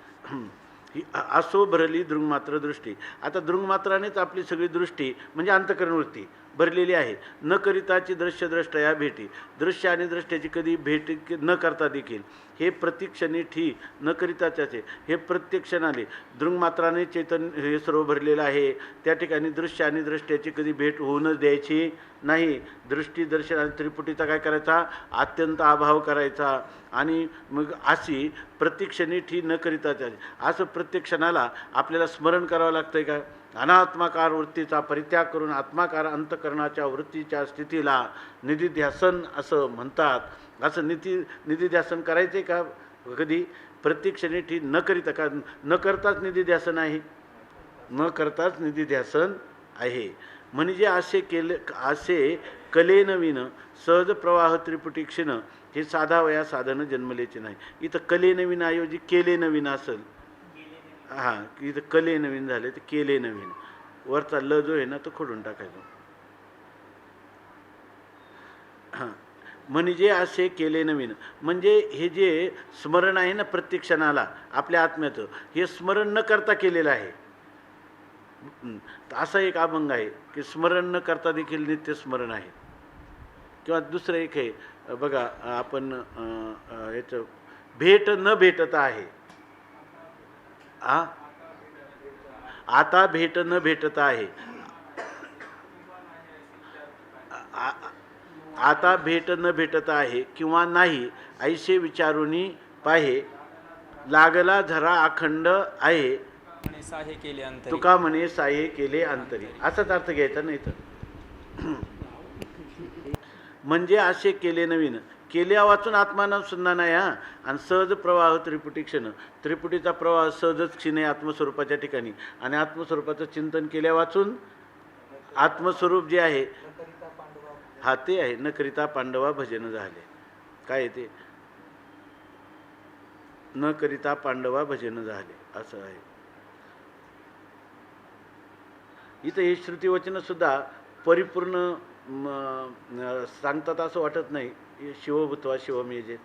ही आसो भरली दृंगमात्र दृष्टी. आता दृंगमात्रानेच आपली सगळी दृष्टी म्हणजे अंतःकरणवृत्ती भरलेली आहे. न करिताची दृश्य द्रष्टया भेटी, दृश्य आणि दृष्ट्याची कधी भेट न करता देखील हे प्रत्यक्षणी ठी न करिताचे, हे प्रत्यक्षणाने दृंगमात्राने चैतन्य हे सर्व भरलेलं आहे. त्या ठिकाणी दृश्य आणि दृष्ट्याची कधी भेट होऊनच द्यायची नाही. दृष्टी दर्शन आणि त्रिपुटीचा काय करायचा? अत्यंत अभाव करायचा. आणि मग अशी प्रत्यक्षणी ठी न करिताच्या, असं प्रत्यक्षणाला आपल्याला स्मरण करावं लागतंय का? अनात्माकार वृत्तीचा परित्याग करून आत्माकार अंतःकरणाच्या वृत्तीच्या स्थितीला निधिध्यासन असं म्हणतात. असं निधिध्यासन करायचे का? कधी प्रत्यक्षणी ठी न करिता का? न करताच निधिध्यासन आहे, न करताच निधिध्यासन आहे. म्हणजे असे कले नवीन सहज प्रवाह त्रिपुटी क्षीण, हे साधावया साधन जन्मलेचे नाही. इथं कले नवीन ऐवजी केले नवीन असेल. हां, इथं कले नवीन झाले तर केले नवीन, वरचा ल जो आहे ना तो खोडून टाकायचा. हां, म्हणजे असे केले नवीन, म्हणजे हे जे स्मरण आहे ना प्रत्येक क्षणाला आपल्या आत्म्याचं, हे स्मरण न करता केलेलं आहे. असा एक अभंग आहे की स्मरण न करता देखील नित्य स्मरण आहे. किंवा दुसरं एक आहे बघा, आपण याचं भेट न भेटता आहे. आता भेट न भेटता आहे. आता भेट न भेटता आहे किंवा नाही ऐसे विचारुनी पाहे, लागला झरा अखंड आहे तुका म्हणे साहे केले अंतरी. असाच अर्थ घ्यायचा नाही तर. म्हणजे असे केले नवीन, केल्या वाचून आत्मानुसंधान आहे. आणि सहज प्रवाह त्रिपुटी क्षण, त्रिपुटीचा प्रवाह सहजच क्षीण आहे आत्मस्वरूपाच्या ठिकाणी. आणि आत्मस्वरूपाचं चिंतन केल्या वाचून आत्मस्वरूप जे आहे हा ते आहे. न करिता पांडवा भजन झाले. काय ते? न करिता पांडवा भजन झाले असं आहे. इथं हे श्रुतिवचन सुद्धा परिपूर्ण सांगतात असं वाटत नाही. शिवभूत्वा शिवमेजेत,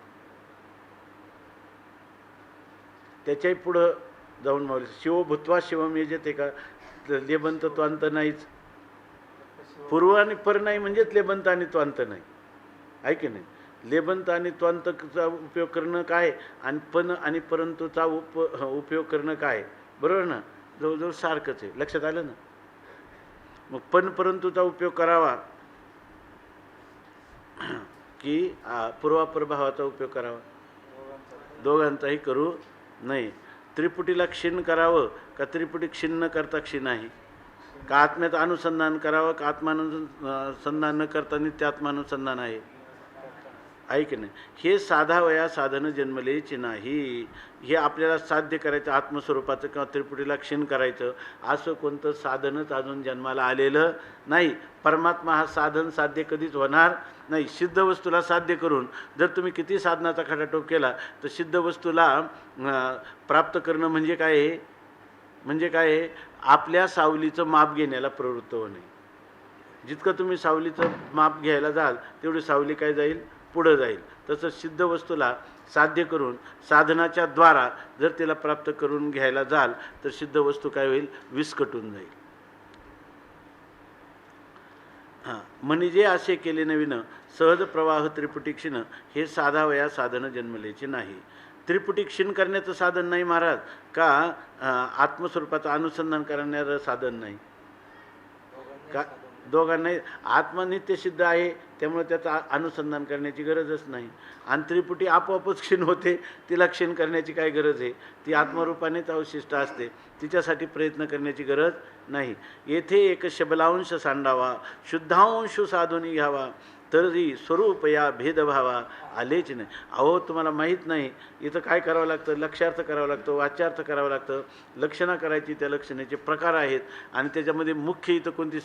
त्याच्याही पुढं जाऊन मावले शिवभूत्वा शिवमेजेत आहे का? लेबंत त्वांत नाहीच. पूर्व आणि पर नाही म्हणजेच लेबंत आणि त्वांत नाही, आहे की नाही? लेबंत आणि त्वांतचा उपयोग करणं काय आणि पण आणि परंतुचा उपयोग करणं काय, बरोबर ना? जवळजवळ सारखंच आहे. लक्षात आलं ना? मग पण परंतुचा उपयोग करावा की पूर्वापर भावाचा उपयोग करावा? दोघांचाही करू नये. त्रिपुटीला क्षीण करावं का त्रिपुटी क्षीण न करता क्षीण आहे? का आत्म्याचं अनुसंधान करावं का आत्मानुसंधान न करता नित्यात्मानुसंधान आहे? आहे की नाही? हे साधावया साधन जन्मलेची नाही. हे आपल्याला साध्य करायचं आत्मस्वरूपाचं किंवा त्रिपुटीला क्षीण करायचं असं कोणतं साधनच अजून जन्माला आलेलं नाही. परमात्मा हा साधन साध्य कधीच होणार नाही. सिद्ध वस्तूला साध्य करून जर तुम्ही किती साधनाचा खटाटोप केला तर सिद्ध वस्तूला प्राप्त करणं म्हणजे काय आहे? म्हणजे काय आहे? आपल्या सावलीचं माप घेण्याला प्रवृत्त होणे. जितकं तुम्ही सावलीचं माप घ्यायला जाल तेवढी सावली काय जाईल? पुढं जाईल. तसं सिद्ध वस्तूला साध्य करून साधनाच्या द्वारा जर तिला प्राप्त करून घ्यायला जाल तर सिद्ध वस्तू काय होईल? विस्कटून जाईल. हां, म्हणजे असे केले नवीन सहज प्रवाह त्रिपुटी क्षीण हे साधावया साधन जन्मलेचे नाही. त्रिपुटी क्षीण करण्याचं साधन नाही महाराज का आत्मस्वरूपाचं अनुसंधान करण्याचं साधन नाही का? दोघांनाही आत्मा नित्य सिद्ध आहे, त्यामुळे त्याचं अनुसंधान करण्याची गरजच नाही. आणि त्रिपुटी आपोआपच क्षीण होते, तिला क्षीण करण्याची काय गरज आहे? ती आत्मरूपानेच अवशिष्ट असते, तिच्यासाठी प्रयत्न करण्याची गरज नाही. येथे एक शबलांश सांडावा, शुद्धांश साधून घ्यावा, तरी स्वरूप या भेदभावा आलेच नाही. अहो तुम्हाला माहीत नाही इथं काय करावं लागतं? लक्षार्थ करावं लागतं, वाच्यार्थ करावं लागतं, लक्षणा करायची, त्या लक्षणाचे प्रकार आहेत. आणि त्याच्यामध्ये मुख्य इथं कोणती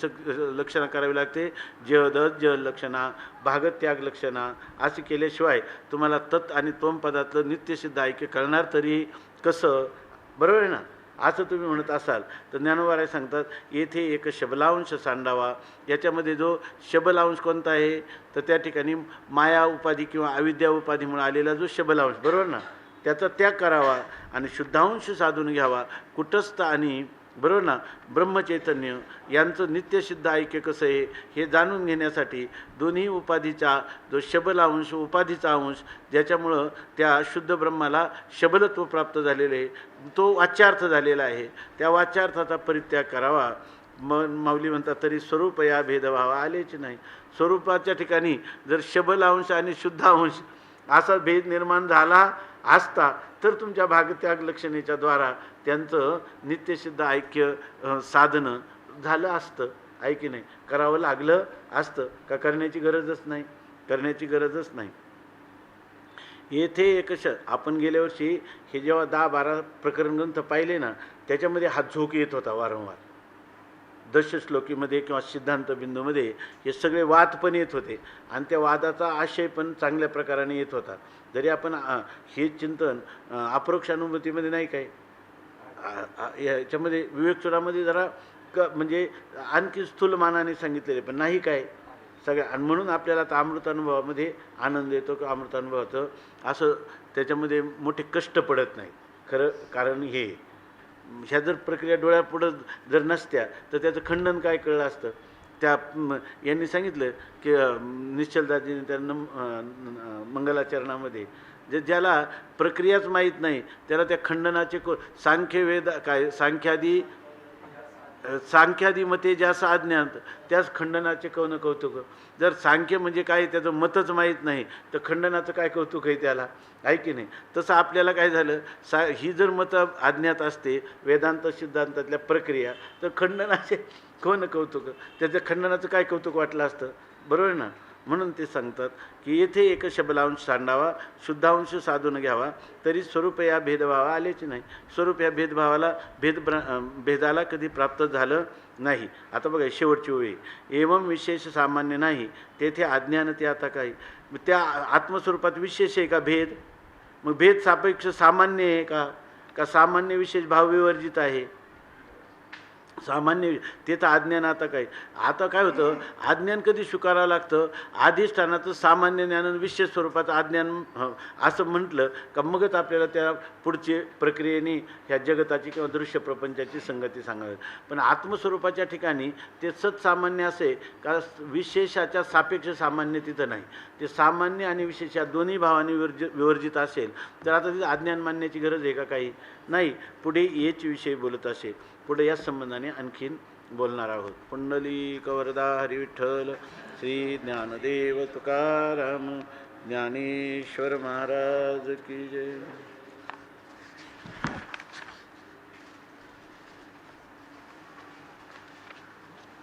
लक्षणा करावी लागते? जद ज लक्षणा, भागत्याग लक्षणा. असे केल्याशिवाय तुम्हाला तत् आणि त्वम पदातलं नित्यसिद्ध ऐक्य कळणार तरी कसं? बरोबर आहे ना? असं तुम्ही म्हणत असाल तर ज्ञानोबाराय सांगतात येथे एक शबलांश सांडावा. याच्यामध्ये जो शबलांश कोणता आहे तर त्या ठिकाणी माया उपाधी किंवा अविद्या उपाधीमुळे आलेला जो शबलांश, बरोबर ना, त्याचा त्याग करावा आणि शुद्धांश साधून घ्यावा. कुटस्थ आणि बरोबर ना ब्रह्मचैतन्य यांचं नित्यसिद्ध ऐक्य कसं आहे हे जाणून घेण्यासाठी दोन्ही उपाधीचा जो शबलांश उपाधीचा अंश ज्याच्यामुळं त्या शुद्ध ब्रह्माला शबलत्व प्राप्त झालेलं आहे, तो वाच्यार्थ झालेला आहे, त्या वाच्यार्थाचा परित्याग करावा. माऊली म्हणतात तरी स्वरूप या भेदभाव आलेच नाही. स्वरूपाच्या ठिकाणी जर शबलांश आणि शुद्धांश असा भेद निर्माण झाला असता तर तुमच्या भागत्याग लक्षणेच्या द्वारा त्यांचं नित्यसिद्ध ऐक्य साधनं झालं असतं, आहे की नाही? करावं लागलं असतं का? करण्याची गरजच नाही, करण्याची गरजच नाही. येथे एक आपण गेल्या वर्षी हे जेव्हा 10-12 प्रकरण ग्रंथ पाहिले ना, त्याच्यामध्ये हा झोक येत होता वारंवार. दशश्लोकीमध्ये किंवा सिद्धांत बिंदूमध्ये हे सगळे वाद पण येत होते आणि त्या वादाचा आशय पण चांगल्या प्रकाराने येत होता. जरी आपण हे चिंतन अपरोक्षानुभूतीमध्ये नाही काय, याच्यामध्ये विवेकचुरामध्ये जरा म्हणजे आणखी स्थूलमानाने सांगितलेले पण नाही काय सगळ्या. आणि म्हणून आपल्याला आता अमृतानुभवामध्ये आनंद येतो किंवा अमृतानुभवाचं असं त्याच्यामध्ये मोठे कष्ट पडत नाही खरं. कारण हे ह्या जर प्रक्रिया डोळ्यापुढं जर नसत्या तर त्याचं खंडन काय कळलं असतं. त्या यांनी सांगितलं की निश्चलदाजीने त्या मंगलाचरणामध्ये ज्याला प्रक्रियाच माहीत नाही त्याला त्या खंडनाचे सांख्यवेद काय सांख्यादी मते ज्यास अज्ञात त्याच खंडनाचे कौन कौतुक. जर सांख्य म्हणजे काय त्याचं मतच माहीत नाही तर खंडनाचं काय कौतुक आहे त्याला, आहे की नाही? तसं आपल्याला काय झालं ही जर मतं अज्ञात असते वेदांत सिद्धांतातल्या प्रक्रिया तर खंडनाचे कोण कौतुक, त्याच्या खंडनाचं काय कौतुक वाटलं असतं, बरोबर ना? म्हणून ते सांगतात की येथे एक शबलांश सांडावा, शुद्धांश साधून घ्यावा, तरी स्वरूप या भेदभावा आलेच नाही. स्वरूप या भेदभावाला भेदाला कधी प्राप्त झालं नाही. आता बघा शेवटची ओळी, एवं विशेष सामान्य नाही तेथे अज्ञान ते आता काही. त्या आत्मस्वरूपात विशेष आहे का भेद? मग भेद सापेक्ष सामान्य आहे का सामान्य विशेष भाव विवर्जित आहे? सामान्य ते तर अज्ञान. आता काय होतं, अज्ञान कधी स्वीकारावं लागतं? अधिष्ठानाचं सामान्य ज्ञान विशेष स्वरूपाचं अज्ञान असं म्हटलं का मगच आपल्याला त्या पुढची प्रक्रियेने ह्या जगताची किंवा दृश्य प्रपंचाची संगती सांगावी. पण आत्मस्वरूपाच्या ठिकाणी ते सत्सामान्य असे का विशेषाच्या सापेक्ष सामान्य तिथं नाही. ते सामान्य आणि विशेष या दोन्ही भावाने विवर्जित असेल तर आता तिथं अज्ञान मानण्याची गरज आहे का? काही नाही. पुढे याच विषयी बोलत असेल, पुढे याच संबंधाने आणखीन बोलणार आहोत. पुंडलिक वरदा हरी विठ्ठल श्री ज्ञानदेव तुकाराम ज्ञानेश्वर महाराज की जय.